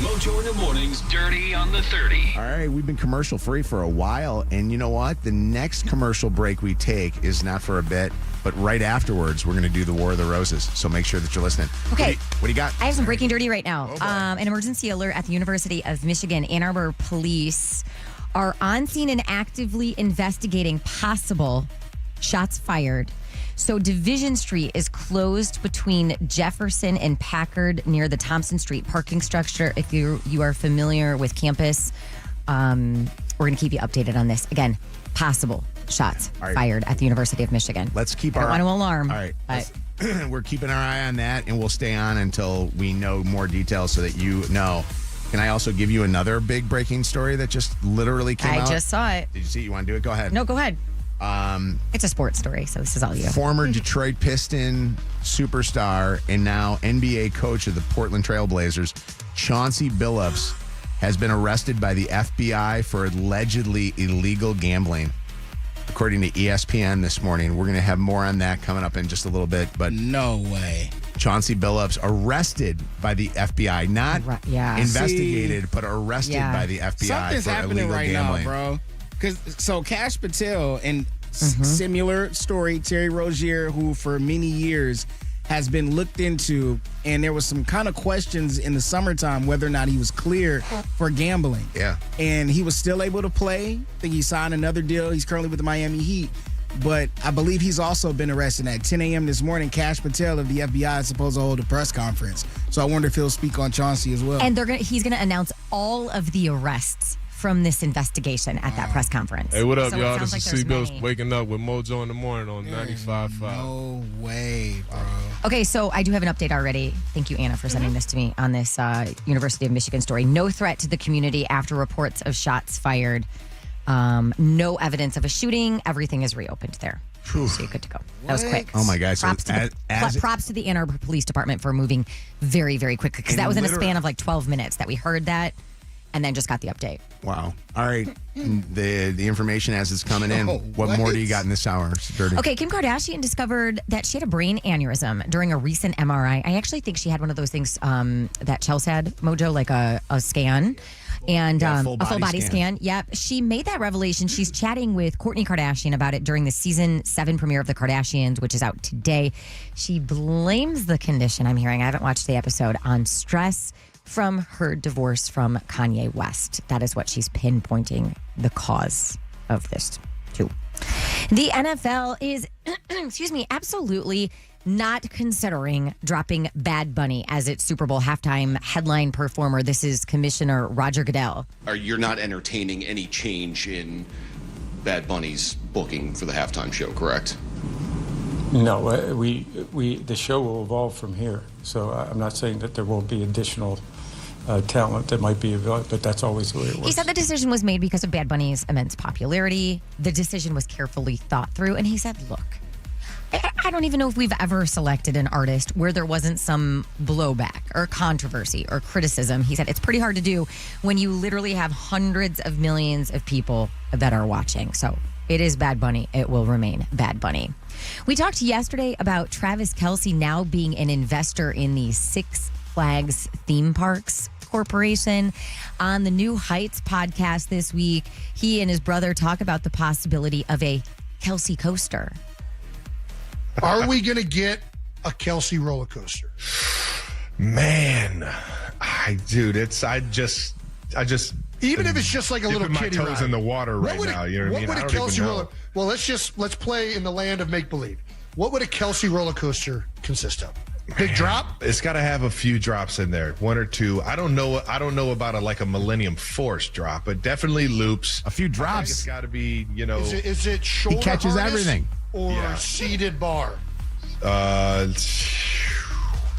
Mojo in the mornings, Dirty on the 30. All right, we've been commercial free for a while, and you know what? The next commercial break we take is not for a bit, but right afterwards, we're going to do the War of the Roses. So make sure that you're listening. Okay. What do you got? I have some breaking dirty right now. Oh, an emergency alert at the University of Michigan. Ann Arbor police are on scene and actively investigating possible shots fired. So Division Street is closed between Jefferson and Packard near the Thompson Street parking structure. If you are familiar with campus, we're going to keep you updated on this. Again, possible shots fired at the University of Michigan. Let's keep I don't want to alarm. All right. But We're keeping our eye on that, and we'll stay on until we know more details so that you know. Can I also give you another big breaking story that just literally came out? I just saw it. Did you see it? You want to do it? Go ahead. No, go ahead. It's a sports story, so this is all you. Former Detroit Piston superstar and now NBA coach of the Portland Trail Blazers, Chauncey Billups, has been arrested by the FBI for allegedly illegal gambling. According to ESPN this morning, we're going to have more on that coming up in just a little bit. But no way. Chauncey Billups arrested by the FBI, not investigated, but arrested by the FBI Something's for happening illegal right gambling. now, bro. So Cash Patel and similar story, Terry Rozier, who for many years has been looked into, and there was some kind of questions in the summertime whether or not he was cleared for gambling. Yeah. And he was still able to play. I think he signed another deal. He's currently with the Miami Heat. But I believe he's also been arrested. At 10 a.m. this morning, Cash Patel of the FBI is supposed to hold a press conference. So I wonder if he'll speak on Chauncey as well. And he's going to announce all of the arrests from this investigation at that press conference. Hey, what up, So it y'all? sounds This like is there's C-Bills many. waking up with Mojo in the morning on 95.5. No way, bro. Okay, so I do have an update already. Thank you, Anna, for sending this to me on this University of Michigan story. No threat to the community after reports of shots fired. No evidence of a shooting. Everything is reopened there. So you're good to go. That was quick. Oh, my God. So Props to the Ann Arbor Police Department for moving very, very quickly, because that was in a span of like 12 minutes that we heard that and then just got the update. Wow. All right. The information as it's coming in. What more do you got in this hour? It's dirty. Okay, Kim Kardashian discovered that she had a brain aneurysm during a recent MRI. I actually think she had one of those things that Chelsea had, Mojo, like a scan. And a full body scan. Yep. She made that revelation. She's chatting with Kourtney Kardashian about it during the season 7 premiere of The Kardashians, which is out today. She blames the condition, I'm hearing, I haven't watched the episode, on stress from her divorce from Kanye West. That is what she's pinpointing the cause of this to. The NFL is, absolutely not considering dropping Bad Bunny as its Super Bowl halftime headline performer. This is Commissioner Roger Goodell. You're not entertaining any change in Bad Bunny's booking for the halftime show, correct? No, the show will evolve from here. So I'm not saying that there won't be additional talent that might be available, but that's always the way it works. He said the decision was made because of Bad Bunny's immense popularity. The decision was carefully thought through, and he said, look, I don't even know if we've ever selected an artist where there wasn't some blowback or controversy or criticism. He said it's pretty hard to do when you literally have hundreds of millions of people that are watching. So it is Bad Bunny. It will remain Bad Bunny. We talked yesterday about Travis Kelce now being an investor in the Six Flags Theme Parks Corporation. On the New Heights podcast this week, he and his brother talk about the possibility of a Kelce coaster. Are we going to get a Kelce roller coaster? Man, I just even if it's just like a little my kiddie toes ride. in the water right now. You know what I mean? What would a Kelce roller? Well, let's play in the land of make believe. What would a Kelce roller coaster consist of? Big drop? It's got to have a few drops in there, 1 or 2. I don't know about a Millennium Force drop, but definitely loops. A few drops. I think it's got to be, Is it shoulder He catches harness everything. or seated bar?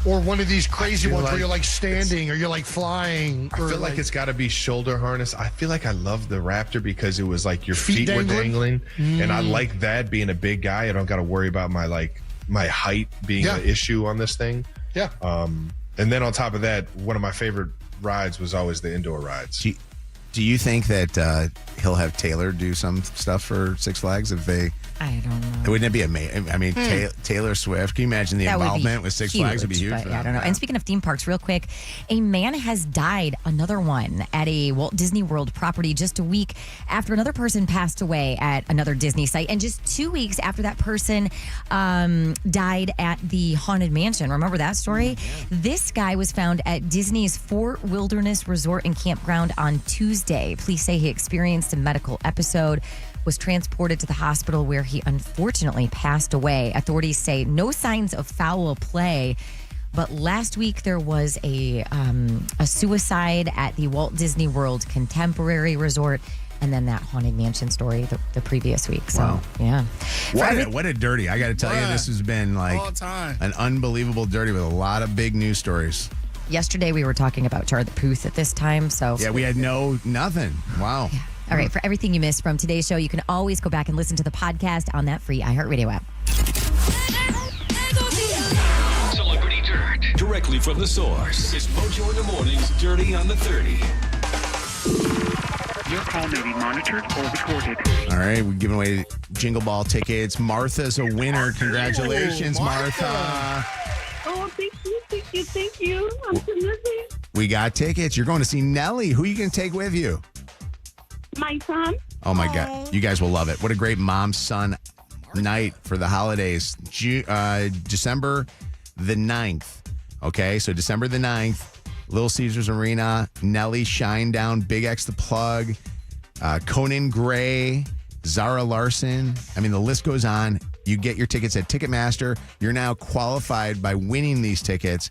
Or one of these crazy ones where you're like standing or you're like flying. I feel like it's got to be shoulder harness. I feel like I love the Raptor because it was like your feet were dangling. And I like that being a big guy. I don't got to worry about my height being an issue on this thing. Yeah. And then on top of that, one of my favorite rides was always the indoor rides. Do you think that he'll have Taylor do some stuff for Six Flags if they? I don't know. Wouldn't it be amazing? I mean, Taylor Swift. Can you imagine the involvement with Six Flags would be huge? But, I don't know. And speaking of theme parks, real quick, a man has died, another one, at a Walt Disney World property just a week after another person passed away at another Disney site. And just 2 weeks after that person died at the Haunted Mansion. Remember that story? This guy was found at Disney's Fort Wilderness Resort and Campground on Tuesday. Police say he experienced a medical episode, was transported to the hospital where he unfortunately passed away. Authorities say no signs of foul play, but last week there was a suicide at the Walt Disney World Contemporary Resort, and then that Haunted Mansion story the previous week. So, yeah. What a dirty. I got to tell you, this has been like an unbelievable dirty with a lot of big news stories. Yesterday we were talking about Charlie the Puth at this time. So yeah, we had nothing. Wow. Yeah. All right, for everything you missed from today's show, you can always go back and listen to the podcast on that free iHeartRadio app. Celebrity Dirt. Directly from the source. It's Mojo in the Morning's Dirty on the 30. Your call may be monitored or recorded. All right, we're giving away Jingle Ball tickets. Martha's a winner. Congratulations, Martha. Oh, thank you. I'm so busy. We got tickets. You're going to see Nelly. Who are you going to take with you? My son. Oh, my God. You guys will love it. What a great mom-son night for the holidays. December the 9th. Okay, so December the 9th, Little Caesars Arena, Nelly, Shinedown, Big X the Plug, Conan Gray, Zara Larson. I mean, the list goes on. You get your tickets at Ticketmaster. You're now qualified by winning these tickets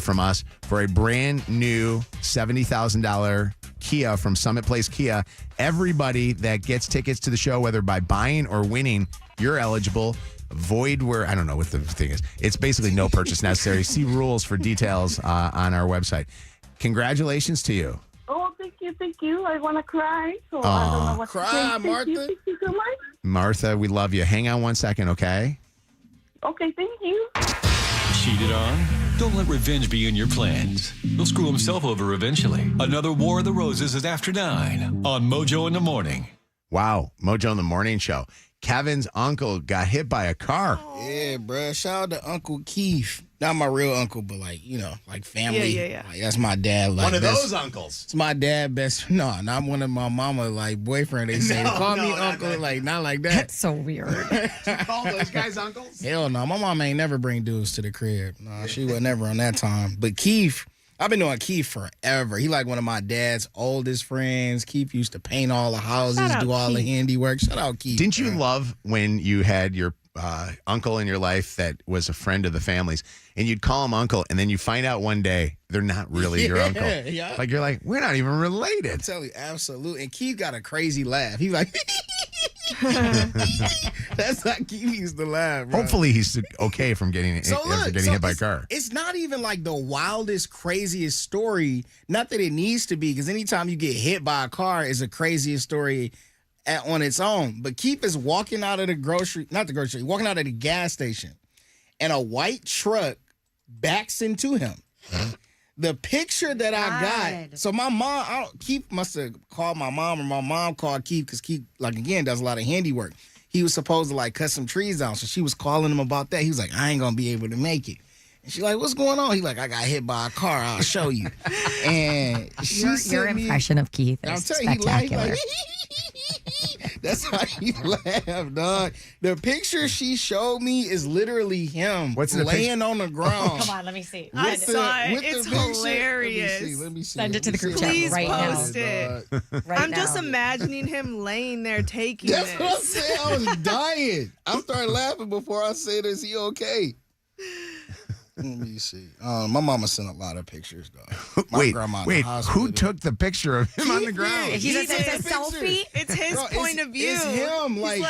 from us for a brand new $70,000 Kia from Summit Place Kia. Everybody that gets tickets to the show, whether by buying or winning, you're eligible. Void where, I don't know what the thing is. It's basically no purchase necessary. See rules for details on our website. Congratulations to you. Oh, thank you. I want to cry, so I don't know what to say. Martha. Thank you so much. Martha, we love you. Hang on one second, okay? Okay, thank you. Cheated on? Don't let revenge be in your plans. He'll screw himself over eventually. Another War of the Roses is after 9 on Mojo in the Morning. Wow, Mojo in the Morning show. Kevin's uncle got hit by a car. Yeah, bruh. Shout out to Uncle Keith. Not my real uncle, but like family. Yeah. Like, that's my dad. Like, one of those uncles. It's my dad best. No, not one of my mama boyfriend. They say call me uncle. Like not like that. That's so weird. You call those guys uncles? Hell no. My mom ain't never bring dudes to the crib. No, she was never on that time. But Keith, I've been knowing Keith forever. He like one of my dad's oldest friends. Keith used to paint all the houses, do all the handiwork. Shout out Keith. Didn't you love when you had your uncle in your life that was a friend of the family's, and you'd call him uncle, and then you find out one day they're not really your uncle. Yeah. Like you're like, we're not even related. I tell you, absolutely. And Keith got a crazy laugh. He like, that's how Keith used to laugh, bro. Hopefully he's okay from getting hit by a car. It's not even like the wildest, craziest story. Not that it needs to be, because anytime you get hit by a car is a craziest story on its own. But Keith is walking out of walking out of the gas station, and a white truck backs into him. The picture that I got, so my mom, Keith must have called my mom, or my mom called Keith, because Keith, again, does a lot of handiwork. He was supposed to cut some trees down, so she was calling him about that. He was like, I ain't gonna be able to make it. And she's like, what's going on? He's like, I got hit by a car. I'll show you. And your impression of Keith is spectacular. That's how he laughed, dog. The picture she showed me is literally him laying on the ground. Come on, let me see. I saw it. It's hilarious. Let me see. Send it to the group chat Please right now. post it. I'm just imagining him laying there taking That's this. what I'm saying. I was dying. I started laughing before I said, is he okay? Let me see. My mama sent a lot of pictures, though. Wait, who took the picture of him on the ground? He says it's a selfie. It's his point of view. It's him, He's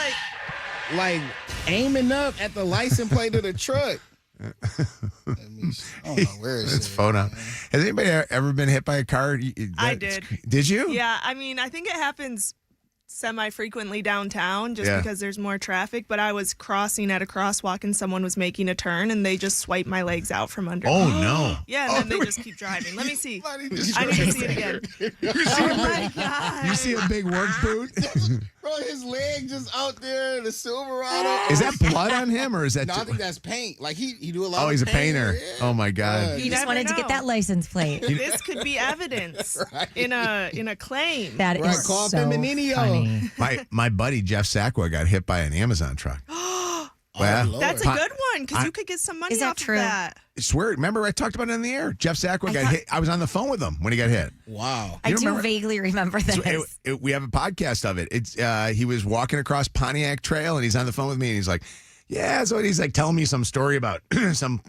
like aiming up at the license plate of the truck. Let me see. I don't know where is It's it. photo. Has anybody ever been hit by a car? I did. Did you? Yeah, I mean, I think it happens semi-frequently downtown just Yeah. because there's more traffic, but I was crossing at a crosswalk and someone was making a turn and they just swiped my legs out from under. Oh, no. Yeah, and then they just keep driving. Let me see. I need to see it again. Oh my God. You see a big work boot? Bro, his leg just out there, the Silverado. Is that blood on him or is that? No, I think that's paint. Like he do a lot. Oh, of he's a painting. painter. Yeah. Oh my God. He just wanted to get that license plate. This could be evidence in a claim. That is Right, call so Feminino. funny. My buddy Jeff Sacwa got hit by an Amazon truck. Well, That's a good one because you could get some money Is that off true? of that. I swear, remember I talked about it on the air. Jeff Sacwa got hit. I was on the phone with him when he got hit. Wow. I You do remember- vaguely remember this. So we have a podcast of it. It's he was walking across Pontiac Trail and he's on the phone with me and he's like, yeah. So he's like telling me some story about some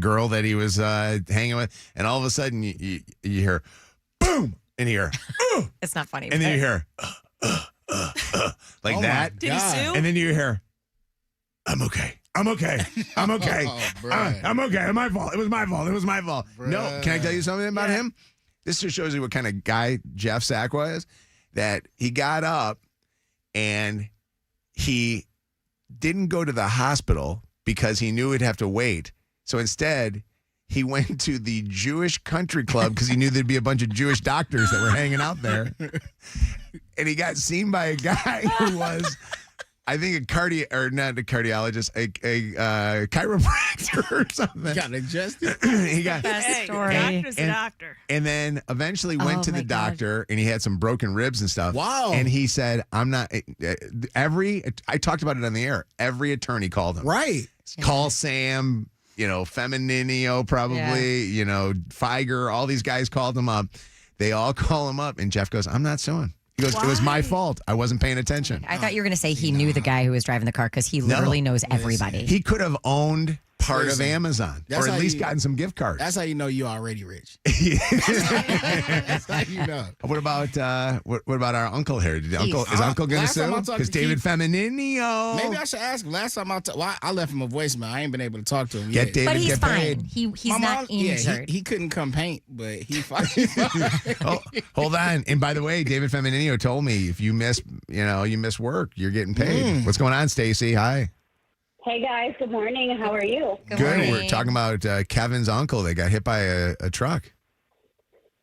girl that he was hanging with, and all of a sudden you hear boom and you hear It's not funny. and then you hear like Oh, that. my Did he God. sue? And then you hear, I'm okay. I'm okay. I'm okay. Oh, bruh. I'm okay. It's my fault. It was my fault. It was my fault. No, Bruh. can I tell you something about him? This just shows you what kind of guy Jeff Sacwa is. That he got up and he didn't go to the hospital because he knew he'd have to wait. So instead, he went to the Jewish country club because he knew there'd be a bunch of Jewish doctors that were hanging out there. And he got seen by a guy who was, I think, not a cardiologist, a chiropractor or something. Got adjusted. He got Hey, story. doctor's a doctor. and then eventually went Oh, to the my God. doctor and he had some broken ribs and stuff. Wow. And he said, I'm not, I talked about it on the air. Every attorney called him. Right. Call Sam, Femininio probably, Feiger, all these guys called him up. They all call him up and Jeff goes, I'm not suing. He goes, it was my fault. I wasn't paying attention. I thought you were going to say he knew the guy who was driving the car because he literally knows everybody. He could have owned part Listen, of Amazon that's or at how least you- gotten some gift cards. That's how you know you already rich. That's how you know. What about our uncle here? Is Uncle going to Last time I sue? talked Because to David Keith- Femininio. Maybe I should ask him. Last time I left him a voicemail. I ain't been able to talk to him Get yet. David, But he's get fine. paid. He's My not mom- yeah, injured. he couldn't come paint, but he fine. Oh, hold on. And by the way, David Femininio told me if you miss work, you're getting paid. What's going on, Stacy? Hi. Hey guys, good morning. How are you? Good Good. morning. We're talking about Kevin's uncle that got hit by a truck.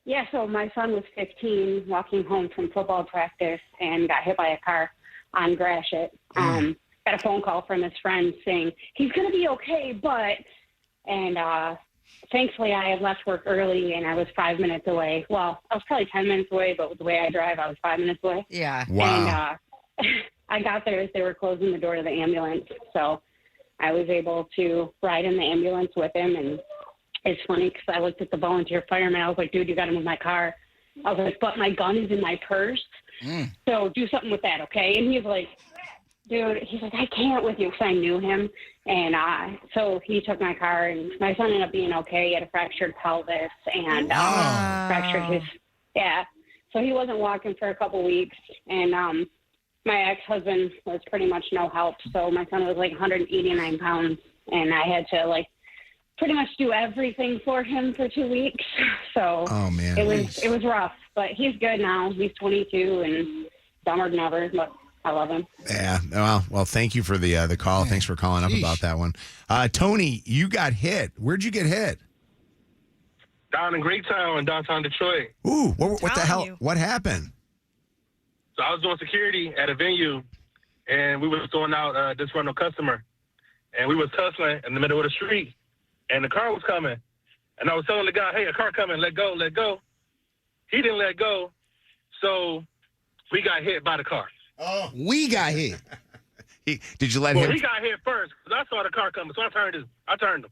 Yeah, so my son was 15, walking home from football practice and got hit by a car on Gratiot. Got a phone call from his friend saying he's going to be okay, and thankfully I had left work early and I was 5 minutes away. Well, I was probably 10 minutes away, but with the way I drive, I was 5 minutes away. Yeah. Wow. And I got there as they were closing the door to the ambulance, so I was able to ride in the ambulance with him. And it's funny because I looked at the volunteer fireman. I was like, dude, you got to move my car. I was like, but my gun is in my purse, so do something with that, okay? And he's like, dude, he's like, I can't with you because I knew him. And so he took my car, and my son ended up being okay. He had a fractured pelvis and fractured his, so he wasn't walking for a couple weeks. And my ex-husband was pretty much no help. So my son was like 189 pounds, and I had to pretty much do everything for him for 2 weeks. So Oh, man. it was rough, but he's good now. He's 22 and dumber than ever, but I love him. Yeah. Well, thank you for the call. Thanks for calling up about that one. Tony, you got hit. Where'd you get hit? Down in Greektown in downtown Detroit. Ooh, what the hell? you. What happened? So I was doing security at a venue, and we was throwing out disgruntled customer, and we was tussling in the middle of the street, and the car was coming, and I was telling the guy, hey, a car coming, let go, let go. He didn't let go, so we got hit by the car. Oh, we got hit. Did you let Well, him? he got hit first, because I saw the car coming, so I turned him.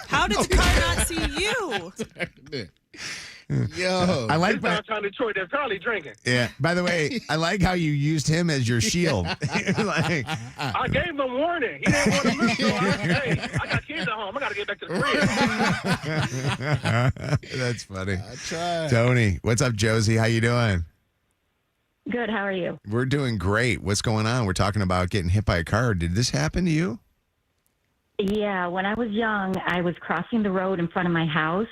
How did the car not see you? Yo, I like It's that. downtown Detroit, they're probably drinking. Yeah. By the way, I like how you used him as your shield. Like, I gave him a warning. He didn't want to listen. So I got kids at home. I got to get back to the crib. that's funny. I tried. Tony, what's up, Josie? How you doing? Good. How are you? We're doing great. What's going on? We're talking about getting hit by a car. Did this happen to you? Yeah, when I was young, I was crossing the road in front of my house,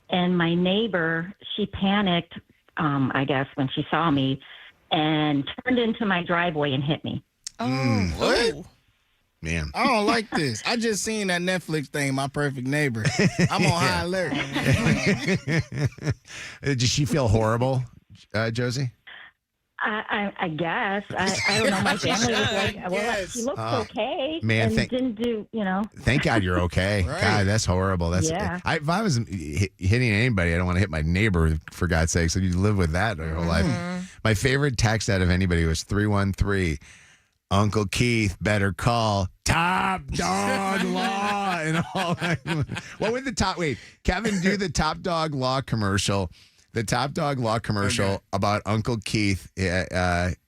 and my neighbor, she panicked, I guess, when she saw me, and turned into my driveway and hit me. What? Man. I don't like this. I just seen that Netflix thing, My Perfect Neighbor. I'm on high alert. Did she feel horrible, Josie? I guess. I don't know. My family was like, well, he looks okay. Man, and didn't do, Thank God you're okay. Right. God, that's horrible. That's Yeah. if I was hitting anybody, I don't want to hit my neighbor, for God's sake. So you live with that your whole life. My favorite text out of anybody was 313. Uncle Keith better call Top Dog Law and all that. What would Kevin, do the Top Dog Law commercial. The Top Dog Law commercial about Uncle Keith hitting.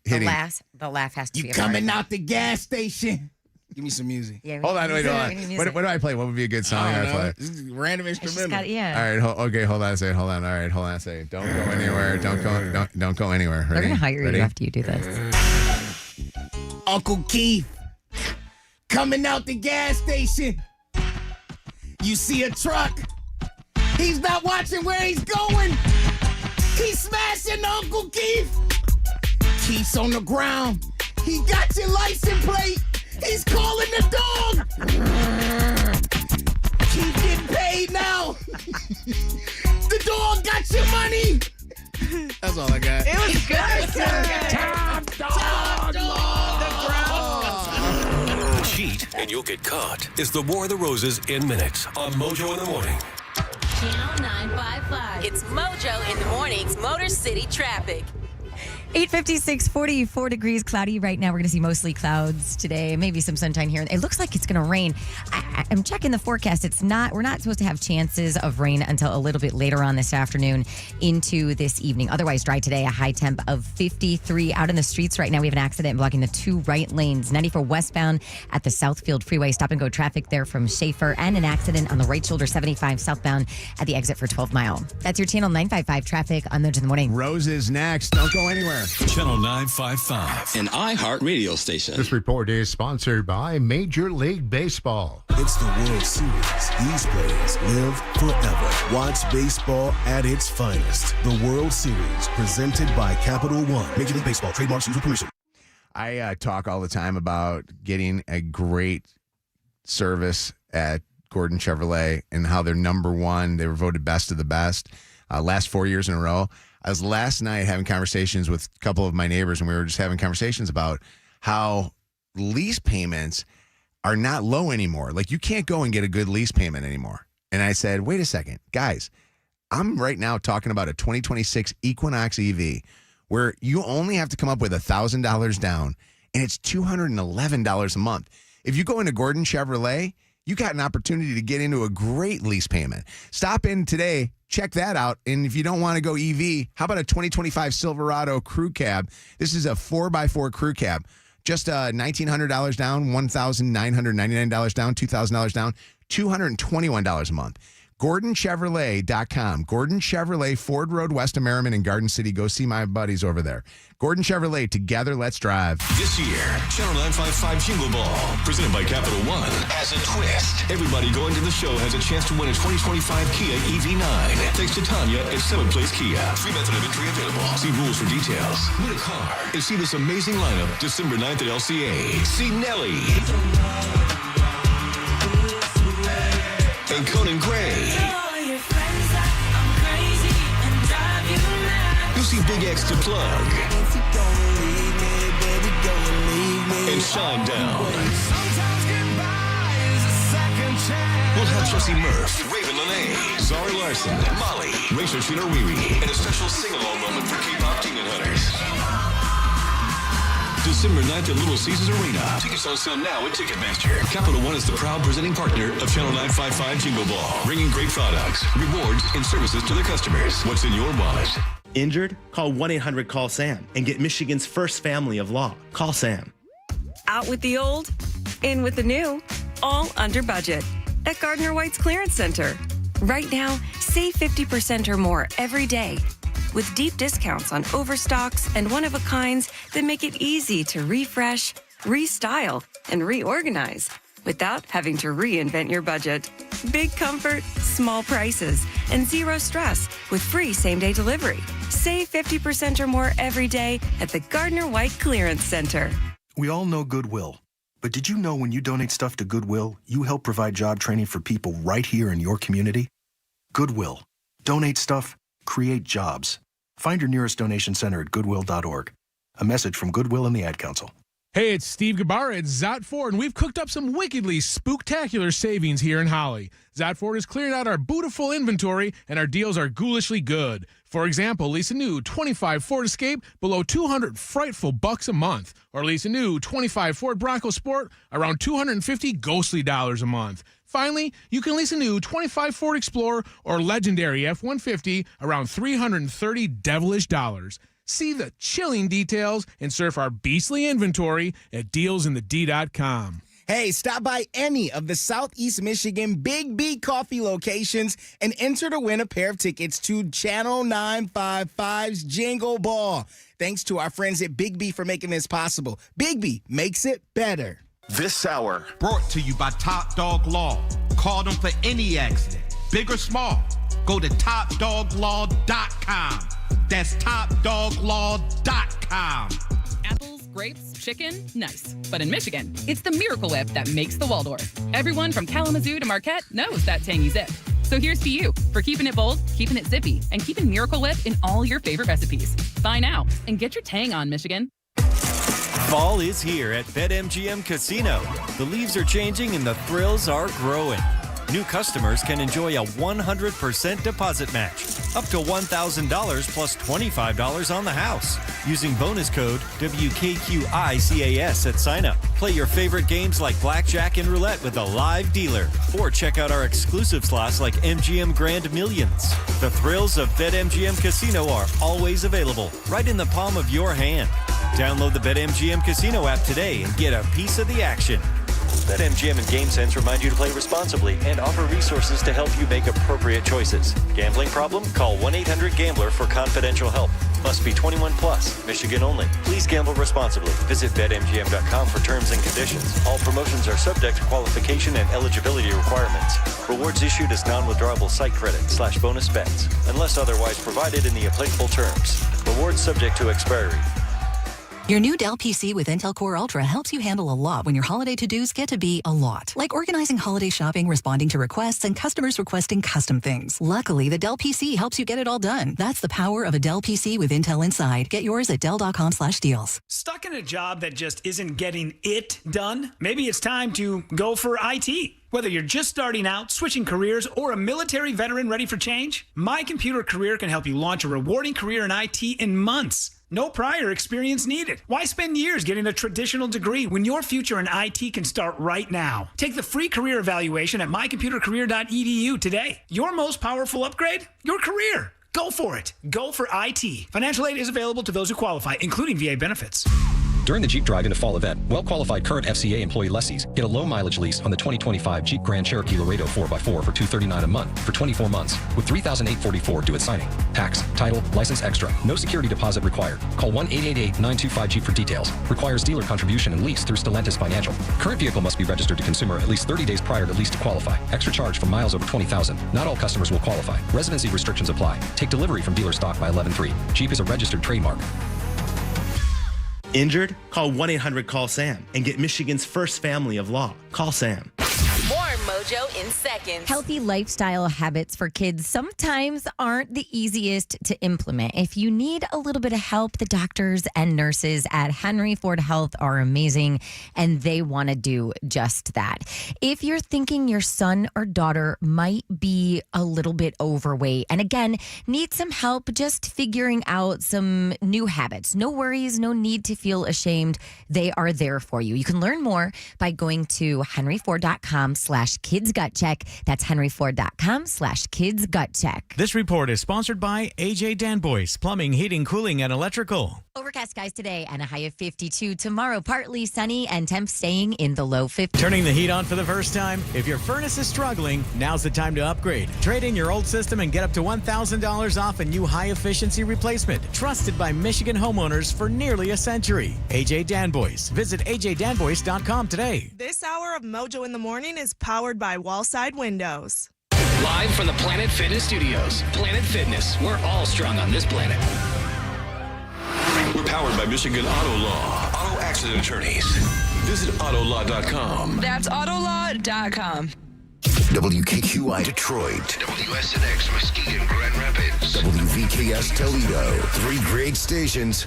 The laugh has to be You coming out the gas station. Give me some music. Yeah, hold on. What do I play? What would be a good song I play? This is random instrumental. All right. Hold on a second. All right. Hold on a second. Don't go anywhere. Don't go anywhere. They're going to hire you after you do this. Uncle Keith coming out the gas station. You see a truck. He's not watching where he's going. He's smashing Uncle Keith. Keith's on the ground. He got your license plate. He's calling the dog. Keith getting paid now. The dog got your money. That's all I got. It was good. Top dog. Cheat and you'll get caught. It's the War of the Roses in minutes on Mojo in the Morning. Channel 955. It's Mojo in the Morning's Motor City Traffic. 8:56, 44 degrees, cloudy right now. We're going to see mostly clouds today, maybe some sunshine here. It looks like it's going to rain. I'm checking the forecast. We're not supposed to have chances of rain until a little bit later on this afternoon into this evening. Otherwise, dry today, a high temp of 53. Out in the streets right now, we have an accident blocking the two right lanes. 94 westbound at the Southfield Freeway. Stop and go traffic there from Schaefer, and an accident on the right shoulder, 75 southbound at the exit for 12 Mile. That's your Channel 955 traffic on Mojo in the Morning. Roses next. Don't go anywhere. Channel 955. An iHeart radio station. This report is sponsored by Major League Baseball. It's the World Series. These players live forever. Watch baseball at its finest. The World Series, presented by Capital One. Major League Baseball. Trademarks used with permission. I talk all the time about getting a great service at Gordon Chevrolet and how they're number one. They were voted best of the best last 4 years in a row. I was last night having conversations with a couple of my neighbors, and we were just having conversations about how lease payments are not low anymore. Like, you can't go and get a good lease payment anymore. And I said, wait a second, guys, I'm right now talking about a 2026 Equinox EV where you only have to come up with $1,000 down, and it's $211 a month. If you go into Gordon Chevrolet, you got an opportunity to get into a great lease payment. Stop in today, check that out. And if you don't want to go EV, how about a 2025 Silverado crew cab? This is a 4x4 crew cab. Just $1,900 down, $1,999 down, $2,000 down, $221 a month. GordonChevrolet.com. Gordon Chevrolet, Ford Road, West of Merriman and Garden City. Go see my buddies over there. Gordon Chevrolet, together, let's drive. This year, Channel 955 Jingle Ball, presented by Capital One, has a twist. Everybody going to the show has a chance to win a 2025 Kia EV9. Thanks to Tanya at 7th Place Kia. Free method of entry available. See rules for details. Win a car and see this amazing lineup December 9th at LCA. See Nelly and Conan Gray. You'll see Big X to Plug and Shine Down. We'll have Jesse Murph, Raven Lene, Zari Larson, Molly, Rachel Chino-Riri, and a special sing-along moment for K-pop demon hunters. December 9th at Little Caesars Arena. Tickets on sale now at Ticketmaster. Capital One is the proud presenting partner of Channel 955 Jingle Ball, bringing great products, rewards, and services to their customers. What's in your wallet? Injured? Call 1-800-CALL-SAM and get Michigan's first family of law. Call Sam. Out with the old, in with the new, all under budget at Gardner White's Clearance Center. Right now, save 50% or more every day with deep discounts on overstocks and one-of-a-kinds that make it easy to refresh, restyle, and reorganize without having to reinvent your budget. Big comfort, small prices, and zero stress with free same-day delivery. Save 50% or more every day at the Gardner White Clearance Center. We all know Goodwill. But did you know when you donate stuff to Goodwill, you help provide job training for people right here in your community? Goodwill. Donate stuff, create jobs. Find your nearest donation center at goodwill.org. A message from Goodwill and the Ad Council. Hey, it's Steve Gabarra at Zott Ford, and we've cooked up some wickedly spooktacular savings here in Holly. Zott Ford is clearing out our beautiful inventory, and our deals are ghoulishly good. For example, lease a new 25 Ford Escape below $200 frightful bucks a month, or lease a new 25 Ford Bronco Sport around $250 ghostly dollars a month. Finally, you can lease a new 25 Ford Explorer or legendary F-150 around $330 devilish dollars. See the chilling details and surf our beastly inventory at dealsinthed.com. Hey, stop by any of the Southeast Michigan Big B Coffee locations and enter to win a pair of tickets to Channel 955's Jingle Ball. Thanks to our friends at Big B for making this possible. Big B makes it better. This hour brought to you by Top Dog Law. Call them for any accident, big or small. Go to topdoglaw.com. That's topdoglaw.com. Apples, grapes, chicken, nice. But in Michigan, it's the Miracle Whip that makes the Waldorf. Everyone from Kalamazoo to Marquette knows that tangy zip. So here's to you for keeping it bold, keeping it zippy, and keeping Miracle Whip in all your favorite recipes. Buy now and get your tang on, Michigan. Fall is here at BetMGM Casino. The leaves are changing and the thrills are growing. New customers can enjoy a 100% deposit match, up to $1,000 plus $25 on the house. Using bonus code WKQICAS at sign-up. Play your favorite games like blackjack and roulette with a live dealer. Or check out our exclusive slots like MGM Grand Millions. The thrills of BetMGM Casino are always available, right in the palm of your hand. Download the BetMGM Casino app today and get a piece of the action. BetMGM and GameSense remind you to play responsibly and offer resources to help you make appropriate choices. Gambling problem? Call 1-800-GAMBLER for confidential help. Must be 21 plus. Michigan only. Please gamble responsibly. Visit BetMGM.com for terms and conditions. All promotions are subject to qualification and eligibility requirements. Rewards issued as non-withdrawable site credit/bonus bets, unless otherwise provided in the applicable terms. Rewards subject to expiry. Your new Dell PC with Intel Core Ultra helps you handle a lot when your holiday to-dos get to be a lot. Like organizing holiday shopping, responding to requests, and customers requesting custom things. Luckily, the Dell PC helps you get it all done. That's the power of a Dell PC with Intel inside. Get yours at Dell.com/deals. Stuck in a job that just isn't getting it done? Maybe it's time to go for IT. Whether you're just starting out, switching careers, or a military veteran ready for change, My Computer Career can help you launch a rewarding career in IT in months. No prior experience needed. Why spend years getting a traditional degree when your future in IT can start right now? Take the free career evaluation at mycomputercareer.edu today. Your most powerful upgrade? Your career. Go for it. Go for IT. Financial aid is available to those who qualify, including VA benefits. During the Jeep Drive into Fall event, well-qualified current FCA employee lessees get a low-mileage lease on the 2025 Jeep Grand Cherokee Laredo 4x4 for $239 a month for 24 months with $3,844 due at signing. Tax, title, license extra. No security deposit required. Call 1-888-925-JEEP for details. Requires dealer contribution and lease through Stellantis Financial. Current vehicle must be registered to consumer at least 30 days prior to lease to qualify. Extra charge for miles over 20,000. Not all customers will qualify. Residency restrictions apply. Take delivery from dealer stock by 11/3. Jeep is a registered trademark. Injured? Call 1-800-CALL-SAM and get Michigan's first family of law. Call Sam. More Mojo in seconds. Healthy lifestyle habits for kids sometimes aren't the easiest to implement. If you need a little bit of help, the doctors and nurses at Henry Ford Health are amazing, and they want to do just that. If you're thinking your son or daughter might be a little bit overweight, and again, need some help just figuring out some new habits, no worries, no need to feel ashamed. They are there for you. You can learn more by going to henryford.com/kidsgutcheck. That's henryford.com/kidsgutcheck. This report is sponsored by AJ Danboyce, Plumbing, Heating, Cooling, and Electrical. Overcast skies today and a high of 52. Tomorrow, partly sunny and temps staying in the low 50s. Turning the heat on for the first time? If your furnace is struggling, now's the time to upgrade. Trade in your old system and get up to $1,000 off a new high-efficiency replacement. Trusted by Michigan homeowners for nearly a century. AJ Danboyce. Visit ajdanboyce.com today. This hour of Mojo in the Morning is powered by Wallside Windows. Live from the Planet Fitness Studios. Planet Fitness, we're all strong on this planet. We're powered by Michigan Auto Law. Auto accident attorneys. Visit autolaw.com. That's autolaw.com. WKQI Detroit. WSNX Muskegon Grand Rapids. WVKS Toledo. 3 great stations.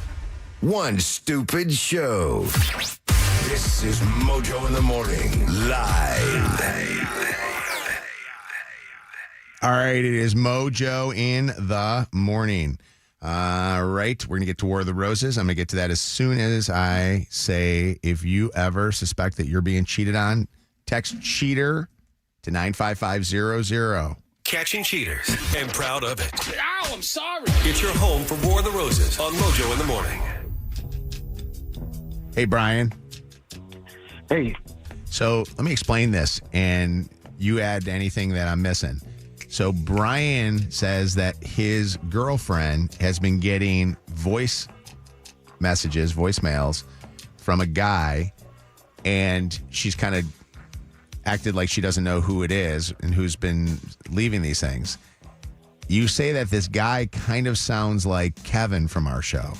1 stupid show. This is Mojo in the Morning. Live. All right, it is Mojo in the morning. Right, we're going to get to War of the Roses. I'm going to get to that as soon as I say, if you ever suspect that you're being cheated on, text cheater to 95500. Catching cheaters and proud of it. Ow, I'm sorry. It's your home for War of the Roses on Mojo in the Morning. Hey, Brian. Hey. So let me explain this, and you add anything that I'm missing. So Brian says that his girlfriend has been getting voice messages, voicemails from a guy, and she's kind of acted like she doesn't know who it is and who's been leaving these things. You say that this guy kind of sounds like Kevin from our show.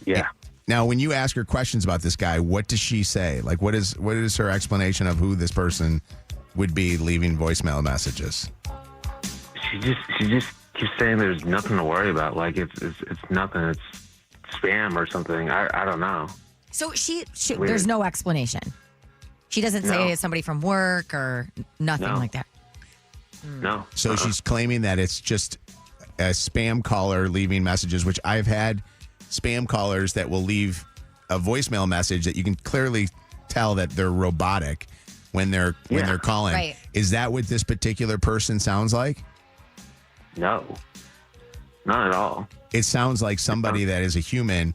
Yeah. Now, when you ask her questions about this guy, what does she say? Like, what is her explanation of who this person would be leaving voicemail messages? She just keeps saying there's nothing to worry about. Like it's nothing. It's spam or something. I don't know. So she there's no explanation. She doesn't say it's somebody from work or nothing like that. No. So she's claiming that it's just a spam caller leaving messages, which I've had spam callers that will leave a voicemail message that you can clearly tell that they're robotic when they're calling. Right. Is that what this particular person sounds like? No. Not at all. It sounds like somebody that is a human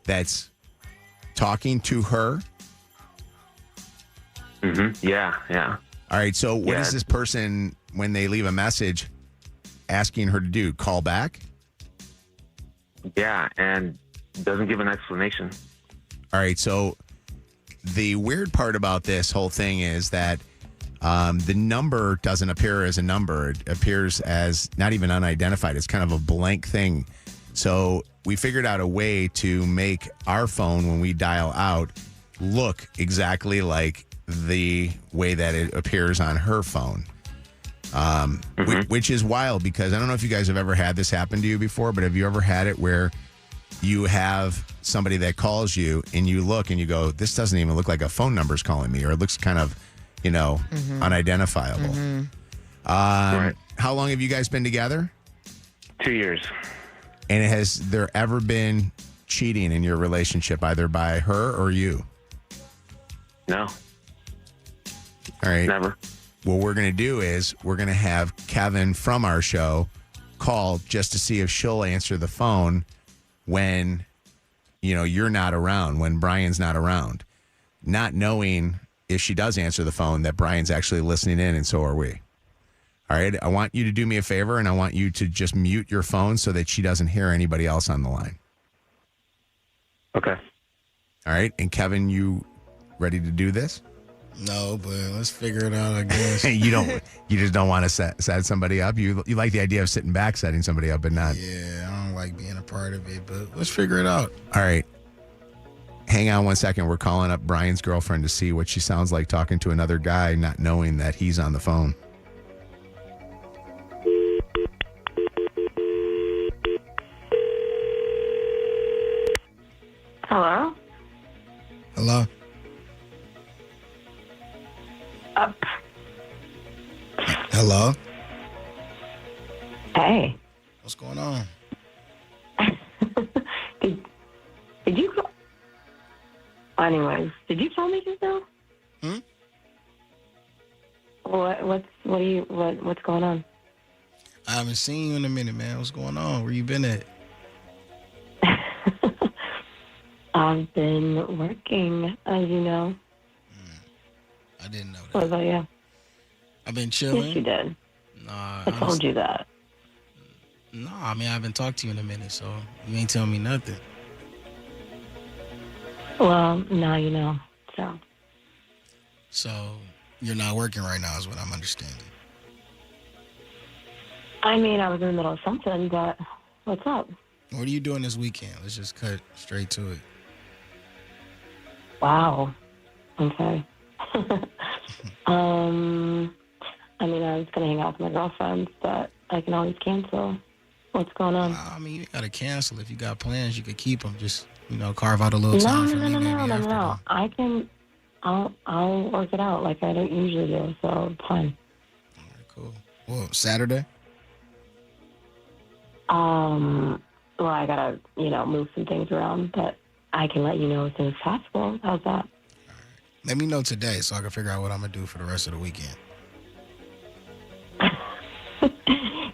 that's talking to her. Mm-hmm. Yeah. All right. So what is this person, when they leave a message, asking her to do? Call back? Yeah, and doesn't give an explanation. All right. So the weird part about this whole thing is that the number doesn't appear as a number. It appears as not even unidentified. It's kind of a blank thing. So we figured out a way to make our phone, when we dial out, look exactly like the way that it appears on her phone. Which is wild, because I don't know if you guys have ever had this happen to you before, but have you ever had it where you have somebody that calls you and you look and you go, this doesn't even look like a phone number's calling me, or it looks kind of, unidentifiable. Right. How long have you guys been together? 2 years. And has there ever been cheating in your relationship, either by her or you? No. All right. Never. What we're going to do is we're going to have Kevin from our show call just to see if she'll answer the phone when, you're not around, when Brian's not around, not knowing if she does answer the phone that Brian's actually listening in, and so are we. All right. I want you to do me a favor, and I want you to just mute your phone so that she doesn't hear anybody else on the line. Okay. All right. And Kevin, you ready to do this? No, but let's figure it out, I guess. You just don't want to set somebody up. You like the idea of sitting back, setting somebody up, but not. Yeah, I don't like being a part of it, but let's figure it out. All right. Hang on one second. We're calling up Brian's girlfriend to see what she sounds like talking to another guy, not knowing that he's on the phone. Hello? Hello? Up. Hello? Hey. What's going on? Did you call? Anyways, did you call me just now? What's going on? I haven't seen you in a minute, man. What's going on? Where you been at? I've been working, as you know. I didn't know that. What about you? I've been chilling. Yes, you did. Nah, I told you that. No, I mean, I haven't talked to you in a minute, so you ain't telling me nothing. Well, now you know, so. So, you're not working right now is what I'm understanding. I mean, I was in the middle of something, but what's up? What are you doing this weekend? Let's just cut straight to it. Wow. Okay. I mean, I was going to hang out with my girlfriends, but I can always cancel. What's going on? I mean, you got to cancel. If you got plans, you could keep them. Just, carve out a little time for me. No. I'll work it out like I don't usually do, so it's fine. All right, cool. Well, Saturday? Well, I got to, move some things around, but I can let you know as soon as possible. How's that? Let me know today so I can figure out what I'm going to do for the rest of the weekend.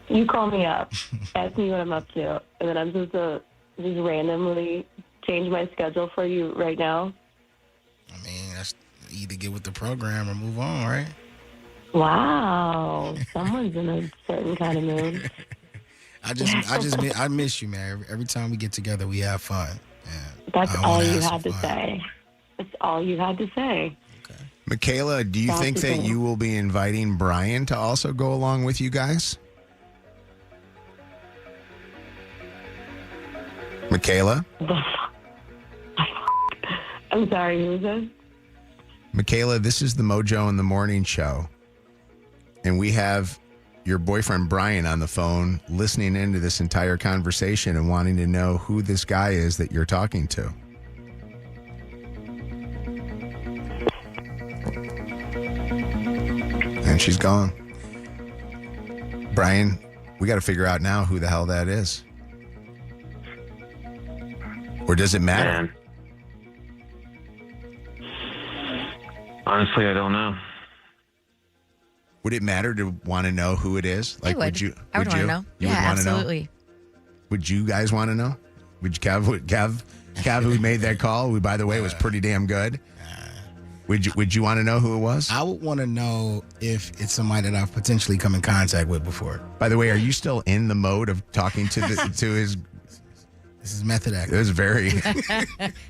You call me up, ask me what I'm up to, and then I'm supposed to just randomly change my schedule for you right now? I mean, that's either get with the program or move on, right? Wow. Someone's in a certain kind of mood. I miss you, man. Every time we get together, we have fun. That's all you had to say. That's all you had to say. Michaela, do you think that you will be inviting Brian to also go along with you guys? Michaela? I'm sorry, who is this? Michaela, this is the Mojo in the Morning show. And we have your boyfriend Brian on the phone listening into this entire conversation and wanting to know who this guy is that you're talking to. And she's gone. Brian, we got to figure out now who the hell that is. Or does it matter? Man. Honestly, I don't know. Would it matter to want to know who it is? Like, would you? I would want to know. You yeah, would want to know? absolutely. Would you guys want to know? Would Kev, who made that call, who, by the way, was pretty damn good. Would you want to know who it was? I would want to know if it's somebody that I've potentially come in contact with before. By the way, are you still in the mode of talking to his? This is method acting. It was very,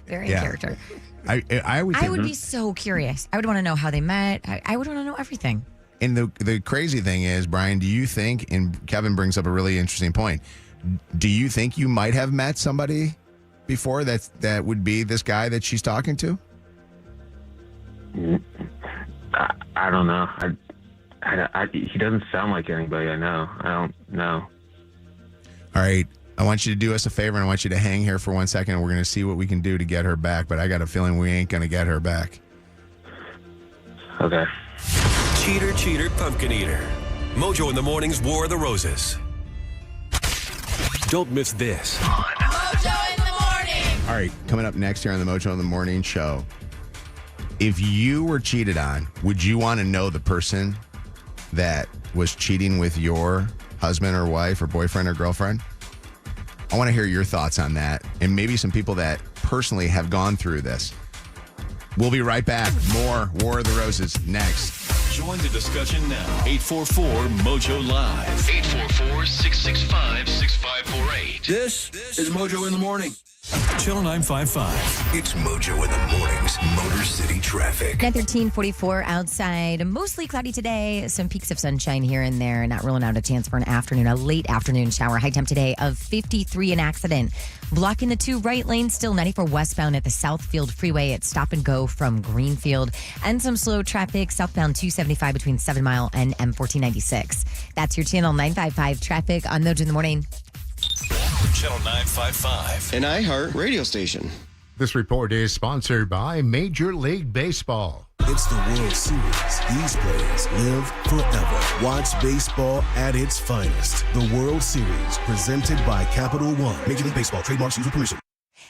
very in character. I would be so curious. I would want to know how they met. I would want to know everything. And the crazy thing is, Brian, do you think? And Kevin brings up a really interesting point. Do you think you might have met somebody before that would be this guy that she's talking to? I don't know. He doesn't sound like anybody I know. I don't know. All right. I want you to do us a favor, and I want you to hang here for 1 second, and we're going to see what we can do to get her back, but I got a feeling we ain't going to get her back. Okay. Cheater, cheater, pumpkin eater. Mojo in the Morning's War of the Roses. Don't miss this. Mojo in the Morning. All right, coming up next here on the Mojo in the Morning show. If you were cheated on, would you want to know the person that was cheating with your husband or wife or boyfriend or girlfriend? I want to hear your thoughts on that, and maybe some people that personally have gone through this. We'll be right back. More War of the Roses next. Join the discussion now. 844-MOJO Live. 844-665-6548. This is Mojo in the Morning. Channel 955. It's Mojo in the Morning's Motor City Traffic. 9:13:44 outside. Mostly cloudy today. Some peaks of sunshine here and there. Not ruling out a chance for a late afternoon shower. High temp today of 53. An accident blocking the 2 right lanes. Still 94 westbound at the Southfield Freeway at Stop and Go from Greenfield. And some slow traffic southbound 275 between 7 Mile and M1496. That's your Channel 955 traffic on Mojo in the Morning. Channel 955. An iHeart radio station. This report is sponsored by Major League Baseball. It's the World Series. These players live forever. Watch baseball at its finest. The World Series, presented by Capital One. Major League Baseball, trademarks used with permission.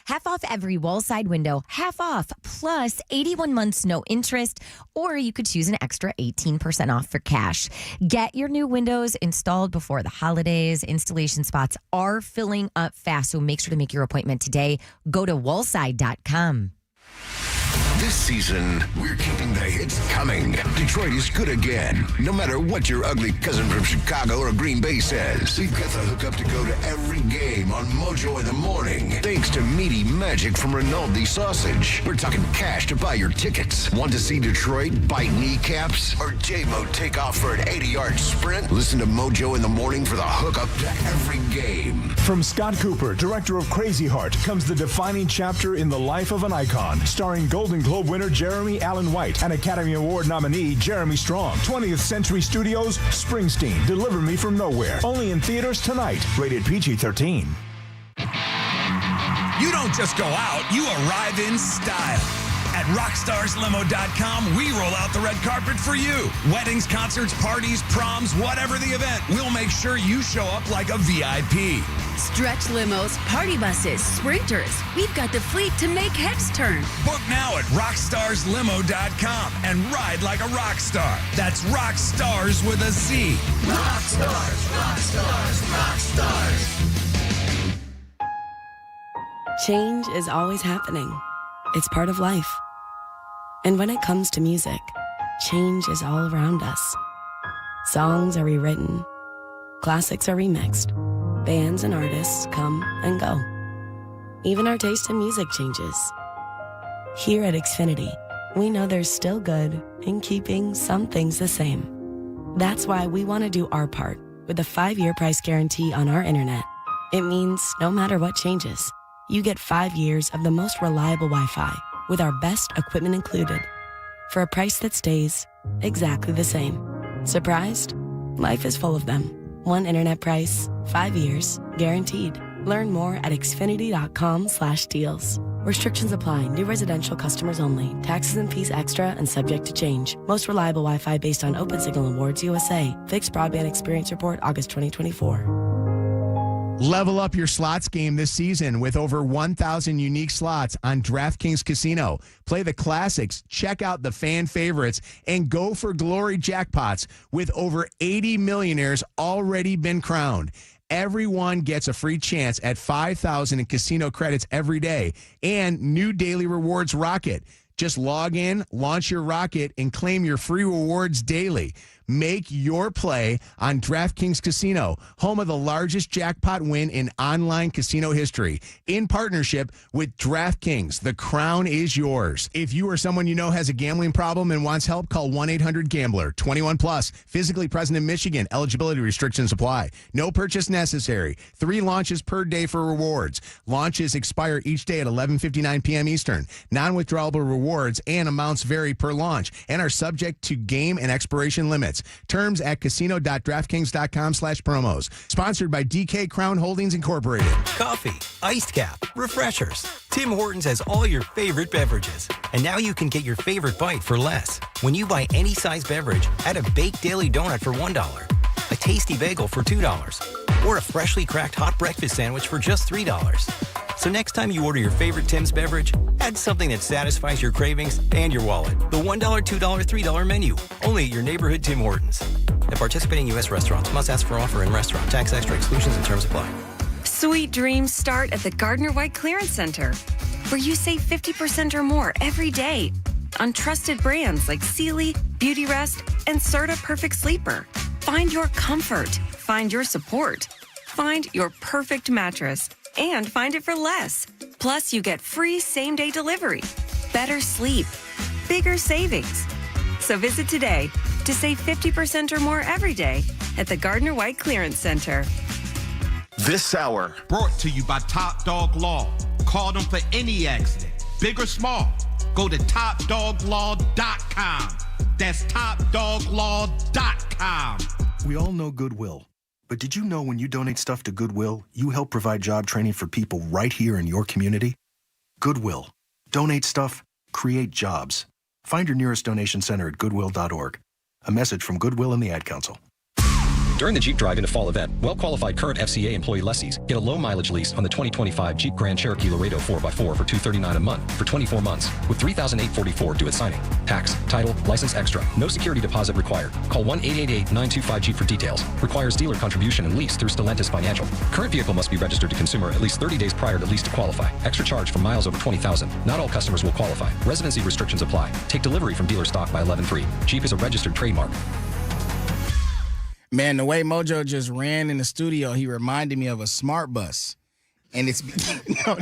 Half off every wall side window, half off, plus 81 months no interest, or you could choose an extra 18% off for cash. Get your new windows installed before the holidays. Installation spots are filling up fast, so make sure to make your appointment today. Go to wallside.com. This season, we're keeping the hits coming. Detroit is good again. No matter what your ugly cousin from Chicago or Green Bay says, we've got the hookup to go to every game on Mojo in the morning. Thanks to meaty magic from Rinaldi Sausage. We're talking cash to buy your tickets. Want to see Detroit bite kneecaps? Or J-Mo take off for an 80-yard sprint? Listen to Mojo in the morning for the hookup to every game. From Scott Cooper, director of Crazy Heart, comes the defining chapter in the life of an icon, starring Golden Globe winner Jeremy Allen White and Academy Award nominee Jeremy Strong. 20th Century Studios, Springsteen, Deliver Me From Nowhere. Only in theaters tonight. Rated PG-13. You don't just go out, you arrive in style. At rockstars.limo.com, we roll out the red carpet for you. Weddings, concerts, parties, proms, whatever the event, we'll make sure you show up like a VIP. Stretch limos, party buses, sprinters. We've got the fleet to make heads turn. Book now at rockstars.limo.com and ride like a rock star. That's Rockstars with a Z. Rockstars, rockstars, rockstars. Change is always happening. It's part of life. And when it comes to music, change is all around us. Songs are rewritten. Classics are remixed. Bands and artists come and go. Even our taste in music changes. Here at Xfinity, we know there's still good in keeping some things the same. That's why we want to do our part with a 5-year price guarantee on our internet. It means no matter what changes, you get 5 years of the most reliable Wi-Fi with our best equipment included for a price that stays exactly the same. Surprised? Life is full of them. One internet price, 5 years, guaranteed. Learn more at xfinity.com/deals. Restrictions apply. New residential customers only. Taxes and fees extra and subject to change. Most reliable Wi-Fi based on Open Signal Awards USA. Fixed Broadband Experience Report, August 2024. Level up your slots game this season with over 1,000 unique slots on DraftKings Casino. Play the classics, check out the fan favorites, and go for glory jackpots with over 80 millionaires already been crowned. Everyone gets a free chance at 5,000 in casino credits every day and new daily rewards rocket. Just log in, launch your rocket, and claim your free rewards daily. Make your play on DraftKings Casino, home of the largest jackpot win in online casino history. In partnership with DraftKings, the crown is yours. If you or someone you know has a gambling problem and wants help, call 1-800-GAMBLER. 21 plus, physically present in Michigan. Eligibility restrictions apply. No purchase necessary. 3 launches per day for rewards. Launches expire each day at 11:59 p.m. Eastern. Non-withdrawable rewards and amounts vary per launch and are subject to game and expiration limits. Terms at casino.draftkings.com/promos. Sponsored by DK Crown Holdings Incorporated. Coffee, iced cap, refreshers. Tim Hortons has all your favorite beverages. And now you can get your favorite bite for less. When you buy any size beverage, add a baked daily donut for $1, a tasty bagel for $2, or a freshly cracked hot breakfast sandwich for just $3. So next time you order your favorite Tim's beverage, add something that satisfies your cravings and your wallet. The $1, $2, $3 menu. Only at your neighborhood Tim Hortons. At participating U.S. restaurants, must ask for offer in restaurant. Tax extra exclusions and terms apply. Sweet dreams start at the Gardner White Clearance Center, where you save 50% or more every day on trusted brands like Sealy, Beauty Rest, and Serta Perfect Sleeper. Find your comfort. Find your support. Find your perfect mattress. And find it for less. Plus, you get free same-day delivery, better sleep, bigger savings. So visit today to save 50% or more every day at the Gardner White Clearance Center. This hour brought to you by Top Dog Law. Call them for any accident, big or small. Go to topdoglaw.com. That's topdoglaw.com. We all know Goodwill. But did you know when you donate stuff to Goodwill, you help provide job training for people right here in your community? Goodwill. Donate stuff, create jobs. Find your nearest donation center at goodwill.org. A message from Goodwill and the Ad Council. During the Jeep Drive into Fall event, well-qualified current FCA employee lessees get a low-mileage lease on the 2025 Jeep Grand Cherokee Laredo 4x4 for $239 a month for 24 months with $3,844 due at signing. Tax, title, license extra. No security deposit required. Call 1-888-925-JEEP for details. Requires dealer contribution and lease through Stellantis Financial. Current vehicle must be registered to consumer at least 30 days prior to lease to qualify. Extra charge for miles over 20,000. Not all customers will qualify. Residency restrictions apply. Take delivery from dealer stock by 11/3. Jeep is a registered trademark. Man, the way Mojo just ran in the studio, he reminded me of a smart bus. And it's no,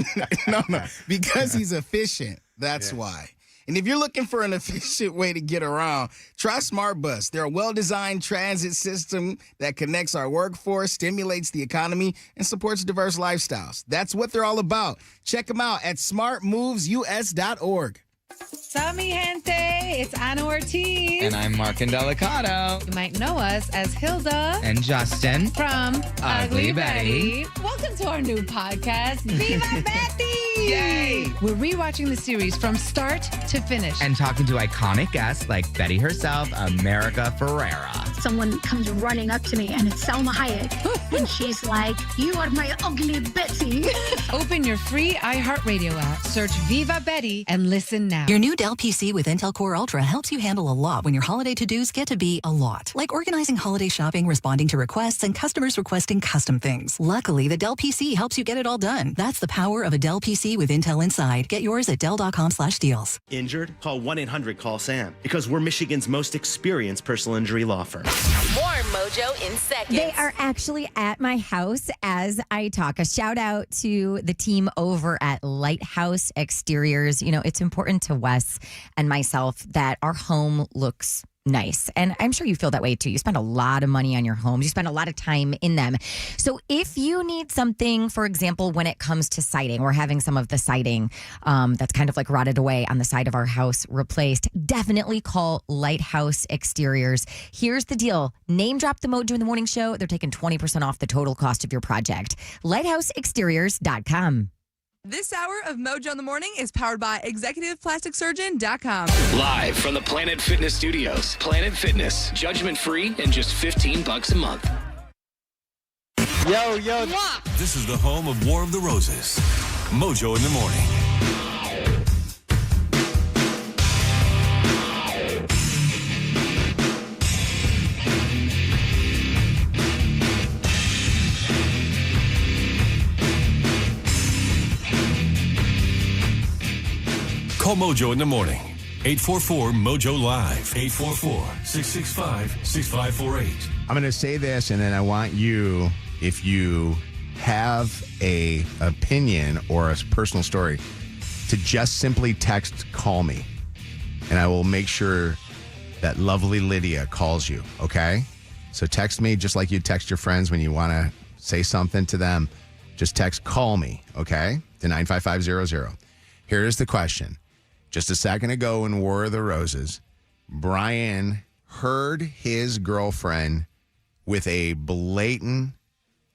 because he's efficient. That's why. And if you're looking for an efficient way to get around, try Smart Bus. They're a well-designed transit system that connects our workforce, stimulates the economy, and supports diverse lifestyles. That's what they're all about. Check them out at smartmovesus.org. Sup, mi gente? It's Anna Ortiz. And I'm Mark Indelicato. You might know us as Hilda. And Justin. From Ugly Betty. Welcome to our new podcast, Viva Betty! Yay! We're rewatching the series from start to finish. And talking to iconic guests like Betty herself, America Ferrera. Someone comes running up to me, and it's Selma Hayek. And she's like, "You are my ugly Betty." Open your free iHeartRadio app, search Viva Betty, and listen now. Your new Dell PC with Intel Core Ultra helps you handle a lot when your holiday to-dos get to be a lot. Like organizing holiday shopping, responding to requests, and customers requesting custom things. Luckily, the Dell PC helps you get it all done. That's the power of a Dell PC with Intel inside. Get yours at Dell.com/deals. Injured? Call 1-800-CALL-SAM because we're Michigan's most experienced personal injury law firm. More Mojo in seconds. They are actually at my house as I talk. A shout out to the team over at Lighthouse Exteriors. You know, it's important to Wes and myself that our home looks nice. And I'm sure you feel that way too. You spend a lot of money on your homes. You spend a lot of time in them. So if you need something, for example, when it comes to siding, we're having some of the siding that's kind of like rotted away on the side of our house replaced, definitely call Lighthouse Exteriors. Here's the deal. Name drop the Mojo in the Morning Show. They're taking 20% off the total cost of your project. LighthouseExteriors.com. This hour of Mojo in the Morning is powered by ExecutivePlasticSurgeon.com. Live from the Planet Fitness Studios. Planet Fitness, judgment-free and just $15 a month. Yo. This is the home of War of the Roses. Mojo in the Morning. Call Mojo in the morning. 844-MOJO Live. 844-665-6548. I'm going to say this, and then I want you, if you have a opinion or a personal story, to just simply text "call me," and I will make sure that lovely Lydia calls you, okay? So text me just like you text your friends when you want to say something to them. Just text "call me," okay, to 95500. Here's the question. Just a second ago in War of the Roses, Brian heard his girlfriend with a blatant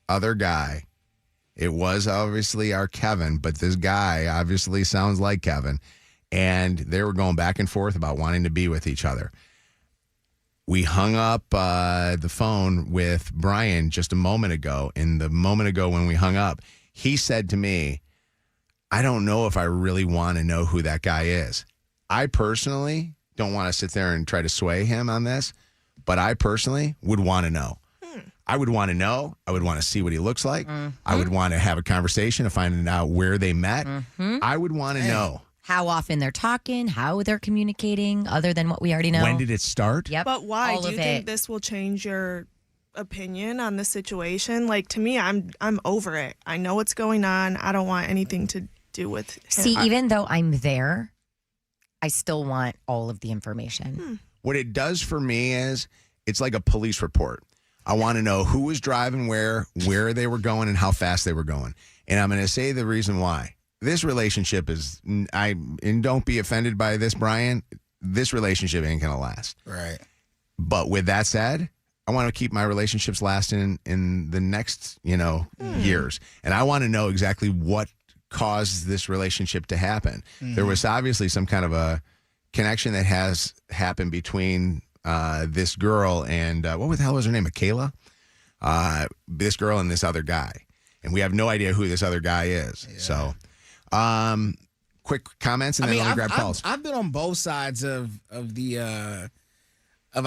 other guy. It was obviously our Kevin, but this guy obviously sounds like Kevin. And they were going back and forth about wanting to be with each other. We hung up the phone with Brian just a moment ago. And the moment ago when we hung up, he said to me, "I don't know if I really want to know who that guy is." I personally don't want to sit there and try to sway him on this, but I personally would want to know. I would want to know. I would want to see what he looks like. I would want to have a conversation to find out where they met. I would want to know. How often they're talking, how they're communicating, other than what we already know. When did it start? Yep. But why? All Do you of think it. this will change your opinion on the situation? Like, to me, I'm over it. I know what's going on. I don't want anything to do with him. See, even though I'm there, I still want all of the information. What it does for me is it's like a police report. I want to know who was driving where they were going, and how fast they were going. And I'm going to say the reason why. This relationship is, and don't be offended by this, Brian, this relationship ain't going to last. Right. But with that said, I want to keep my relationships lasting in the next, years. And I want to know exactly what caused this relationship to happen. There was obviously some kind of a connection that has happened between this girl and what the hell was her name? Michaela? this girl and this other guy. And we have no idea who this other guy is. Yeah. So, quick comments and then let me grab calls. I've been on both sides of I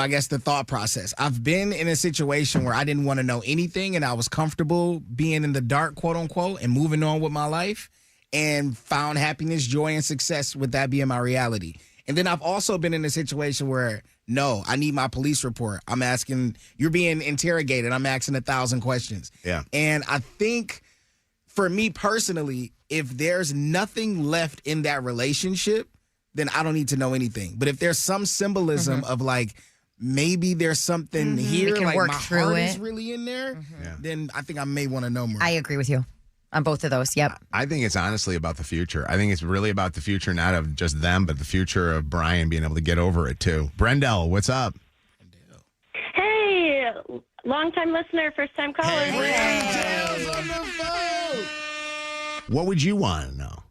guess the thought process. I've been in a situation where I didn't want to know anything and I was comfortable being in the dark, quote unquote, and moving on with my life and found happiness, joy, and success with that being my reality. And then I've also been in a situation where, no, I need my police report. I'm asking, you're being interrogated. I'm asking 1,000 questions. Yeah. And I think for me personally, if there's nothing left in that relationship, then I don't need to know anything. But if there's some symbolism of like, maybe there's something here, can like work my through heart it. is really in there, then I think I may want to know more. I agree with you on both of those. Yep. I think it's honestly about the future. I think it's really about the future, not of just them, but the future of Brian being able to get over it too. Brendel, what's up? Hey, long-time listener, first-time caller. Brendel's on the phone. What would you want to know?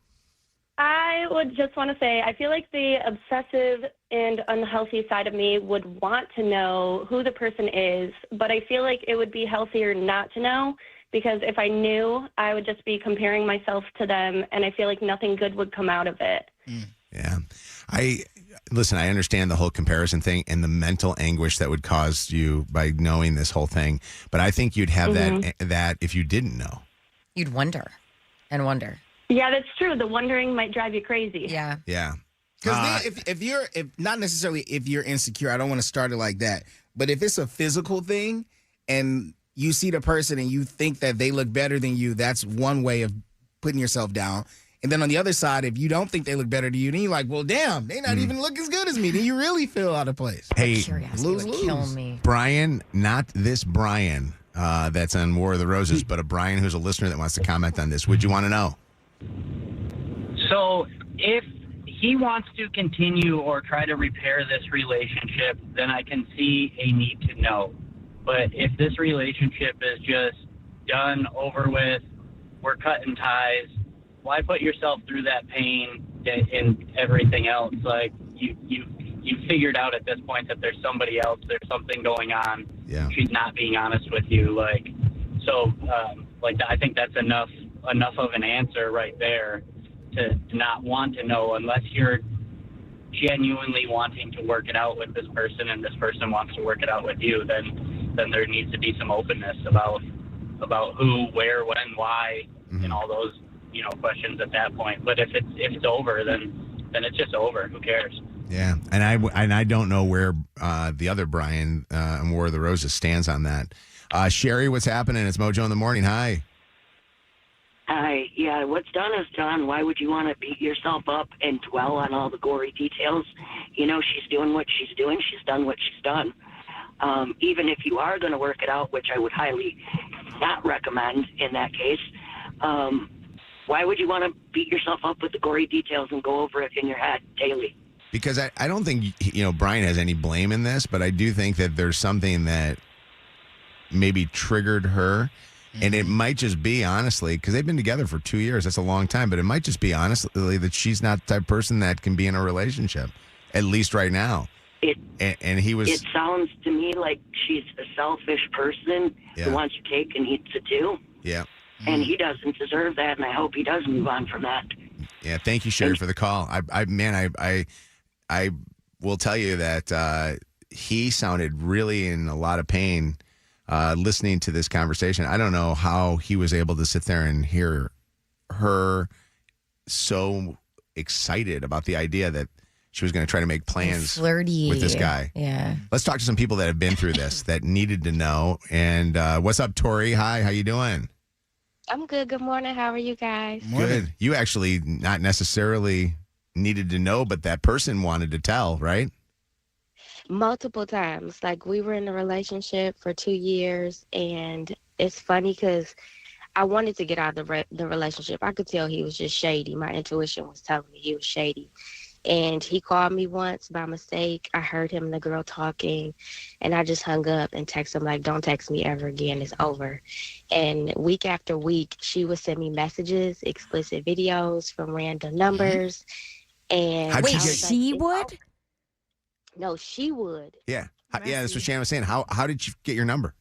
I would just want to say I feel like the obsessive and unhealthy side of me would want to know who the person is, but I feel like it would be healthier not to know, because if I knew, I would just be comparing myself to them, and I feel like nothing good would come out of it. Yeah. I understand the whole comparison thing and the mental anguish that would cause you by knowing this whole thing, but I think you'd have that if you didn't know. You'd wonder and wonder. Yeah, that's true. The wondering might drive you crazy. Yeah. Yeah. Because if not necessarily if you're insecure, I don't want to start it like that. But if it's a physical thing and you see the person and you think that they look better than you, that's one way of putting yourself down. And then on the other side, if you don't think they look better than you, then you're like, well, damn, they not even look as good as me. Then you really feel out of place. Hey, lose. Kill me. Brian, not this Brian that's on War of the Roses, but a Brian who's a listener that wants to comment on this. Would you want to know? So if he wants to continue or try to repair this relationship, then I can see a need to know. But if this relationship is just done, over with, we're cutting ties, why put yourself through that pain and everything else? Like you figured out at this point that there's somebody else, there's something going on. Yeah. She's not being honest with you. I think that's enough of an answer right there to not want to know, unless you're genuinely wanting to work it out with this person and this person wants to work it out with you, then there needs to be some openness about who, where, when, why, and all those questions at that point. But if it's over, then it's just over. Who cares? Yeah, and I don't know where the other Brian in War of the Roses stands on that. Sherry, what's happening? It's Mojo in the morning. Hi. Hi. Yeah, what's done is done. Why would you want to beat yourself up and dwell on all the gory details? She's doing what she's doing. She's done what she's done. Even if you are going to work it out, which I would highly not recommend in that case, why would you want to beat yourself up with the gory details and go over it in your head daily? Because I don't think, Brian has any blame in this, but I do think that there's something that maybe triggered her. And it might just be, honestly, because they've been together for 2 years. That's a long time. But it might just be, honestly, that she's not the type of person that can be in a relationship, at least right now. And he was... It sounds to me like she's a selfish person who wants your cake and eats it too. Yeah. And he doesn't deserve that, and I hope he does move on from that. Yeah, thank you, Sherry, for the call. I will tell you that he sounded really in a lot of pain listening to this conversation. I don't know how he was able to sit there and hear her so excited about the idea that she was going to try to make plans flirty with this guy. Yeah. Let's talk to some people that have been through this that needed to know. And what's up, Tori? Hi, how you doing? I'm good. Good morning. How are you guys? Good. You actually not necessarily needed to know, but that person wanted to tell, right? Multiple times. Like, we were in a relationship for 2 years, and it's funny because I wanted to get out of the relationship. I could tell he was just shady. My intuition was telling me he was shady. And he called me once by mistake. I heard him and the girl talking, and I just hung up and texted him like, don't text me ever again. It's over. And week after week, she would send me messages, explicit videos from random numbers. And wait, she would? No, she would. Yeah. Yeah, that's what Shannon was saying. How did you get your number?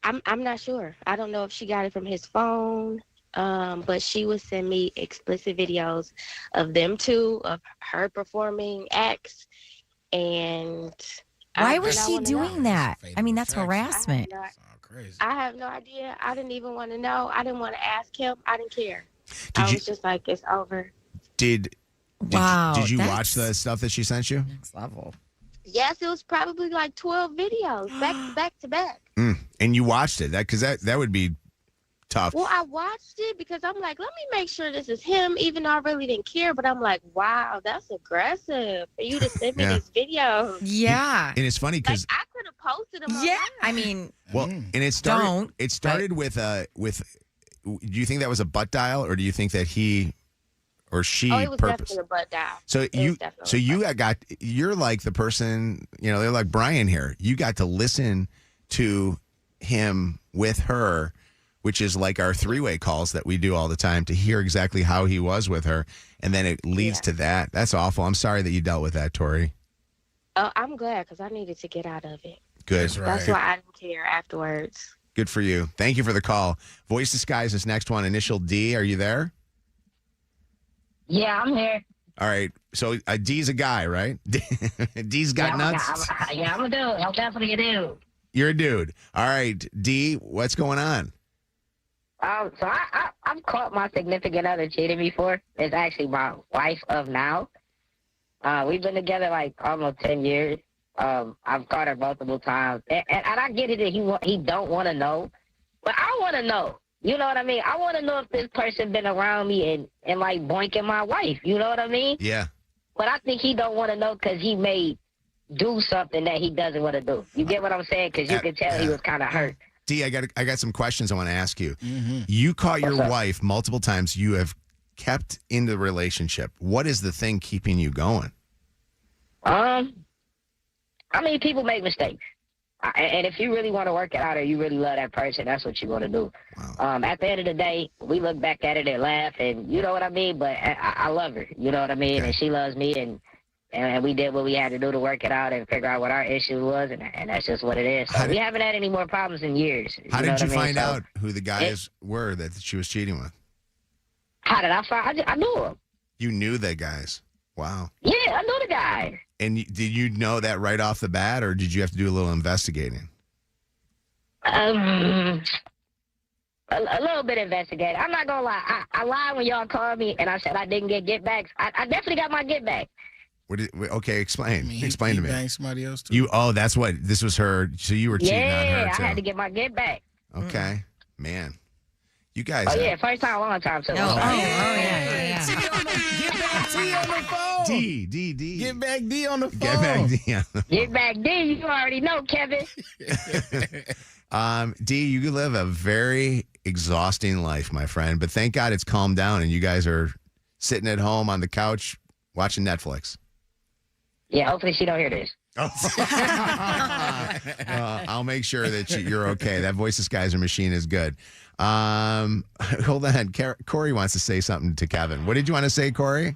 I'm not sure. I don't know if she got it from his phone. But she would send me explicit videos of them two, of her performing acts, and why was she doing that? I mean, that's harassment. I have no idea. I didn't even want to know. I didn't want to ask him. I didn't care. Was just like, it's over. Did you watch the stuff that she sent you? Next level. Yes, it was probably like 12 videos back to back. And you watched it, because that would be tough. Well, I watched it because I'm like, let me make sure this is him, even though I really didn't care. But I'm like, wow, that's aggressive for you to send me these videos. Yeah. And it's funny because I could have posted them. Yeah, I mean, well, and it started with do you think that was a butt dial, or do you think that he or she it was definitely a butt dial. So you're like the person, they're like Brian here. You got to listen to him with her, which is like our three-way calls that we do all the time, to hear exactly how he was with her. And then it leads to that. That's awful. I'm sorry that you dealt with that, Tori. Oh, I'm glad, because I needed to get out of it. Good. That's why I didn't care afterwards. Good for you. Thank you for the call. Voice Disguise is next one. Initial D, are you there? Yeah, I'm here. All right. So D's a guy, right? D's got nuts? I'm a dude. I'm definitely a dude. You're a dude. All right. D, what's going on? So I've caught my significant other cheating before. It's actually my wife of now. We've been together like almost 10 years. I've caught her multiple times. And I get it that he don't want to know. But I want to know. You know what I mean? I want to know if this person been around me and like boinking my wife. You know what I mean? Yeah. But I think he don't want to know because he may do something that he doesn't want to do. You get what I'm saying? Because you can tell he was kind of hurt. D, I got some questions I want to ask you. You caught your wife multiple times. You have kept in the relationship. What is the thing keeping you going? I mean, people make mistakes. And if you really want to work it out or you really love that person, that's what you want to do. Wow. At the end of the day, we look back at it and laugh, and you know what I mean? But I love her, you know what I mean? Okay. And she loves me, and we did what we had to do to work it out and figure out what our issue was, and that's just what it is. So we haven't had any more problems in years. How did you find out who the guys were that she was cheating with? How did I find? I knew them. You knew the guys? Wow. Yeah, I knew the guys. And did you know that right off the bat, or did you have to do a little investigating? A little bit investigating. I'm not gonna lie. I lied when y'all called me and I said I didn't get get-backs. I definitely got my get-back. Okay, explain. Explain to me. Banged somebody else too. That's what, this was her, so you were cheating on her too. Yeah, I had to get my get-back. Okay. Man. You guys. Oh, yeah, first time, long time. So yeah. Get back D on the phone. D. Get back D on the phone. Get back D on the phone. Get back D. You already know, Kevin. D, you live a very exhausting life, my friend, but thank God it's calmed down and you guys are sitting at home on the couch watching Netflix. Yeah, hopefully she don't hear this. I'll make sure that you're okay. That Voice Disguiser machine is good. Hold on. Corey wants to say something to Kevin. What did you want to say, Corey?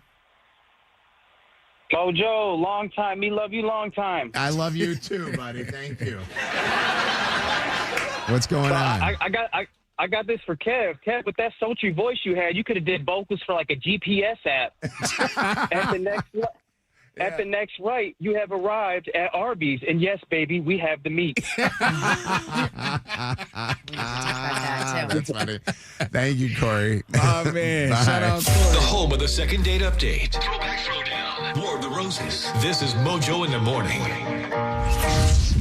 Mojo, long time. Me love you, long time. I love you too, buddy. Thank you. What's going on? I got this for Kev. Kev, with that sultry voice you had, you could have did vocals for like a GPS app. At the next right, you have arrived at Arby's, and yes, baby, we have the meat. That's funny. Thank you, Corey. Oh, man. Shout out Corey. The home of the second date update. Throwback Throwdown. More of the Roses. This is Mojo in the Morning.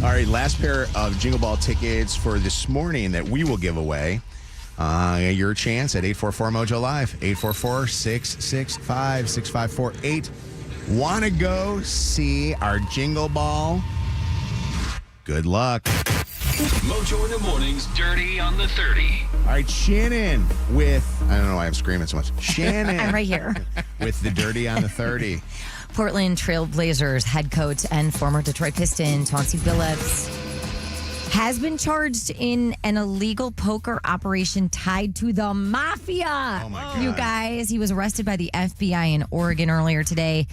All right, last pair of Jingle Ball tickets for this morning that we will give away. Your chance at 844-MOJO Live, 844-665-6548. Want to go see our Jingle Ball? Good luck. Mojo in the Morning's Dirty on the 30. All right, Shannon with, I don't know why I'm screaming so much. Shannon. I'm right here. With the Dirty on the 30. Portland Trail Blazers head coach and former Detroit Piston Chauncey Billups has been charged in an illegal poker operation tied to the mafia. Oh, my God. You guys, he was arrested by the FBI in Oregon earlier today.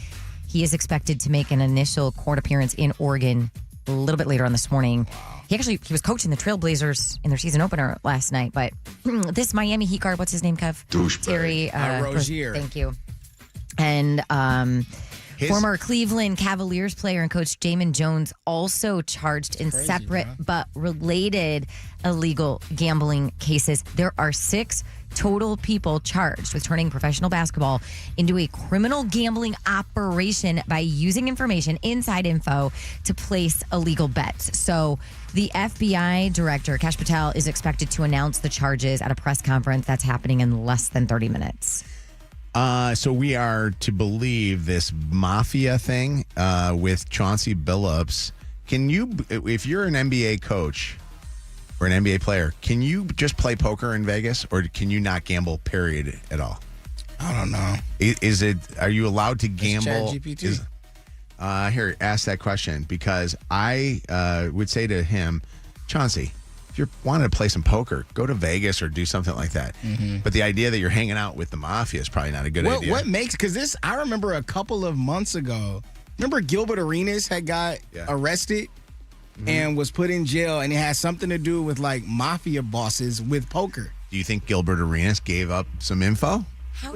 He is expected to make an initial court appearance in Oregon a little bit later on this morning. He was coaching the Trailblazers in their season opener last night. But this Miami Heat guard, what's his name, Kev? Terry Rozier. Thank you. And former Cleveland Cavaliers player and coach Jamin Jones also charged in separate but related illegal gambling cases. There are 6 total people charged with turning professional basketball into a criminal gambling operation by using information, inside info, to place illegal bets. So the FBI director, Kash Patel, is expected to announce the charges at a press conference that's happening in less than 30 minutes. So we are to believe this mafia thing with Chauncey Billups. Can you, if you're an NBA coach or an NBA player, can you just play poker in Vegas, or can you not gamble, period, at all? I don't know. Are you allowed to gamble? ChatGPT. Here, ask that question, because I would say to him, Chauncey, if you're wanting to play some poker, go to Vegas or do something like that. Mm-hmm. But the idea that you're hanging out with the mafia is probably not a good idea. What makes, because this, I remember a couple of months ago, remember Gilbert Arenas had got arrested and was put in jail, and it had something to do with like mafia bosses with poker. Do you think Gilbert Arenas gave up some info? How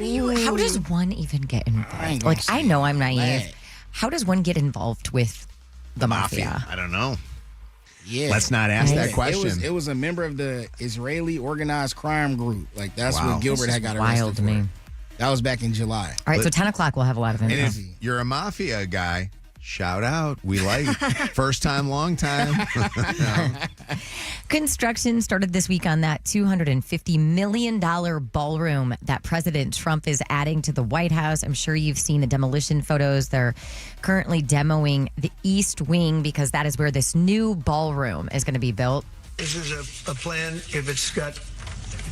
does one even get involved? Like, I know I'm naive. How does one get involved with the mafia? I don't know. Yeah. Let's not ask that question. It was a member of the Israeli organized crime group. Like, that's what Gilbert had got arrested wild to for. me. That was back in July. All right, so 10 o'clock we'll have a lot of info. And if you're a mafia guy, shout out. We like first time, long time. Construction started this week on that $250 million ballroom that President Trump is adding to the White House. I'm sure you've seen the demolition photos. They're currently demoing the East Wing because that is where this new ballroom is going to be built. This is a plan if it's got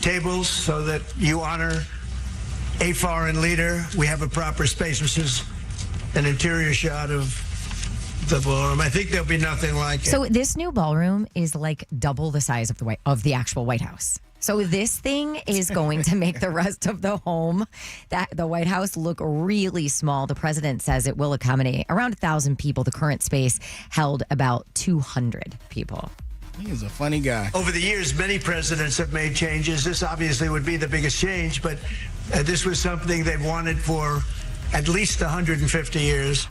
tables so that you honor a foreign leader. We have a proper space. This is an interior shot of the ballroom. I think there'll be nothing like it. So this new ballroom is like double the size of the actual White House. So this thing is going to make the rest of the home, the White House, look really small. The president says it will accommodate around 1,000 people. The current space held about 200 people. He's a funny guy. Over the years, many presidents have made changes. This obviously would be the biggest change, but this was something they've wanted for at least 150 years.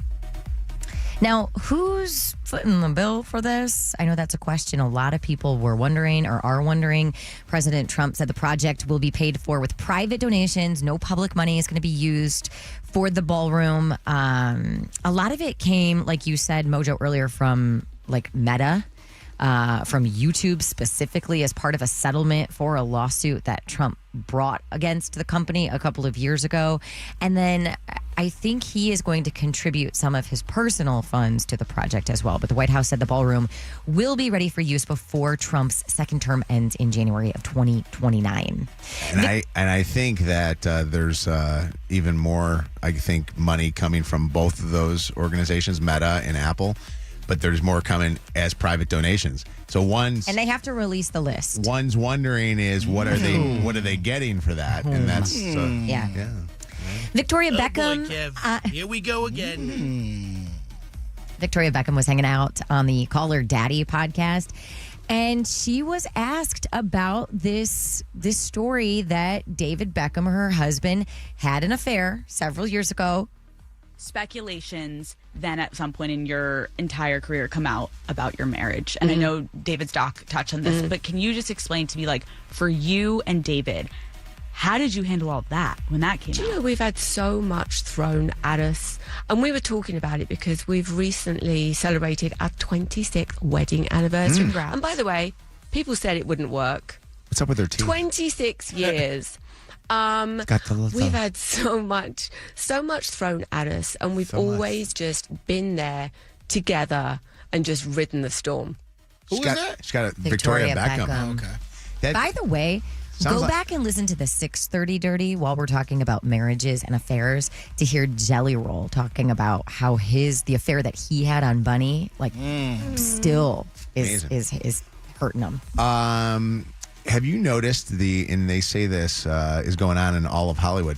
Now, who's footing the bill for this? I know that's a question a lot of people were wondering or are wondering. President Trump said the project will be paid for with private donations. No public money is going to be used for the ballroom. A lot of it came, like you said, Mojo, earlier, from like Meta. From YouTube specifically as part of a settlement for a lawsuit that Trump brought against the company a couple of years ago. And then I think he is going to contribute some of his personal funds to the project as well. But the White House said the ballroom will be ready for use before Trump's second term ends in January of 2029. And I think that there's even more, I think, money coming from both of those organizations, Meta and Apple. But there's more coming as private donations. So and they have to release the list. One's wondering is what are they getting for that? And that's yeah. Victoria Beckham. Boy, Kev. Here we go again. Victoria Beckham was hanging out on the Call Her Daddy podcast, and she was asked about this story that David Beckham, her husband, had an affair several years ago. Speculations then at some point in your entire career come out about your marriage. And I know David's doc touched on this, but can you just explain to me, like, for you and David, how did you handle all that when that came out? Do you know, we've had so much thrown at us, and we were talking about it because we've recently celebrated our 26th wedding anniversary. And by the way, people said it wouldn't work. What's up with their teeth? 26 years. We've had so much thrown at us, and we've always just been there together and just ridden the storm. Who is that? She's got a Victoria Beckham. Oh, okay. By the way, go back and listen to the 6:30 Dirty while we're talking about marriages and affairs to hear Jelly Roll talking about how the affair that he had on Bunny, like, still is hurting him. Have you noticed and they say this is going on in all of Hollywood,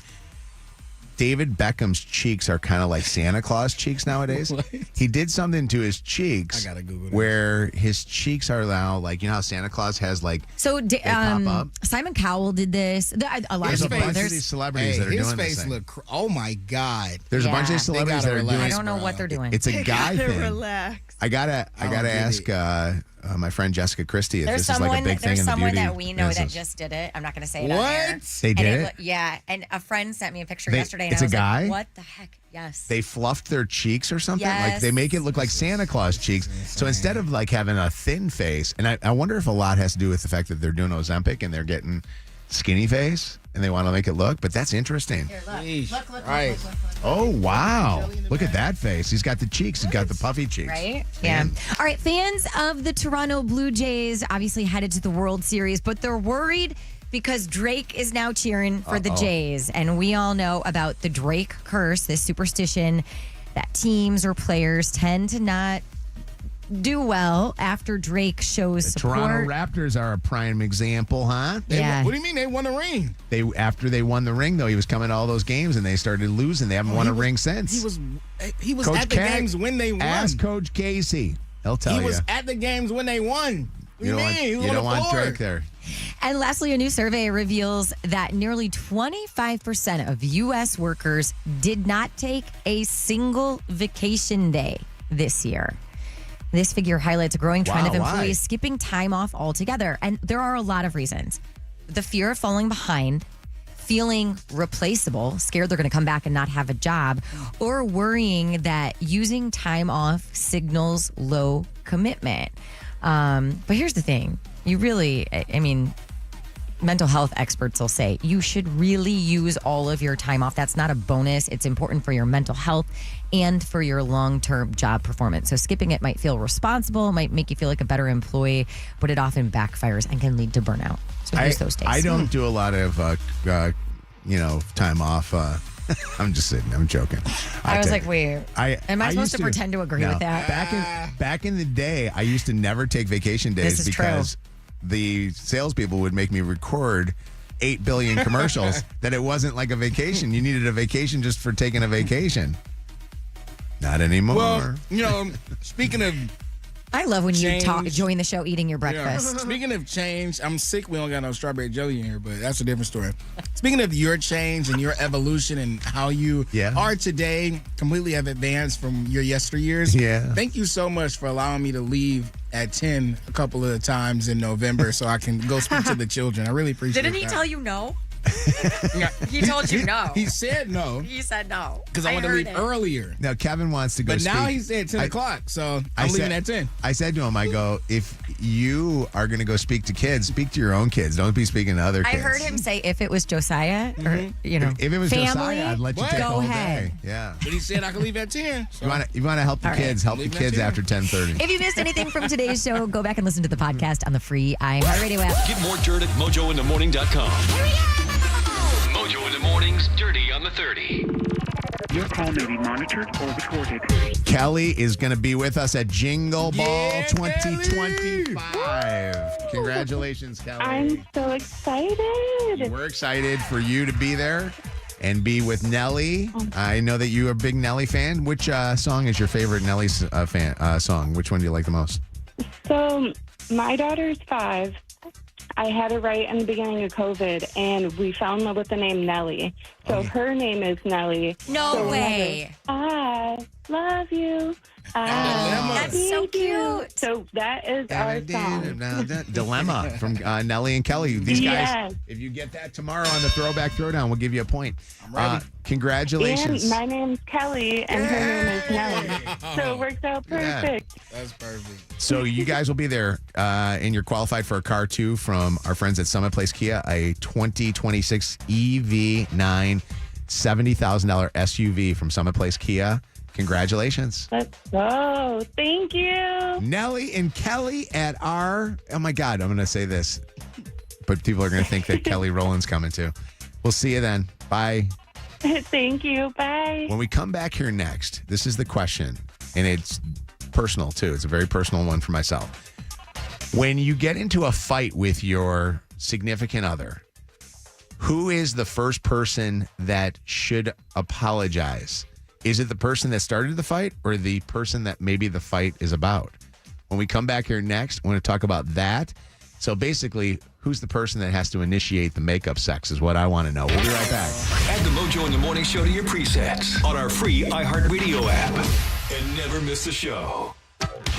David Beckham's cheeks are kind of like Santa Claus cheeks nowadays. He did something to his cheeks I gotta Google that. where his cheeks are now like, you know how Santa Claus has like, So they pop up? Simon Cowell did this. A lot There's of a people. bunch of these celebrities that are his doing this face thing. look. Oh my God. There's a bunch of celebrities that are doing. I don't know what they're doing. It's a guy thing. Relax. I gotta ask my friend Jessica Christie if There's this is like a big thing there's in the someone beauty that we know that business. just did it. I'm not going to say it on air. What? They did And it? yeah, and a friend sent me a picture They- yesterday, and it's I a was guy? like, "What the heck?" Yes. They fluffed their cheeks or something. Like Yes. they make it look like Santa Claus cheeks. So instead of like having a thin face, and I wonder if a lot has to do with the fact that they're doing Ozempic and they're getting skinny face and they want to make it look. But that's interesting. Here, look. Look. Right. Oh wow! Look at that face. He's got the cheeks. He's got the puffy cheeks. Right? Yeah. All right, fans of the Toronto Blue Jays obviously headed to the World Series, but they're worried because Drake is now cheering for the Jays. And we all know about the Drake curse, this superstition that teams or players tend to not do well after Drake shows The support. Toronto Raptors are a prime example, huh? Yeah. What do you mean they won a ring? After they won the ring, though, he was coming to all those games and they started losing. They haven't won a ring since. He was Coach at the Cat, games when they won. Ask Coach Casey. He'll tell He you. was at the games when they won. What You do don't you want, mean? He was you on don't the want floor. Drake there. And lastly, a new survey reveals that nearly 25% of U.S. workers did not take a single vacation day this year. This figure highlights a growing trend Wow, of why? employees skipping time off altogether. And there are a lot of reasons. The fear of falling behind, feeling replaceable, scared they're going to come back and not have a job, or worrying that using time off signals low commitment. But here's the thing. You really, I mean, mental health experts will say you should really use all of your time off. That's not a bonus. It's important for your mental health and for your long-term job performance. So skipping it might feel responsible, might make you feel like a better employee, but it often backfires and can lead to burnout. So use those days. I don't do a lot of, time off. I'm just kidding. I'm joking. I was like, wait, am I supposed used to pretend to agree with that? Back in the day, I used to never take vacation days This is because the salespeople would make me record 8 billion commercials that it wasn't like a vacation. You needed a vacation just for taking a vacation. Not anymore. Well, speaking of I love when you change. join the show eating your breakfast. Yeah. Speaking of change, I'm sick we don't got no strawberry jelly in here, but that's a different story. Speaking of your change and your evolution and how you are today, completely have advanced from your yesteryears. Yeah. Thank you so much for allowing me to leave at 10 a couple of times in November so I can go speak to the children. I really appreciate it. Didn't he tell you no? He told you no. He said no. He said no. Because I wanted to leave earlier. Now, Kevin wants to go But speak. now he said 10 o'clock, so I'm leaving at 10. I said to him, I go, if you are going to go speak to kids, speak to your own kids. Don't be speaking to other I kids. heard him say if it was Josiah or, if it was family, Josiah, I'd let you take the go whole ahead. day. Yeah. But he said I could leave at 10. So. You want to help the All kids, right. help the Leave it kids at after 10:30. If you missed anything from today's show, go back and listen to the podcast on the free iHeartRadio app. Get more dirt at mojointhemorning.com. Mojo in the Mornings, Dirty on the 30. Your call may be monitored or recorded. Kelly is going to be with us at Jingle Ball 2025. Congratulations, Kelly. I'm so excited. We're excited for you to be there and be with Nelly. I know that you're a big Nelly fan. Which song is your favorite Nelly song? Which one do you like the most? So, my daughter's 5. I had her right in the beginning of COVID, and we fell in love with the name Nelly. So her name is Nelly. No So way. I love you. That's so cute. So that is our song. Dilemma from Nelly and Kelly. These guys, Yes. if you get that tomorrow on the Throwback Throwdown, we'll give you a point. ready. Congratulations. And my name's Kelly, and her name is Nelly. So it works out Yeah. perfect. That's perfect. So you guys will be there, and you're qualified for a car too from our friends at Summit Place Kia, a 2026 EV9 $70,000 SUV from Summit Place Kia. Congratulations. Let's go. Thank you. Nelly and Kelly at our, oh my God, I'm going to say this, but people are going to think that Kelly Rowland's coming too. We'll see you then. Bye. Thank you. Bye. When we come back here next, this is the question, and it's personal too. It's a very personal one for myself. When you get into a fight with your significant other, Who is the first person that should apologize? Is it the person that started the fight or the person that maybe the fight is about? When we come back here next, we're going to talk about that. So basically, who's the person that has to initiate the makeup sex is what I want to know. We'll be right back. Add the Mojo in the Morning Show to your presets on our free iHeartRadio app. And never miss a show.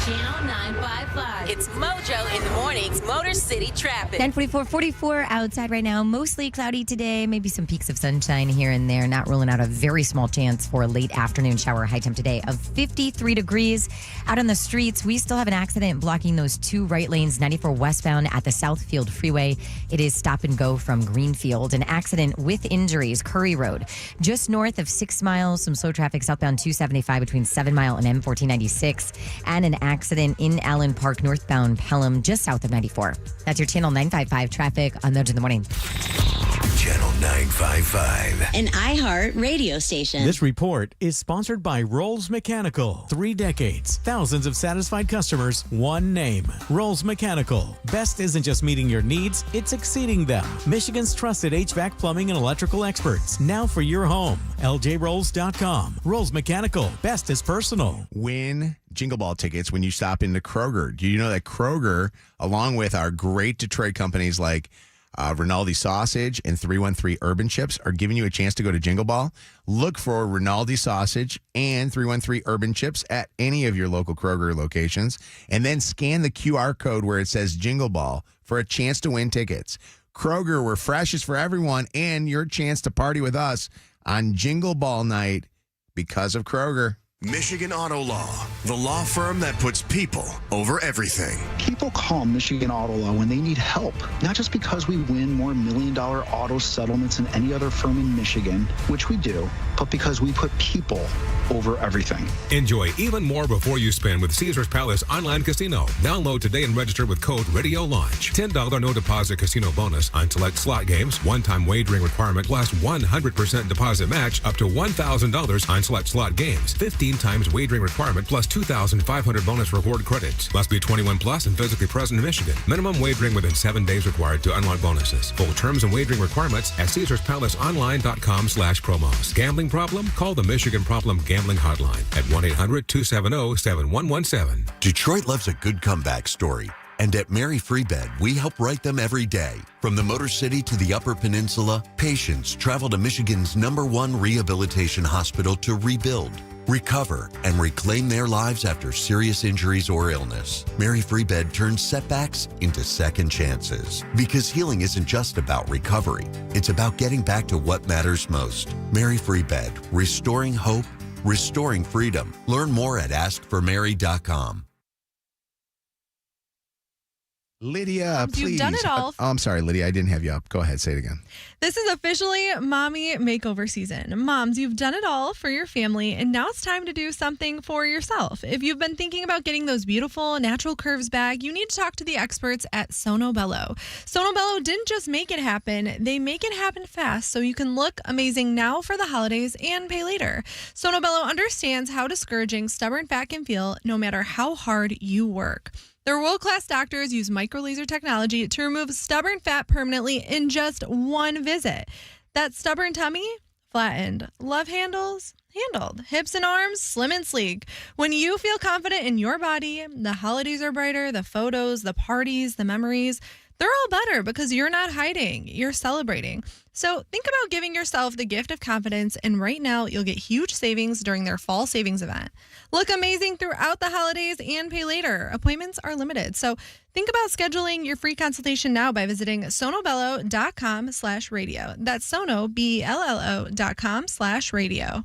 Channel 955. It's Mojo in the mornings. Motor City traffic. 10:44 outside right now. Mostly cloudy today. Maybe some peaks of sunshine here and there. Not ruling out a very small chance for a late afternoon shower. High temp today of 53 degrees. Out on the streets, we still have an accident blocking those two right lanes, 94 westbound at the Southfield Freeway. It is stop and go from Greenfield. An accident with injuries, Curry Road. Just north of 6 miles, some slow traffic southbound 275 between 7 Mile and M1496. And an accident in Allen Park, northbound Pelham, just south of 94. That's your Channel 955 traffic on Mojo in the Morning. Channel 955. An iHeart radio station. This report is sponsored by Rolls Mechanical. 3 decades, thousands of satisfied customers, one name. Rolls Mechanical. Best isn't just meeting your needs, it's exceeding them. Michigan's trusted HVAC, plumbing, and electrical experts. Now for your home. LJRolls.com. Rolls Mechanical. Best is personal. Win Jingle Ball tickets when you stop into Kroger. Do you know that Kroger, along with our great Detroit companies like Rinaldi Sausage and 313 Urban Chips, are giving you a chance to go to Jingle Ball? Look for Rinaldi Sausage and 313 Urban Chips at any of your local Kroger locations, and then scan the QR code where it says Jingle Ball for a chance to win tickets. Kroger, where fresh is for everyone, and your chance to party with us on Jingle Ball night because of Kroger. Michigan Auto Law, the law firm that puts people over everything. People call Michigan Auto Law when they need help, not just because we win more million-dollar auto settlements than any other firm in Michigan, which we do, but because we put people over everything. Enjoy even more before you spend with Caesars Palace Online Casino. Download today and register with code Radio Launch. $10 no deposit casino bonus on select slot games, one-time wagering requirement plus 100% deposit match up to $1,000 on select slot games. 15 times wagering requirement plus 2,500 bonus reward credits. Must be 21 plus and physically present in Michigan. Minimum wagering within 7 days required to unlock bonuses. Full terms and wagering requirements at CaesarsPalaceOnline.com/promos. Gambling problem? Call the Michigan Problem Gambling Hotline at 1-800-270-7117. Detroit loves a good comeback story. And at Mary Free Bed, we help write them every day. From the Motor City to the Upper Peninsula, patients travel to Michigan's #1 rehabilitation hospital to rebuild, recover, and reclaim their lives after serious injuries or illness. Mary Free Bed turns setbacks into second chances. Because healing isn't just about recovery. It's about getting back to what matters most. Mary Free Bed, restoring hope, restoring freedom. Learn more at askformary.com. Lydia, please. You've done it all. Oh, I'm sorry, Lydia. I didn't have you up. Go ahead. Say it again. This is officially mommy makeover season. Moms, you've done it all for your family, and now it's time to do something for yourself. If you've been thinking about getting those beautiful natural curves back, you need to talk to the experts at Sono Bello. Sono Bello didn't just make it happen. They make it happen fast so you can look amazing now for the holidays and pay later. Sono Bello understands how discouraging stubborn fat can feel no matter how hard you work. Their world-class doctors use microlaser technology to remove stubborn fat permanently in just one visit. That stubborn tummy, flattened. Love handles, handled. Hips and arms, slim and sleek. When you feel confident in your body, the holidays are brighter, the photos, the parties, the memories, they're all better because you're not hiding, you're celebrating. So think about giving yourself the gift of confidence, and right now you'll get huge savings during their fall savings event. Look amazing throughout the holidays and pay later. Appointments are limited. So think about scheduling your free consultation now by visiting sonobello.com/radio. That's Sono, BELLO.com/radio.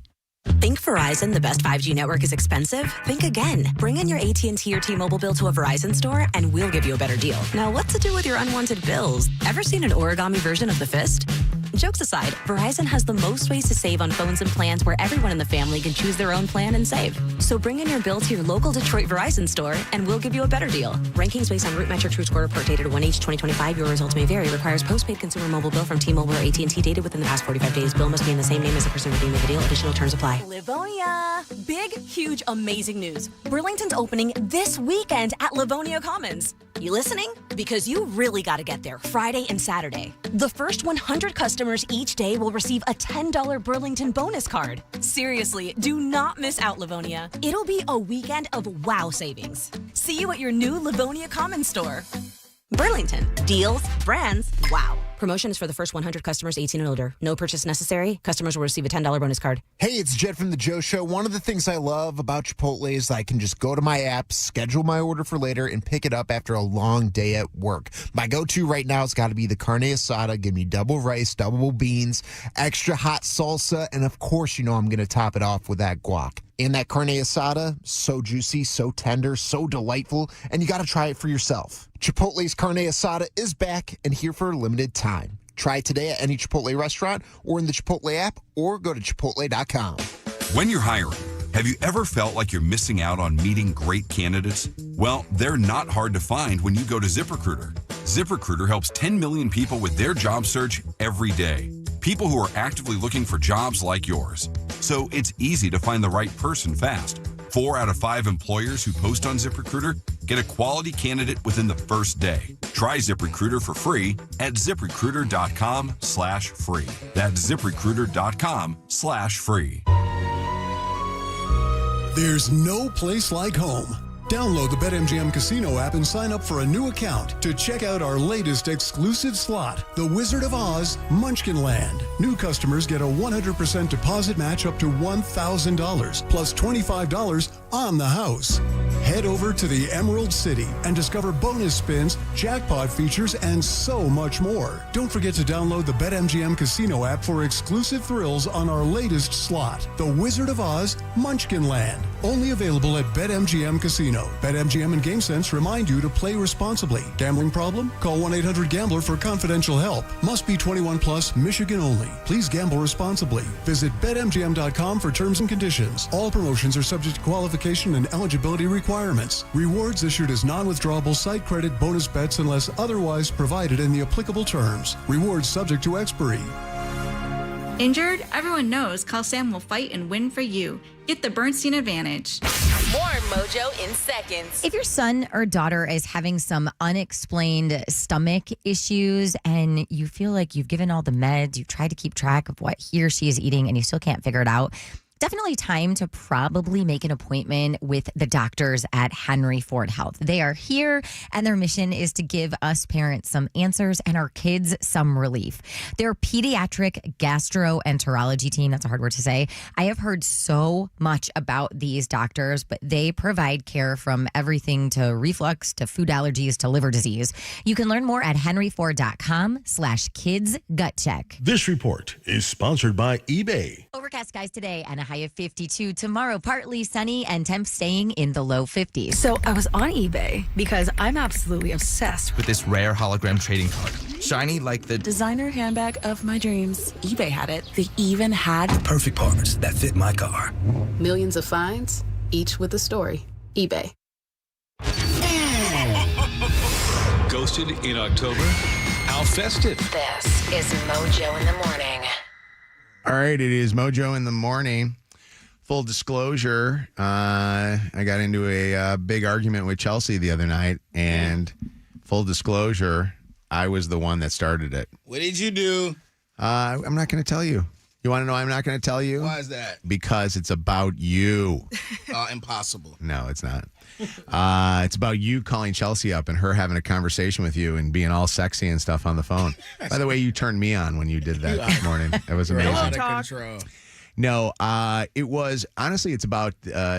Think Verizon, the best 5G network, is expensive? Think again. Bring in your AT&T or T-Mobile bill to a Verizon store and we'll give you a better deal. Now, what to do with your unwanted bills? Ever seen an origami version of the fist? Jokes aside, Verizon has the most ways to save on phones and plans where everyone in the family can choose their own plan and save. So bring in your bill to your local Detroit Verizon store and we'll give you a better deal. Rankings based on root metric true score report dated 1H2025. Your results may vary. Requires postpaid consumer mobile bill from T-Mobile or AT&T dated within the past 45 days. Bill must be in the same name as the person redeeming the deal. Additional terms apply. Livonia. Big, huge, amazing news. Burlington's opening this weekend at Livonia Commons. You listening? Because you really got to get there Friday and Saturday. The first 100 customers each day will receive a $10 Burlington bonus card. Seriously, do not miss out, Livonia. It'll be a weekend of wow savings. See you at your new Livonia Commons store. Burlington. Deals, brands, wow. Promotion is for the first 100 customers 18 and older. No purchase necessary. Customers will receive a $10 bonus card. Hey, it's Jed from The Joe Show. One of the things I love about Chipotle is I can just go to my app, schedule my order for later, and pick it up after a long day at work. My go-to right now has got to be the carne asada. Give me double rice, double beans, extra hot salsa, and of course, you know I'm going to top it off with that guac. And that carne asada, so juicy, so tender, so delightful, and you got to try it for yourself. Chipotle's carne asada is back and here for a limited time. Try it today at any Chipotle restaurant or in the Chipotle app or go to chipotle.com. When you're hiring, have you ever felt like you're missing out on meeting great candidates? Well, they're not hard to find when you go to ZipRecruiter. ZipRecruiter helps 10 million people with their job search every day. People who are actively looking for jobs like yours. So it's easy to find the right person fast. 4 out of 5 employers who post on ZipRecruiter get a quality candidate within the first day. Try ZipRecruiter for free at ZipRecruiter.com/free. That's ZipRecruiter.com/free. There's no place like home. Download the BetMGM Casino app and sign up for a new account to check out our latest exclusive slot, The Wizard of Oz Munchkin Land. New customers get a 100% deposit match up to $1,000 plus $25 on the house. Head over to the Emerald City and discover bonus spins, jackpot features, and so much more. Don't forget to download the BetMGM Casino app for exclusive thrills on our latest slot, The Wizard of Oz Munchkin Land. Only available at BetMGM Casino. BetMGM and GameSense remind you to play responsibly. Gambling problem? Call 1-800-GAMBLER for confidential help. Must be 21 plus, Michigan only. Please gamble responsibly. Visit BetMGM.com for terms and conditions. All promotions are subject to qualification and eligibility requirements. Rewards issued as non-withdrawable site credit bonus bets unless otherwise provided in the applicable terms. Rewards subject to expiry. Injured? Everyone knows Call Sam will fight and win for you. Get the Bernstein Advantage. More Mojo in seconds. If your son or daughter is having some unexplained stomach issues and you feel like you've given all the meds, you've tried to keep track of what he or she is eating and you still can't figure it out, definitely time to probably make an appointment with the doctors at Henry Ford Health. They are here, and their mission is to give us parents some answers and our kids some relief. Their pediatric gastroenterology team, that's a hard word to say. I have heard so much about these doctors, but they provide care from everything to reflux, to food allergies, to liver disease. You can learn more at henryford.com/kidsgutcheck. This report is sponsored by eBay. Overcast skies today and a high of 52. Tomorrow, partly sunny and temps staying in the low 50s. So I was on eBay because I'm absolutely obsessed with this rare hologram trading card. Shiny like the designer handbag of my dreams. eBay had it. They even had the perfect parts that fit my car. Millions of finds, each with a story. eBay. Ghosted in October? How festive. This is Mojo in the morning. All right, it is Mojo in the morning. Full disclosure, I got into a big argument with Chelsea the other night, and full disclosure, I was the one that started it. What did you do? I'm not going to tell you. You want to know I'm not going to tell you? Why is that? Because it's about you. Impossible. No, it's not. It's about you calling Chelsea up and her having a conversation with you and being all sexy and stuff on the phone. By the way, you turned me on when you did that this morning. It was amazing. Out of control. No, it was, honestly, it's about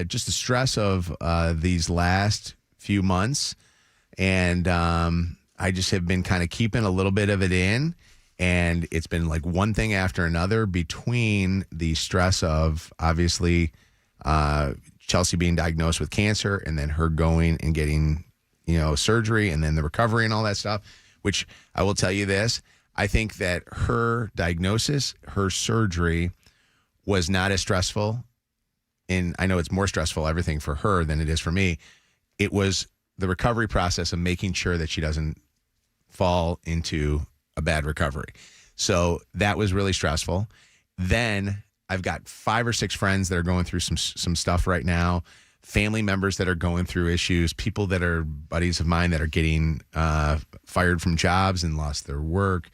just the stress of these last few months. And I just have been kind of keeping a little bit of it in. And it's been like one thing after another between the stress of, obviously, Chelsea being diagnosed with cancer and then her going and getting, surgery and then the recovery and all that stuff, which I will tell you this. I think that her diagnosis, her surgery was not as stressful. And I know it's more stressful, everything for her than it is for me. It was the recovery process of making sure that she doesn't fall into a bad recovery. So that was really stressful. Then I've got 5 or 6 friends that are going through some stuff right now. family members that are going through issues, people that are buddies of mine that are getting fired from jobs and lost their work.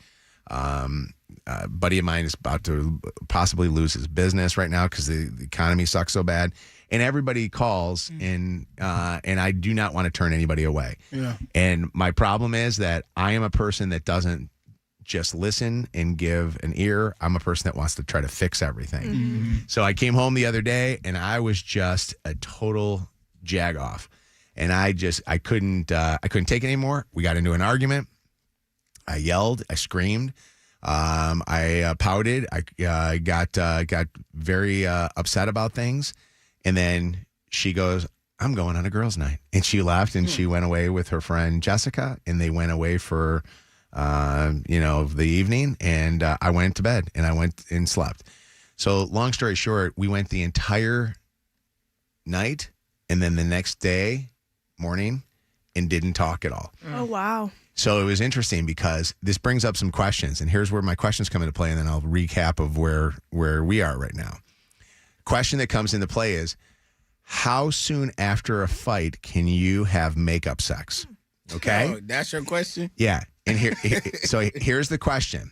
A buddy of mine is about to possibly lose his business right now because the economy sucks so bad. And everybody calls, and I do not want to turn anybody away. Yeah. And my problem is that I am a person that doesn't just listen and give an ear. I'm a person that wants to try to fix everything. So I came home the other day, and I was just a total jag-off. And I couldn't take it anymore. We got into an argument. I yelled. I screamed. I pouted. I got very upset about things. And then she goes, I'm going on a girls' night. And she left, and she went away with her friend Jessica, and they went away for, the evening. And I went to bed, and I went and slept. So long story short, we went the entire night, and then the next day, morning, and didn't talk at all. Oh, wow. So it was interesting because this brings up some questions, and here's where my questions come into play, and then I'll recap of where we are right now. Question that comes into play is, how soon after a fight can you have makeup sex? Okay? Oh, that's your question? Yeah. And here's the question.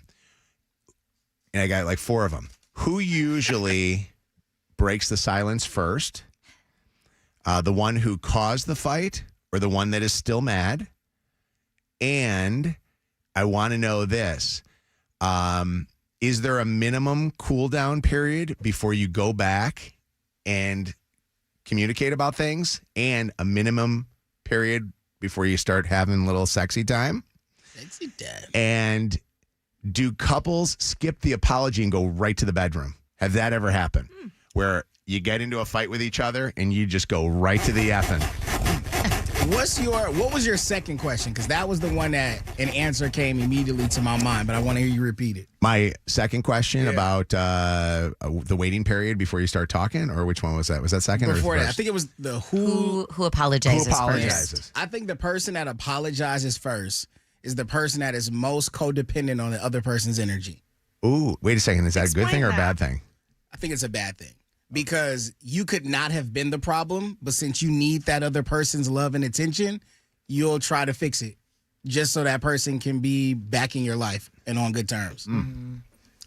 And I got like 4 of them. Who usually breaks the silence first? The one who caused the fight or the one that is still mad? And I want to know this. Is there a minimum cool down period before you go back and communicate about things, and a minimum period before you start having a little sexy time? Sexy time. And do couples skip the apology and go right to the bedroom? Have that ever happened? Where you get into a fight with each other and you just go right to the effing? What was your second question? Because that was the one that an answer came immediately to my mind, but I want to hear you repeat it. My second question about the waiting period before you start talking, or which one was that? Was that second Before or that, first? I think it was the who apologizes. First. I think the person that apologizes first is the person that is most codependent on the other person's energy. Ooh, wait a second. Is that a good thing or a bad thing? I think it's a bad thing. Because you could not have been the problem, but since you need that other person's love and attention, you'll try to fix it just so that person can be back in your life and on good terms.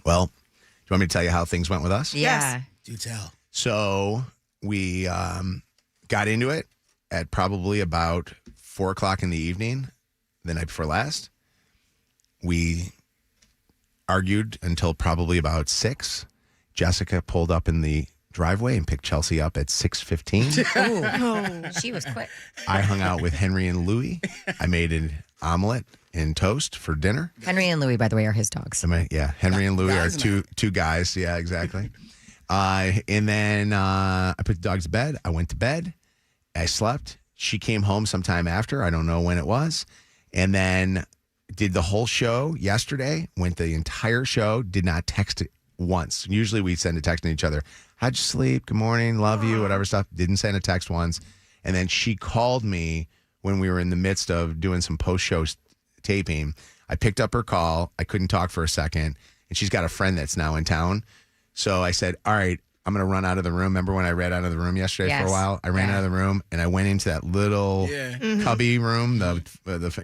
Well, do you want me to tell you how things went with us? Yeah. Do tell. So we got into it at probably about 4 o'clock in the evening the night before last. We argued until probably about 6. Jessica pulled up in the driveway and picked Chelsea up at 6:15. She was quick. I hung out with Henry and Louie. I made an omelet and toast for dinner. Henry and Louie, by the way, are his dogs. Yeah, Henry and Louie are two guys. Yeah, exactly. And then I put the dogs to bed. I went to bed. I slept. She came home sometime after. I don't know when it was. And then did the whole show yesterday. Went the entire show. Did not text it once. Usually we send a text to each other. How'd you sleep? Good morning. Love you. Whatever stuff. Didn't send a text once. And then she called me when we were in the midst of doing some post-show taping. I picked up her call. I couldn't talk for a second. And she's got a friend that's now in town. So I said, all right, I'm going to run out of the room. Remember when I ran out of the room yesterday for a while? I ran out of the room and I went into that little cubby room.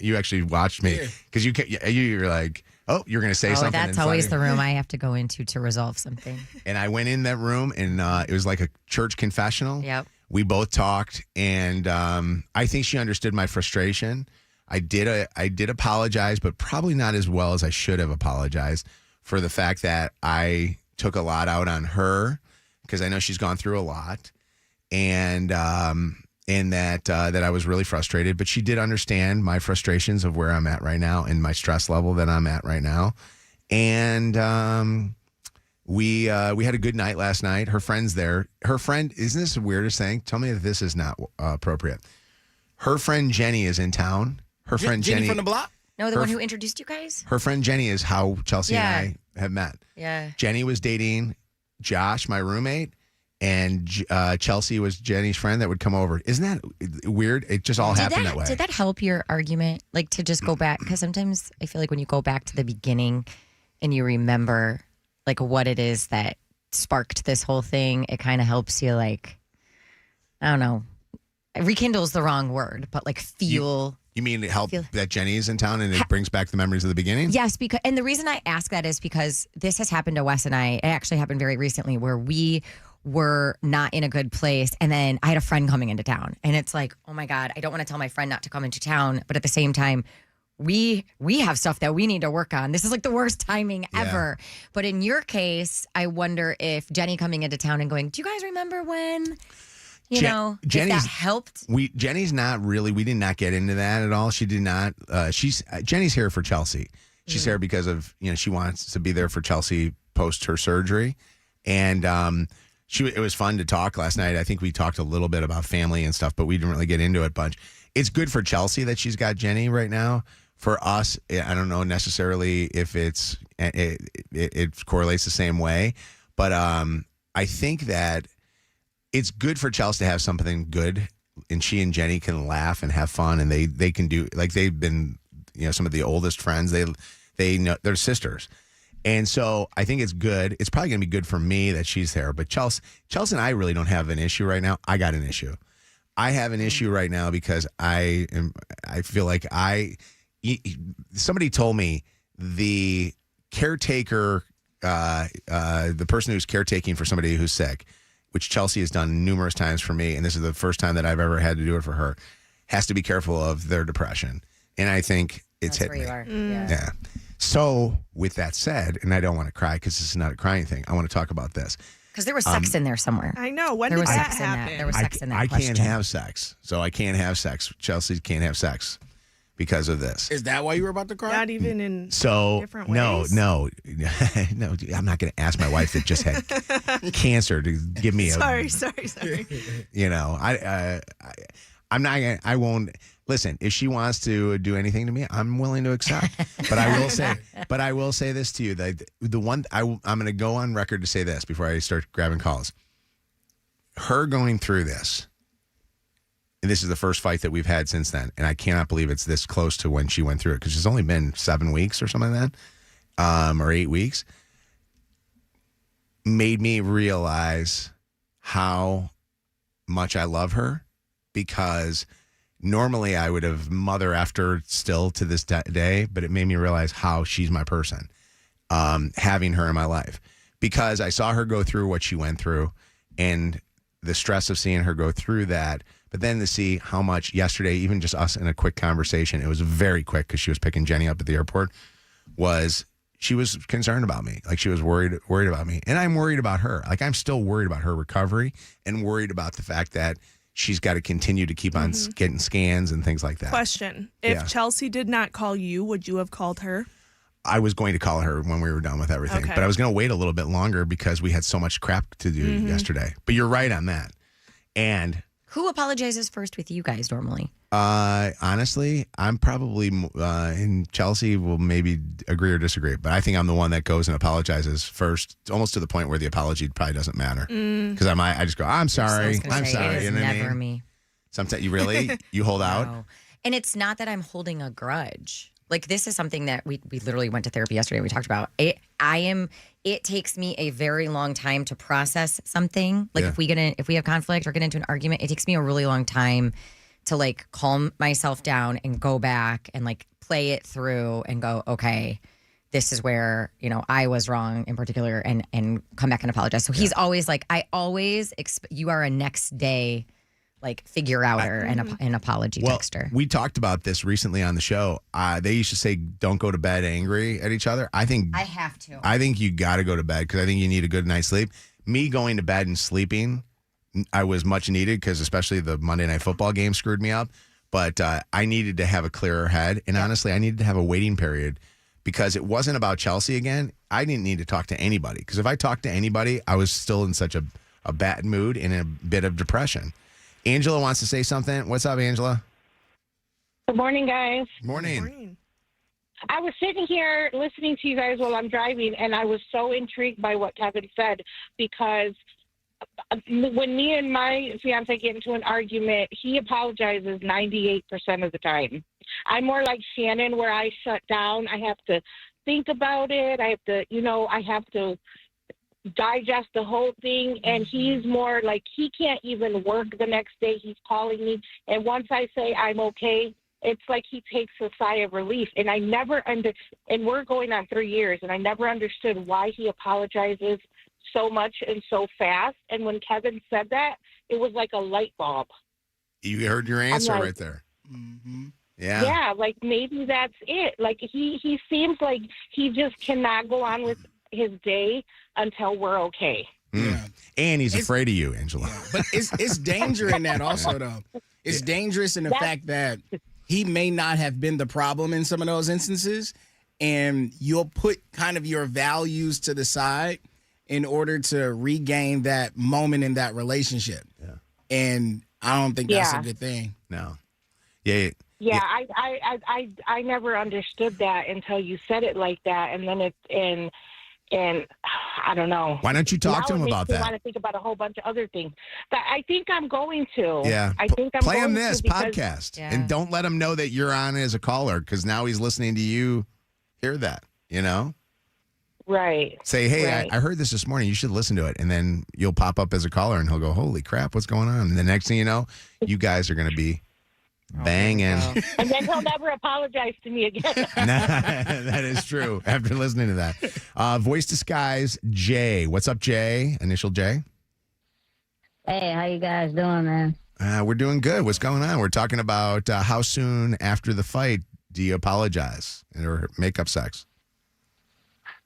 You actually watched me because you were like, oh, you're going to say something. That's always the room I have to go into to resolve something. And I went in that room, and it was like a church confessional. Yep. We both talked, and I think she understood my frustration. I did apologize, but probably not as well as I should have apologized for the fact that I took a lot out on her because I know she's gone through a lot, and that I was really frustrated. But she did understand my frustrations of where I'm at right now and my stress level that I'm at right now. And we had a good night last night. Her friend's there. Her friend, isn't this the weirdest thing? Tell me if this is not appropriate. Her friend Jenny is in town. Her friend Jenny from the block? No, the one who introduced you guys? Her friend Jenny is how Chelsea and I have met. Yeah. Jenny was dating Josh, my roommate. And Chelsea was Jenny's friend that would come over. Isn't that weird? It just all happened that way. Did that help your argument? Like to just go back? Because sometimes I feel like when you go back to the beginning and you remember like what it is that sparked this whole thing, it kind of helps you like, I don't know, rekindle is the wrong word, but like feel. You mean help that Jenny is in town and it brings back the memories of the beginning? Yes, and the reason I ask that is because this has happened to Wes and I. It actually happened very recently where we were not in a good place. And then I had a friend coming into town. And it's like, oh my God, I don't want to tell my friend not to come into town. But at the same time, we have stuff that we need to work on. This is like the worst timing ever. But in your case, I wonder if Jenny coming into town and going, do you guys remember when? Jenny's, if that helped. Jenny's not really. We did not get into that at all. She did not. Jenny's here for Chelsea. She's here because of she wants to be there for Chelsea post her surgery, and it was fun to talk last night. I think we talked a little bit about family and stuff, but we didn't really get into it much. It's good for Chelsea that she's got Jenny right now. For us, I don't know necessarily if it correlates the same way, but I think that it's good for Chelsea to have something good, and she and Jenny can laugh and have fun, and they can do, like, they've been some of the oldest friends. They know they're sisters, and so I think it's good. It's probably going to be good for me that she's there. But Chelsea and I really don't have an issue right now. I got an issue. I have an issue right now because I feel like somebody told me the caretaker, the person who's caretaking for somebody who's sick, which Chelsea has done numerous times for me, and this is the first time that I've ever had to do it for her, has to be careful of their depression. And I think it's hit me. Yeah. So with that said, and I don't want to cry because this is not a crying thing. I want to talk about this. Because there was sex in there somewhere. I know. When there did was that sex happen? In that. There was sex in that I question. can't have sex. So I can't have sex. Chelsea can't have sex because of this. Is that why you were about to cry? Not even in different ways? No. I'm not going to ask my wife that just had cancer to give me a... Sorry. I'm not going to... I won't... Listen, if she wants to do anything to me, I'm willing to accept. But I will say this to you: that I'm going to go on record to say this before I start grabbing calls. Her going through this, and this is the first fight that we've had since then, and I cannot believe it's this close to when she went through it because it's only been 7 weeks or something like that, or 8 weeks. Made me realize how much I love her because. Normally, I would have mother after still to this day, but it made me realize how she's my person, having her in my life. Because I saw her go through what she went through and the stress of seeing her go through that. But then to see how much yesterday, even just us in a quick conversation, it was very quick because she was picking Jenny up at the airport, she was concerned about me. Like she was worried about me. And I'm worried about her. Like I'm still worried about her recovery and worried about the fact that she's got to continue to keep on getting scans and things like that. Question. If Chelsea did not call you, would you have called her? I was going to call her when we were done with everything. Okay. But I was going to wait a little bit longer because we had so much crap to do yesterday. But you're right on that. And who apologizes first with you guys normally? Honestly, I'm probably, and Chelsea will maybe agree or disagree, but I think I'm the one that goes and apologizes first, almost to the point where the apology probably doesn't matter. Because I just go, I'm sorry. I'm sorry. It's never me. Sometimes you really, you hold out? No. And it's not that I'm holding a grudge. Like this is something that we literally went to therapy yesterday. We talked about it. It takes me a very long time to process something. Like if we have conflict or get into an argument, it takes me a really long time to like calm myself down and go back and like play it through and go, okay, this is where, I was wrong in particular and come back and apologize. So he's always like, you are a next day like figure outer and an apology texter. We talked about this recently on the show. They used to say, don't go to bed angry at each other. I have to. I think you got to go to bed because I think you need a good night's sleep. Me going to bed and sleeping, I was much needed because especially the Monday Night Football game screwed me up. But I needed to have a clearer head. And honestly, I needed to have a waiting period because it wasn't about Chelsea again. I didn't need to talk to anybody because if I talked to anybody, I was still in such a bad mood and a bit of depression. Angela wants to say something. What's up, Angela? Good morning, guys. Morning. I was sitting here listening to you guys while I'm driving, and I was so intrigued by what Kevin said because when me and my fiance get into an argument, he apologizes 98% of the time. I'm more like Shannon where I shut down. I have to think about it. I have to, digest the whole thing, and he's more like he can't even work the next day. He's calling me, and once I say I'm okay, it's like he takes a sigh of relief. And I never and we're going on 3 years, and I never understood why he apologizes so much and so fast. And when Kevin said that, it was like a light bulb. You heard your answer right there. Yeah. Yeah, like maybe that's it. Like he seems like he just cannot go on with his day until we're okay. And he's afraid of you, Angela. But it's danger in that also, though. It's dangerous in the fact that he may not have been the problem in some of those instances, and you'll put kind of your values to the side in order to regain that moment in that relationship. Yeah. And I don't think that's a good thing. No. Yeah, I never understood that until you said it like that, and then and I don't know. Why don't you talk to him about that? I want to think about a whole bunch of other things. But I think I'm going to. Yeah. I think I'm Play going him this to because- podcast and don't let him know that you're on as a caller because now he's listening to you hear that, you know? Right. Say, hey, right. I heard this morning. You should listen to it. And then you'll pop up as a caller and he'll go, holy crap, what's going on? And the next thing you know, you guys are going to be banging. And then he'll never apologize to me again. That is true. After listening to that. Voice disguise, Jay. What's up, Jay? Initial J. Hey, how you guys doing, man? We're doing good. What's going on? We're talking about how soon after the fight do you apologize or make up sex?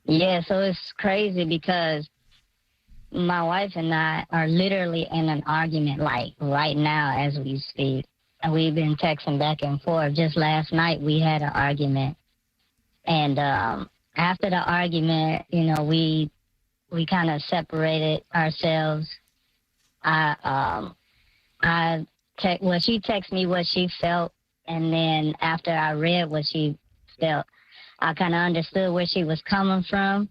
Yeah, so it's crazy because my wife and I are literally in an argument like right now as we speak. And we've been texting back and forth. Just last night we had an argument. And after the argument, you know, we kind of separated ourselves. She texted me what she felt, and then after I read what she felt, I kind of understood where she was coming from.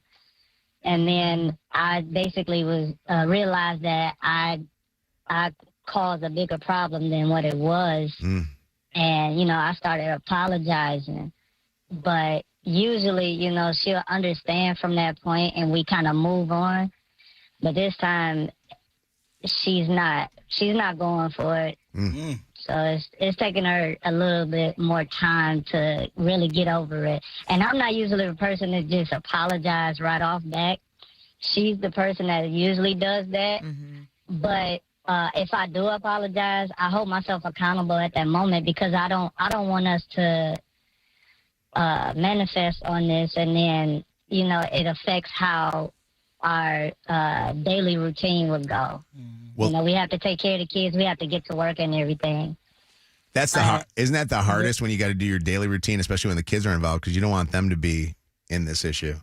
And then I basically realized that I caused a bigger problem than what it was. And, you know, I started apologizing. But usually, you know, she'll understand from that point and we kind of move on. But this time, she's not going for it. So it's taking her a little bit more time to really get over it. And I'm not usually the person that just apologize right off back. She's the person that usually does that. But if I do apologize, I hold myself accountable at that moment because I don't want us to manifest on this and then, you know, it affects how our daily routine would go. Well, you know, we have to take care of the kids. We have to get to work and everything. That's isn't that the hardest when you got to do your daily routine, especially when the kids are involved, because you don't want them to be in this issue.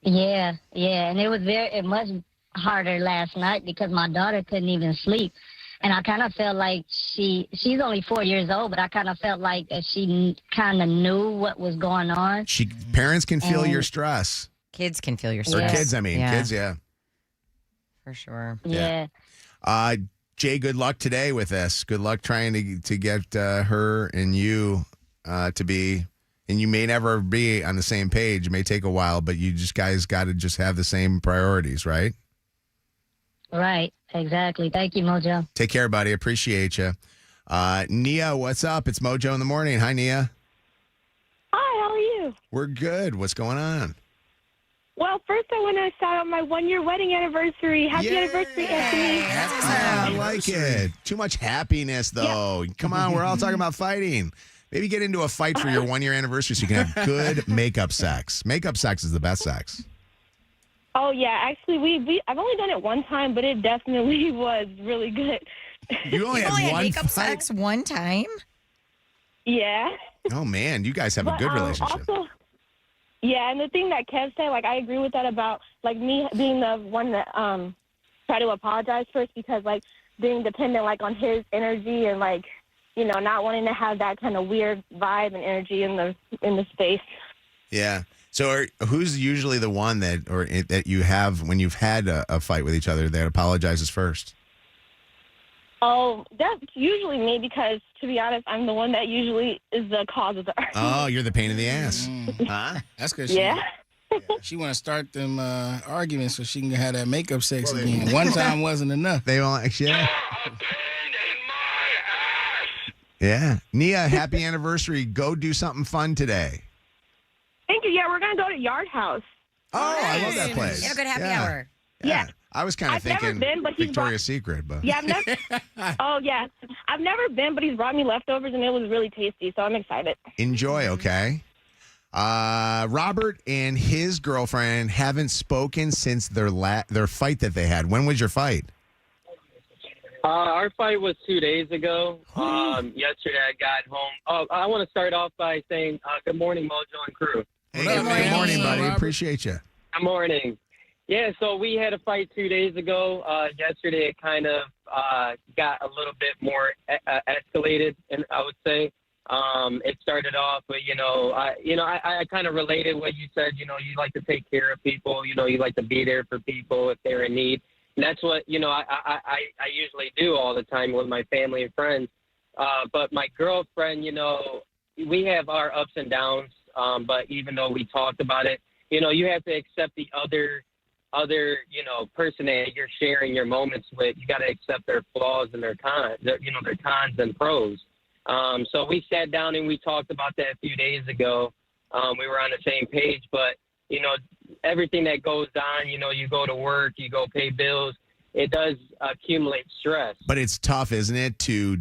Yeah, and it was much harder last night because my daughter couldn't even sleep. And I kind of felt like she's only 4 years old, but I kind of felt like she kind of knew what was going on. Parents can feel your stress. Kids can feel your Or stress. kids, I mean. Yeah. Kids, yeah. For sure. Yeah. Jay, good luck today with this. Good luck trying to get her and you to be, and you may never be on the same page. It may take a while, but you just guys got to just have the same priorities, right? Right. Exactly. Thank you, Mojo. Take care, buddy. Appreciate you. Nia, what's up? It's Mojo in the morning. Hi, Nia. Hi, how are you? We're good. What's going on? Well, first I want to start on my 1-year wedding anniversary. Happy anniversary, Anthony. I like it. Too much happiness, though. Come on, we're all talking about fighting. Maybe get into a fight for your 1-year anniversary so you can have good makeup sex. Makeup sex is the best sex. Oh, yeah. Actually, I've only done it one time, but it definitely was really good. You only had one makeup fight? sex one time? Yeah. Oh, man. You guys have a good relationship. Also, yeah, and the thing that Kev said, like, I agree with that about, like, me being the one that try to apologize first because, like, being dependent, like, on his energy and, like, you know, not wanting to have that kind of weird vibe and energy in the space. Yeah. So who's usually the one that you have when you've had a fight with each other that apologizes first? Oh, that's usually me because, to be honest, I'm the one that usually is the cause of the argument. Oh, you're the pain in the ass. Huh? That's good. Yeah. She want to start them arguments so she can have that makeup sex again. One time wasn't enough. They want, yeah. Yeah. Nia, happy anniversary. Go do something fun today. Thank you. Yeah, we're going to go to Yard House. Oh, I love that place. Yeah, good happy hour. Yeah. I was kind of I've never thinking been, but he's Victoria's Secret, but Yeah, I've never. Oh, yeah. I've never been, but he's brought me leftovers, and it was really tasty, so I'm excited. enjoy, okay? Robert and his girlfriend haven't spoken since their fight that they had. When was your fight? Our fight was 2 days ago. Yesterday I got home. Oh, I want to start off by saying good morning, Mojo and crew. Hey, good morning, buddy. Appreciate you. Good morning. Yeah, so we had a fight 2 days ago. Yesterday it kind of got a little bit more escalated, and I would say. It started off with, I kind of related what you said, you like to take care of people, you like to be there for people if they're in need. And that's what, I usually do all the time with my family and friends. But my girlfriend, we have our ups and downs. But even though we talked about it, you have to accept the other, person that you're sharing your moments with. You got to accept their flaws and their cons, their cons and pros. So we sat down and we talked about that a few days ago. We were on the same page, but, everything that goes on, you go to work, you go pay bills, it does accumulate stress. But it's tough, isn't it, to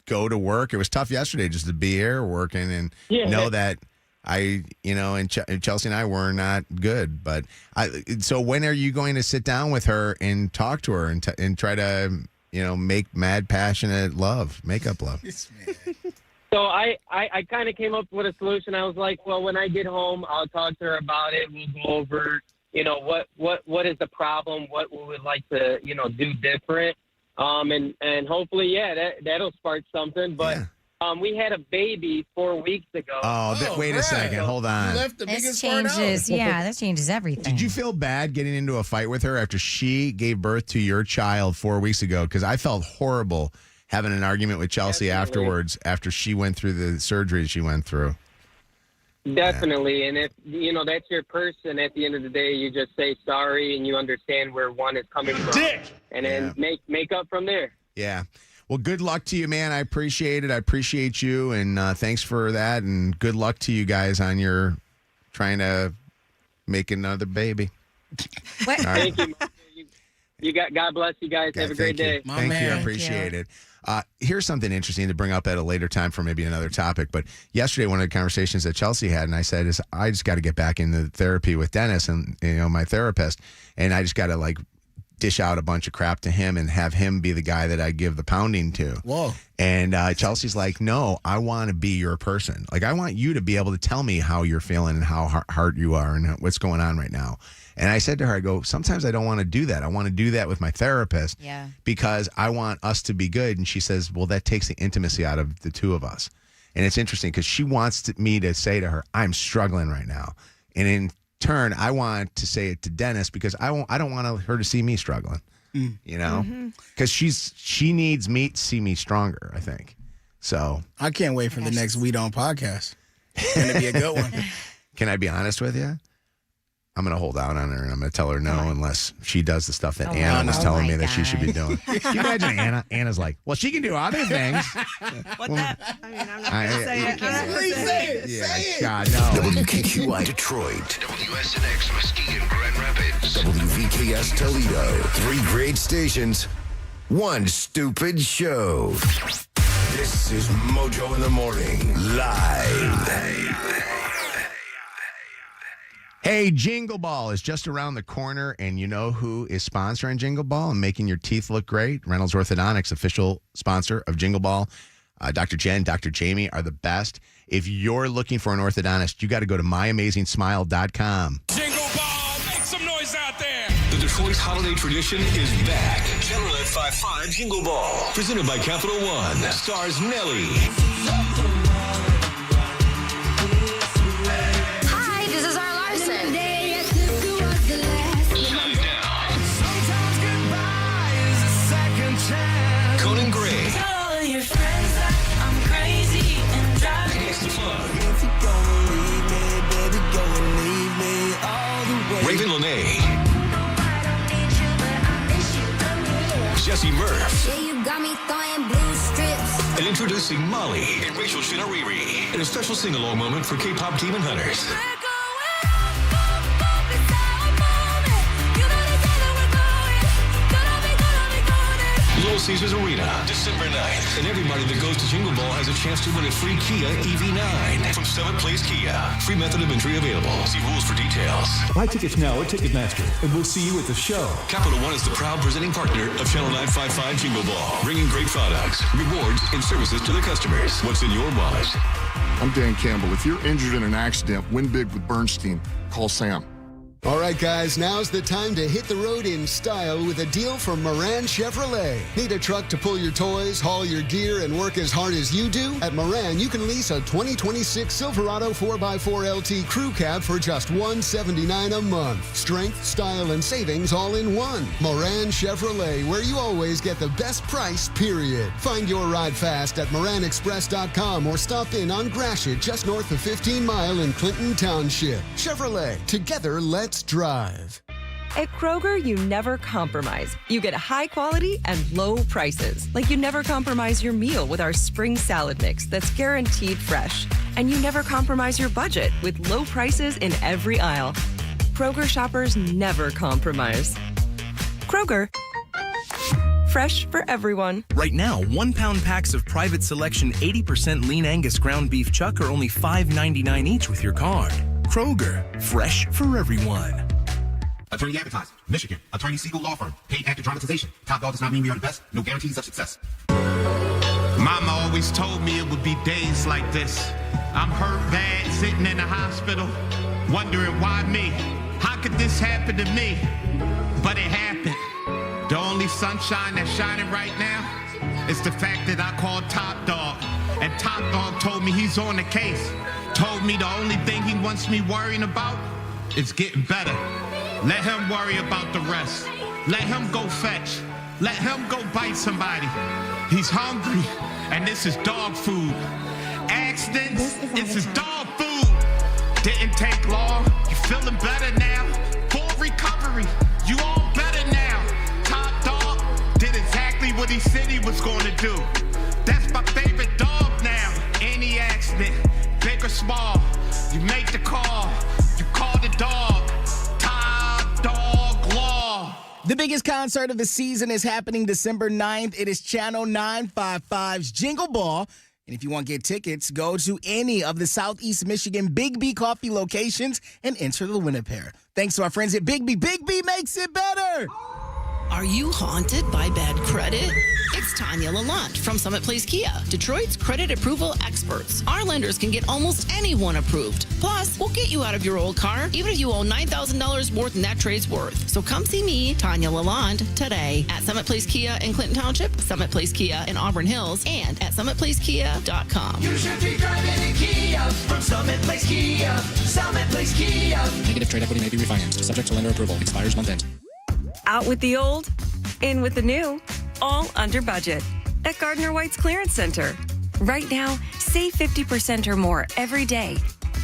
go to work? It was tough yesterday just to be here working and know that and Chelsea and I were not good. But so when are you going to sit down with her and talk to her and try to make mad, passionate love, makeup love? So I kind of came up with a solution. I was like, well, when I get home, I'll talk to her about it. We'll go over, what is the problem, what we would like to, do different. And hopefully, that'll spark something. But we had a baby 4 weeks ago. Wait a second. Hold on. This changes. Yeah, that changes everything. Did you feel bad getting into a fight with her after she gave birth to your child 4 weeks ago? Because I felt horrible having an argument with Chelsea afterwards after she went through the surgery she went through. Definitely. And if, that's your person, at the end of the day, you just say sorry and you understand where one is coming from. And then make up from there. Yeah. Well, good luck to you, man. I appreciate it. I appreciate you. And thanks for that. And good luck to you guys on your trying to make another baby. What? Thank you. You got. God bless you guys. Have a great day. Thank you. I appreciate it. Here's something interesting to bring up at a later time for maybe another topic. But yesterday, one of the conversations that Chelsea had, and I said, is I just got to get back into therapy with Dennis and my therapist, and I just got to dish out a bunch of crap to him and have him be the guy that I give the pounding to. Whoa. And Chelsea's like, no, I want to be your person. I want you to be able to tell me how you're feeling and how hard you are and what's going on right now. And I said to her, I go, sometimes I don't want to do that. I want to do that with my therapist because I want us to be good. And she says, well, that takes the intimacy out of the two of us. And it's interesting because she wants me to say to her, I'm struggling right now. And in turn, I want to say it to Dennis because I don't want her to see me struggling, because she needs me to see me stronger, I think. So I can't wait for the next We Don't podcast. It's going to be a good one. Can I be honest with you? I'm going to hold out on her and I'm going to tell her no unless she does the stuff that Anna was telling me that she should be doing. Can you imagine Anna? Anna's like, well, she can do other things. What that? I mean, I'm not going to say it. I'm not going to say it. Yeah, God, no. WKQI Detroit, WSNX Mesquite and Grand Rapids, WVKS Toledo. 3 great stations, 1 stupid show. This is Mojo in the Morning, live. Hey, Jingle Ball is just around the corner, and you know who is sponsoring Jingle Ball and making your teeth look great? Reynolds Orthodontics, official sponsor of Jingle Ball. Dr. Jen, Dr. Jamie are the best. If you're looking for an orthodontist, you got to go to myamazingsmile.com. Jingle Ball, make some noise out there. The Detroit holiday tradition is back. Channel at 5-5 Jingle Ball, presented by Capital One. Stars Nelly. Introducing Molly and Rachel Shinariri in a special sing-along moment for K-pop Demon Hunters. Little Caesars Arena, December 9th. And everybody that goes to Jingle Ball has a chance to win a free Kia EV9 from Summit Place Kia. Free method of entry available. See rules for details. Buy tickets now at Ticketmaster, and we'll see you at the show. Capital One is the proud presenting partner of Channel 955 Jingle Ball, bringing great products, rewards, and services to the customers. What's in your wallet? I'm Dan Campbell. If you're injured in an accident, win big with Bernstein. Call Sam. All right, guys, now's the time to hit the road in style with a deal from Moran Chevrolet. Need a truck to pull your toys, haul your gear, and work as hard as you do? At Moran, you can lease a 2026 Silverado 4x4 LT Crew Cab for just $179 a month. Strength, style, and savings all in one. Moran Chevrolet, where you always get the best price, period. Find your ride fast at moranexpress.com or stop in on Gratiot, just north of 15 Mile in Clinton Township. Chevrolet, together, let's drive. At Kroger, you never compromise. You get high quality and low prices. Like you never compromise your meal with our spring salad mix that's guaranteed fresh. And you never compromise your budget with low prices in every aisle. Kroger shoppers never compromise. Kroger, fresh for everyone. Right now, 1 pound packs of Private Selection 80% lean Angus ground beef chuck are only $5.99 each with your card. Kroger, fresh for everyone. Attorney Advertising, Michigan. Attorney Siegel Law Firm. Paid actor dramatization. Top dog does not mean we are the best. No guarantees of success. Mama always told me it would be days like this. I'm hurt bad, sitting in the hospital, wondering why me? How could this happen to me? But it happened. The only sunshine that's shining right now is the fact that I called Top Dog. And Top Dog told me he's on the case. Told me the only thing he wants me worrying about is getting better. Let him worry about the rest. Let him go fetch. Let him go bite somebody. He's hungry, and this is dog food. Accidents, this is dog food. Didn't take long. You feeling better now? Full recovery. You all better now. Top Dog did exactly what he said he was going to do. That's my favorite dog now. Any accident, big or small, you make the call. You call the dog. Top Dog Law. The biggest concert of the season is happening December 9th. It is Channel 955's Jingle Ball. And if you want to get tickets, go to any of the Southeast Michigan Big B Coffee locations and enter the winner pair. Thanks to our friends at Big B. Big B makes it better. Are you haunted by bad credit? It's Tanya Lalonde from Summit Place Kia, Detroit's credit approval experts. Our lenders can get almost anyone approved. Plus, we'll get you out of your old car, even if you owe $9,000 more than that trade's worth. So come see me, Tanya Lalonde, today at Summit Place Kia in Clinton Township, Summit Place Kia in Auburn Hills, and at SummitPlaceKia.com. You should be driving a Kia from Summit Place Kia. Summit Place Kia. Negative trade equity may be refinanced, subject to lender approval. Expires month end. Out with the old, in with the new, all under budget at Gardner White's Clearance Center. Right now, save 50% or more every day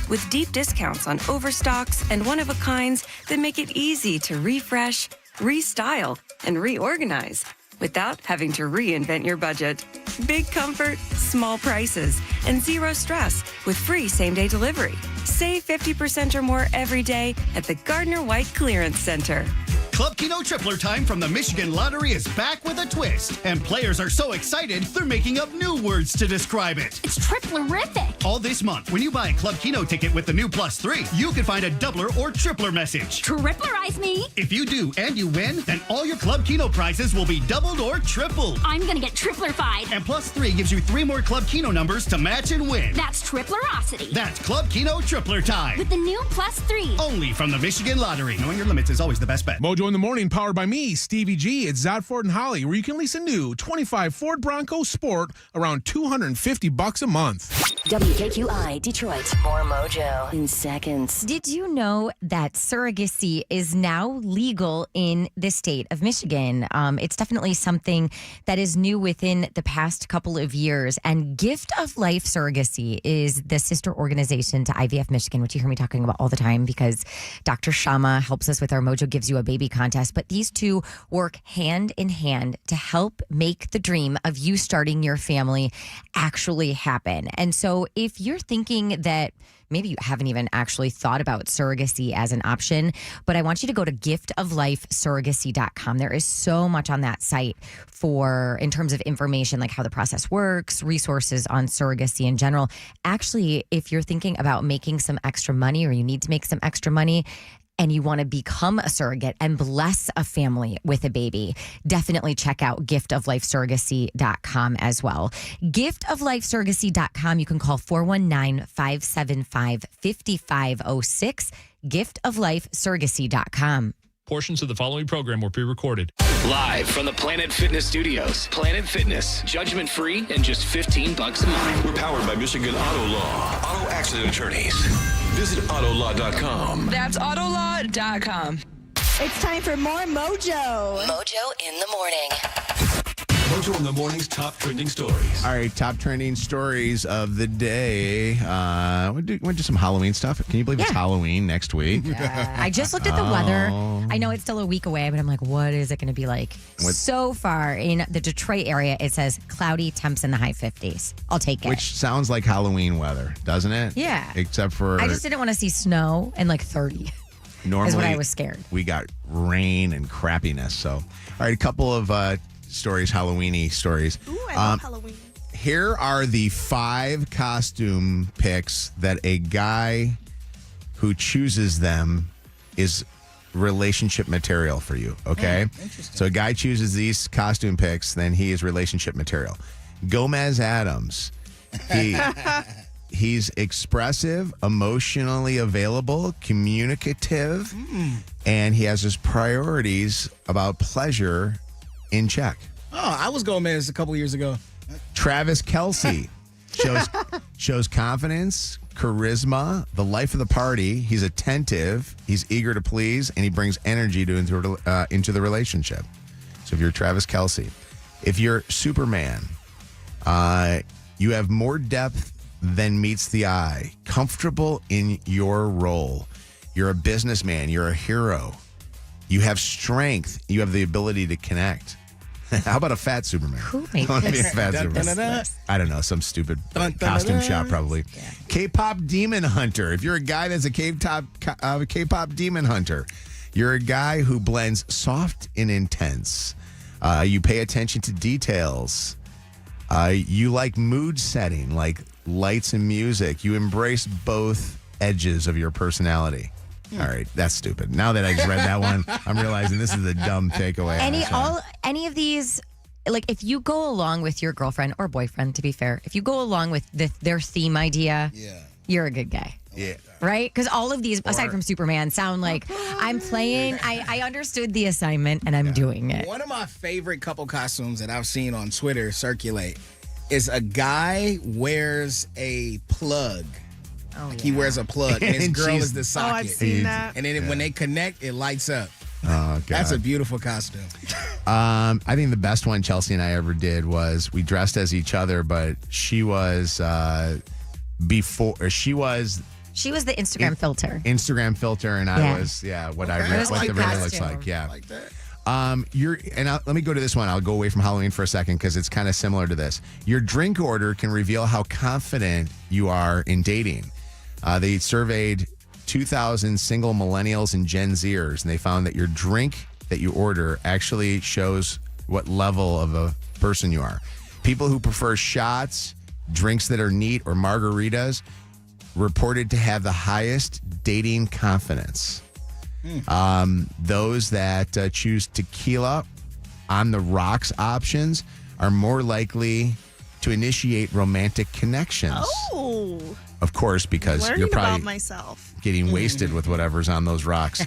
with deep discounts on overstocks and one-of-a-kinds that make it easy to refresh, restyle, and reorganize without having to reinvent your budget. Big comfort, small prices, and zero stress with free same-day delivery. Save 50% or more every day at the Gardner White Clearance Center. Club Keno Tripler time from the Michigan Lottery is back with a twist. And players are so excited, they're making up new words to describe it. It's triplerific. All this month, when you buy a Club Keno ticket with the new +3, you can find a doubler or tripler message. Triplerize me. If you do and you win, then all your Club Keno prizes will be doubled or tripled. I'm going to get triplerfied. And +3 gives you 3 more Club Keno numbers to match and win. That's triplerosity. That's Club Keno Tripler time. With the new +3. Only from the Michigan Lottery. Knowing your limits is always the best bet. Mojo in the morning, powered by me, Stevie G. It's Zod Ford and Holly, where you can lease a new 25 Ford Bronco Sport around $250 a month. WKQI Detroit. More Mojo in seconds. Did you know that surrogacy is now legal in the state of Michigan? It's definitely something that is new within the past couple of years. And Gift of Life Surrogacy is the sister organization to IVF Michigan, which you hear me talking about all the time because Dr. Shama helps us with our Mojo Gives You a Baby contest, but these two work hand in hand to help make the dream of you starting your family actually happen. And so if you're thinking that maybe you haven't even actually thought about surrogacy as an option, but I want you to go to giftoflifesurrogacy.com. There is so much on that site in terms of information, like how the process works, resources on surrogacy in general. Actually, if you're thinking about making some extra money or you need to make some extra money, and you want to become a surrogate and bless a family with a baby, definitely check out giftoflifesurrogacy.com as well. Giftoflifesurrogacy.com. You can call 419-575-5506. Giftoflifesurrogacy.com. Portions of the following program were pre-recorded. Live from the Planet Fitness Studios. Planet Fitness, judgment free and just $15 a month. We're powered by Michigan Auto Law. Auto accident attorneys. Visit autolaw.com. That's autolaw.com. It's time for more Mojo. Mojo in the morning. Mojo in the morning's top trending stories. All right, top trending stories of the day. We'll do some Halloween stuff. Can you believe it's Halloween next week? I just looked at the weather. I know it's still a week away, but I'm like, what is it going to be like? So far in the Detroit area, it says cloudy, temps in the high 50s. I'll take it. Which sounds like Halloween weather, doesn't it? Yeah. Except for... I just didn't want to see snow and like 30. Normally, is what I was scared. We got rain and crappiness. So, all right, a couple of stories, Halloween-y stories. Ooh, I love Halloween. Here are the 5 costume picks that a guy who chooses them is relationship material for you, okay? Interesting. So a guy chooses these costume picks, then he is relationship material. Gomez Adams, he's expressive, emotionally available, communicative, and he has his priorities about pleasure in check. Oh, I was Gomez a couple years ago. Travis Kelce shows confidence, charisma, the life of the party. He's attentive, he's eager to please, and he brings energy into the relationship. So if you're Travis Kelce, if you're Superman, you have more depth than meets the eye, comfortable in your role. You're a businessman, you're a hero. You have strength. You have the ability to connect. How about a fat Superman? Who made I want to be a this? fat Superman. I don't know, some stupid costume shop probably. Yeah. K-pop demon hunter. If you're a guy that's a K-pop demon hunter, you're a guy who blends soft and intense. You pay attention to details. You like mood setting, like lights and music. You embrace both edges of your personality. All right, that's stupid. Now that I just read that one, I'm realizing this is a dumb takeaway. Any of these, like if you go along with your girlfriend or boyfriend, to be fair, if you go along with their theme idea, you're a good guy. Yeah. Right? Because all of these, aside from Superman, sound like I'm playing. I understood the assignment and I'm doing it. One of my favorite couple costumes that I've seen on Twitter circulate is a guy wears a plug. Oh, He wears a plug, and his girl is the socket. Oh, I've seen that. And then when they connect, it lights up. Oh, God. That's a beautiful costume. I think the best one Chelsea and I ever did was we dressed as each other, but she was she was the Instagram filter. Instagram filter, and I was what the really looks like. Yeah. Like that. Let me go to this one. I'll go away from Halloween for a second because it's kind of similar to this. Your drink order can reveal how confident you are in dating. They surveyed 2,000 single millennials and Gen Zers, and they found that your drink that you order actually shows what level of a person you are. People who prefer shots, drinks that are neat, or margaritas reported to have the highest dating confidence. Those that choose tequila on the rocks options are more likely to initiate romantic connections. Oh. Of course, because Learning you're probably about myself. getting wasted with whatever's on those rocks.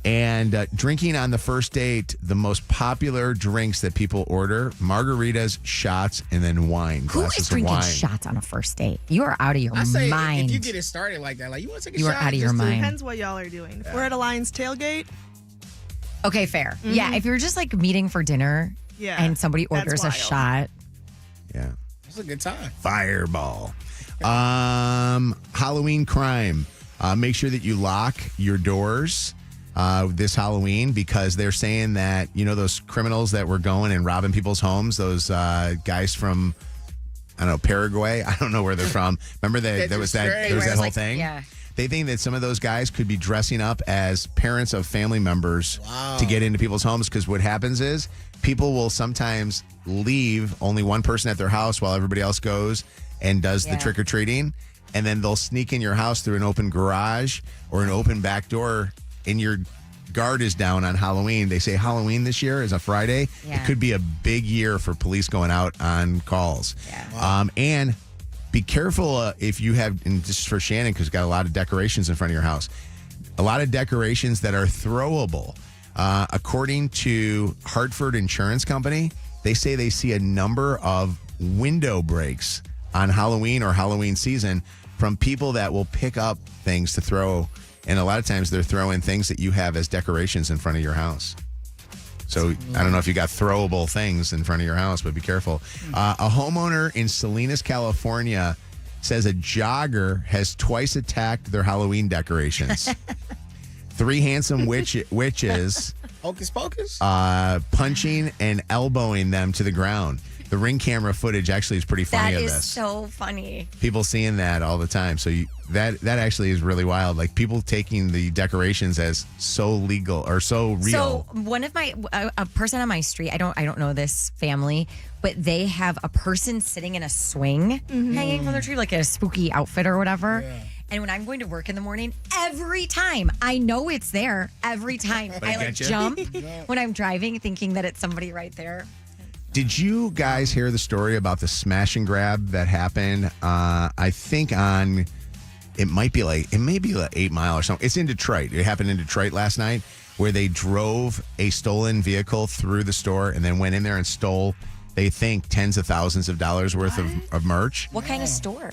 And drinking on the first date, the most popular drinks that people order, margaritas, shots, and then wine. Who is drinking shots on a first date? You are out of your I say mind. if you get it started like that, like you want to take a You shot. are out of your mind. Depends what y'all are doing. If we're at a Lions tailgate. Okay, fair. Yeah, if you're just like meeting for dinner and somebody orders a shot. Yeah. It's a good time. Fireball. Halloween crime. Make sure that you lock your doors. this Halloween because they're saying that, those criminals that were going and robbing people's homes, those guys from, I don't know, Paraguay. I don't know where they're from. Remember there was that whole thing? Yeah. They think that some of those guys could be dressing up as parents of family members to get into people's homes because what happens is people will sometimes leave only one person at their house while everybody else goes and does the trick-or-treating, and then they'll sneak in your house through an open garage or an open back door, and your guard is down on Halloween. They say Halloween this year is a Friday. Yeah. It could be a big year for police going out on calls. Yeah. And be careful if you have, and this is for Shannon because got a lot of decorations in front of your house, a lot of decorations that are throwable. According to Hartford Insurance Company, they say they see a number of window breaks on Halloween or Halloween season from people that will pick up things to throw. And a lot of times they're throwing things that you have as decorations in front of your house. So I don't know if you got throwable things in front of your house, but be careful. A homeowner in Salinas, California says a jogger has twice attacked their Halloween decorations. 3 handsome witches Hocus pocus? Punching and elbowing them to the ground. The Ring camera footage actually is pretty funny That of is this. so funny. People seeing that all the time. So that actually is really wild. Like people taking the decorations as so legal or so real. So one of a person on my street, I don't know this family, but they have a person sitting in a swing hanging from their tree, like a spooky outfit or whatever. Yeah. And when I'm going to work in the morning, every time I know it's there, every time I jump when I'm driving, thinking that it's somebody right there. Did you guys hear the story about the smash and grab that happened? I think it may be like 8 Mile or something. It's in Detroit. It happened in Detroit last night where they drove a stolen vehicle through the store and then went in there and stole, they think, tens of thousands of dollars worth of merch. What kind of store?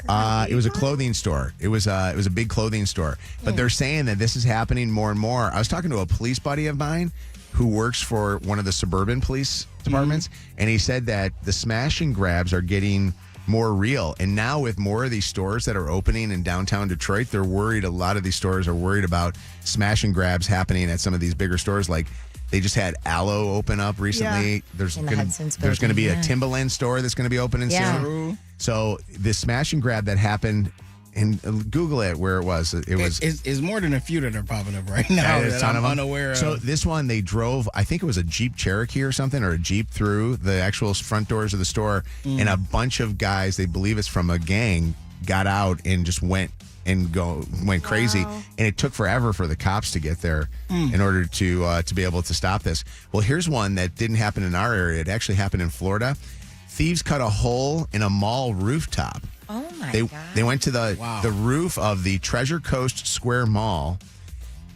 It was a clothing store. It was a big clothing store. But they're saying that this is happening more and more. I was talking to a police buddy of mine who works for one of the suburban police departments, and he said that the smash and grabs are getting more real. And now with more of these stores that are opening in downtown Detroit, they're worried. A lot of these stores are worried about smash and grabs happening at some of these bigger stores. Like they just had Aloe open up recently. Yeah. There's going to be a Timberland store that's going to be opening soon. So the smash and grab that happened, and Google it where it was. It's more than a few that are popping up right now that I'm unaware of. So this one, they drove, I think it was a Jeep Cherokee or something, or a Jeep through the actual front doors of the store, and a bunch of guys, they believe it's from a gang, got out and just went crazy. And it took forever for the cops to get there in order to be able to stop this. Well, here's one that didn't happen in our area. It actually happened in Florida. Thieves cut a hole in a mall rooftop. Oh my God. They went to the roof of the Treasure Coast Square Mall,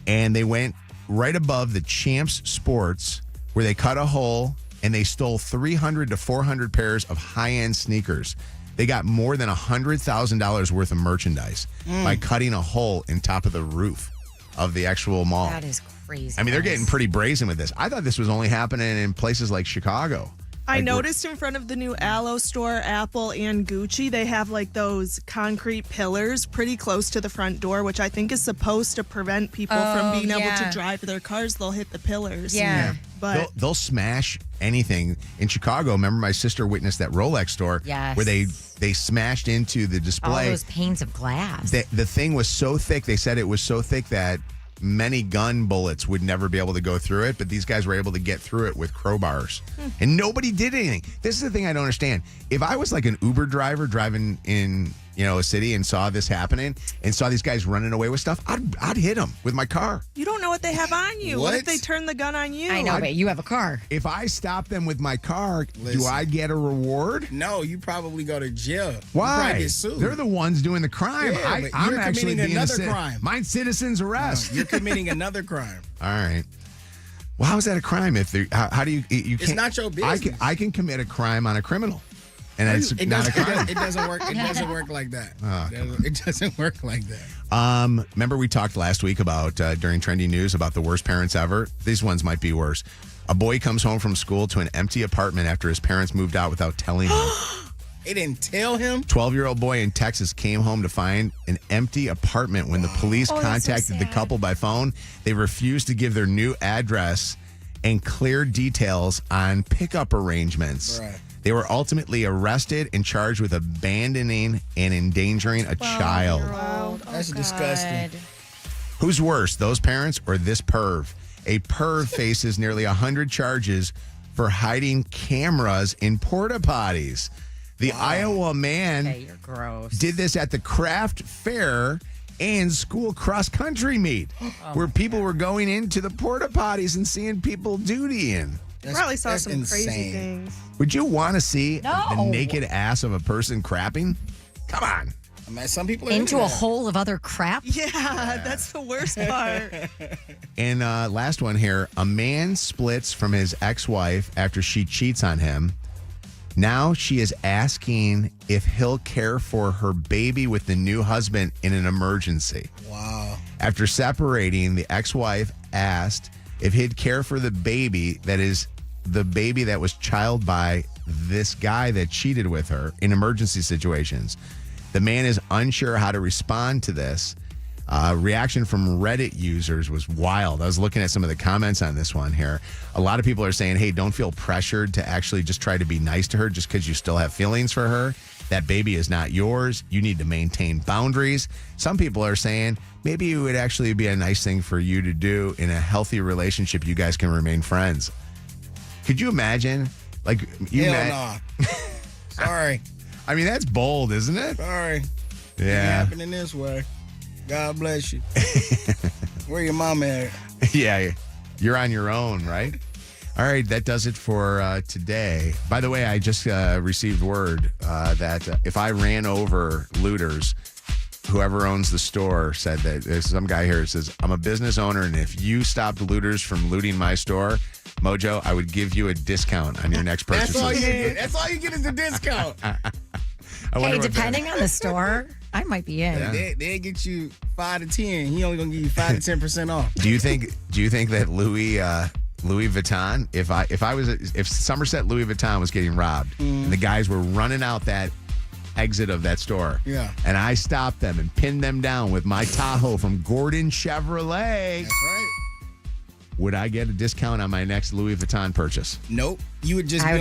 and they went right above the Champs Sports, where they cut a hole and they stole 300 to 400 pairs of high-end sneakers. They got more than $100,000 worth of merchandise by cutting a hole in top of the roof of the actual mall. That is crazy. I mean, they're getting pretty brazen with this. I thought this was only happening in places like Chicago. I noticed in front of the new Aloe store, Apple and Gucci, they have like those concrete pillars pretty close to the front door, which I think is supposed to prevent people from being able to drive their cars. They'll hit the pillars. Yeah. But they'll smash anything. In Chicago, remember my sister witnessed that Rolex store where they smashed into the display. All those panes of glass. The thing was so thick, they said it was so thick that many gun bullets would never be able to go through it, but these guys were able to get through it with crowbars. And nobody did anything. This is the thing I don't understand. If I was like an Uber driver driving in, a city and saw this happening and saw these guys running away with stuff, I'd hit them with my car. you don't know what they have on you. What if they turn the gun on you? I know, but you have a car. If I stop them with my car, do I get a reward? No, you probably go to jail. Why? You probably get sued. They're the ones doing the crime. Yeah, but I'm you're actually committing being another crime. Mine's citizen's arrest. No, you're committing another crime. All right. Well, how is that a crime? How do you can't? It's not your business. I can commit a crime on a criminal, and it's not a crime. It doesn't work. It doesn't work like that. It doesn't work like that. Remember we talked last week about during Trendy News about the worst parents ever. These ones might be worse. A boy comes home from school to an empty apartment after his parents moved out without telling him. They didn't tell him? 12-year-old boy in Texas came home to find an empty apartment. When the police contacted the couple by phone, they refused to give their new address and clear details on pickup arrangements. Right. They were ultimately arrested and charged with abandoning and endangering a child. Wow. That's disgusting. Who's worse, those parents or this perv? A perv faces nearly 100 charges for hiding cameras in porta potties. The Iowa man you're gross. did this at the craft fair and school cross-country meet, where people were going into the porta potties and seeing people dutying. Probably saw some insane. crazy things. Would you want to see No. the naked ass of a person crapping? Come on. I mean, some people are Into into a that. hole of other crap? Yeah, that's the worst part. And last one here. A man splits from his ex-wife after she cheats on him. Now she is asking if he'll care for her baby with the new husband in an emergency. Wow. After separating, the ex-wife asked if he'd care for the baby that is the baby that was child by this guy that cheated with her in emergency situations. The man is unsure how to respond to this. Reaction from Reddit users was wild. I was looking at some of the comments on this one here. A lot of people are saying, hey, don't feel pressured to actually just try to be nice to her just because you still have feelings for her. That baby is not yours. You need to maintain boundaries. Some people are saying maybe it would actually be a nice thing for you to do in a healthy relationship. You guys can remain friends. Could you imagine? Like, you Hell nah. Sorry. I mean, that's bold, isn't it? Sorry. It Yeah. happening this way. God bless you. Where your mama at? Yeah, you're on your own, right? All right, that does it for today. By the way, I just received word that if I ran over looters, whoever owns the store said that there's some guy here that says, I'm a business owner, and if you stopped looters from looting my store, Mojo, I would give you a discount on your next purchase. That's all you get. That's all you get is a discount. Hey, depending on the store, I might be in. Yeah. They get you 5 to 10. He only gonna give you 5 to 10% off. Do you think that Louis Vuitton, if Somerset Louis Vuitton was getting robbed and the guys were running out that exit of that store, and I stopped them and pinned them down with my Tahoe from Gordon Chevrolet, that's right, would I get a discount on my next Louis Vuitton purchase? Nope. You would just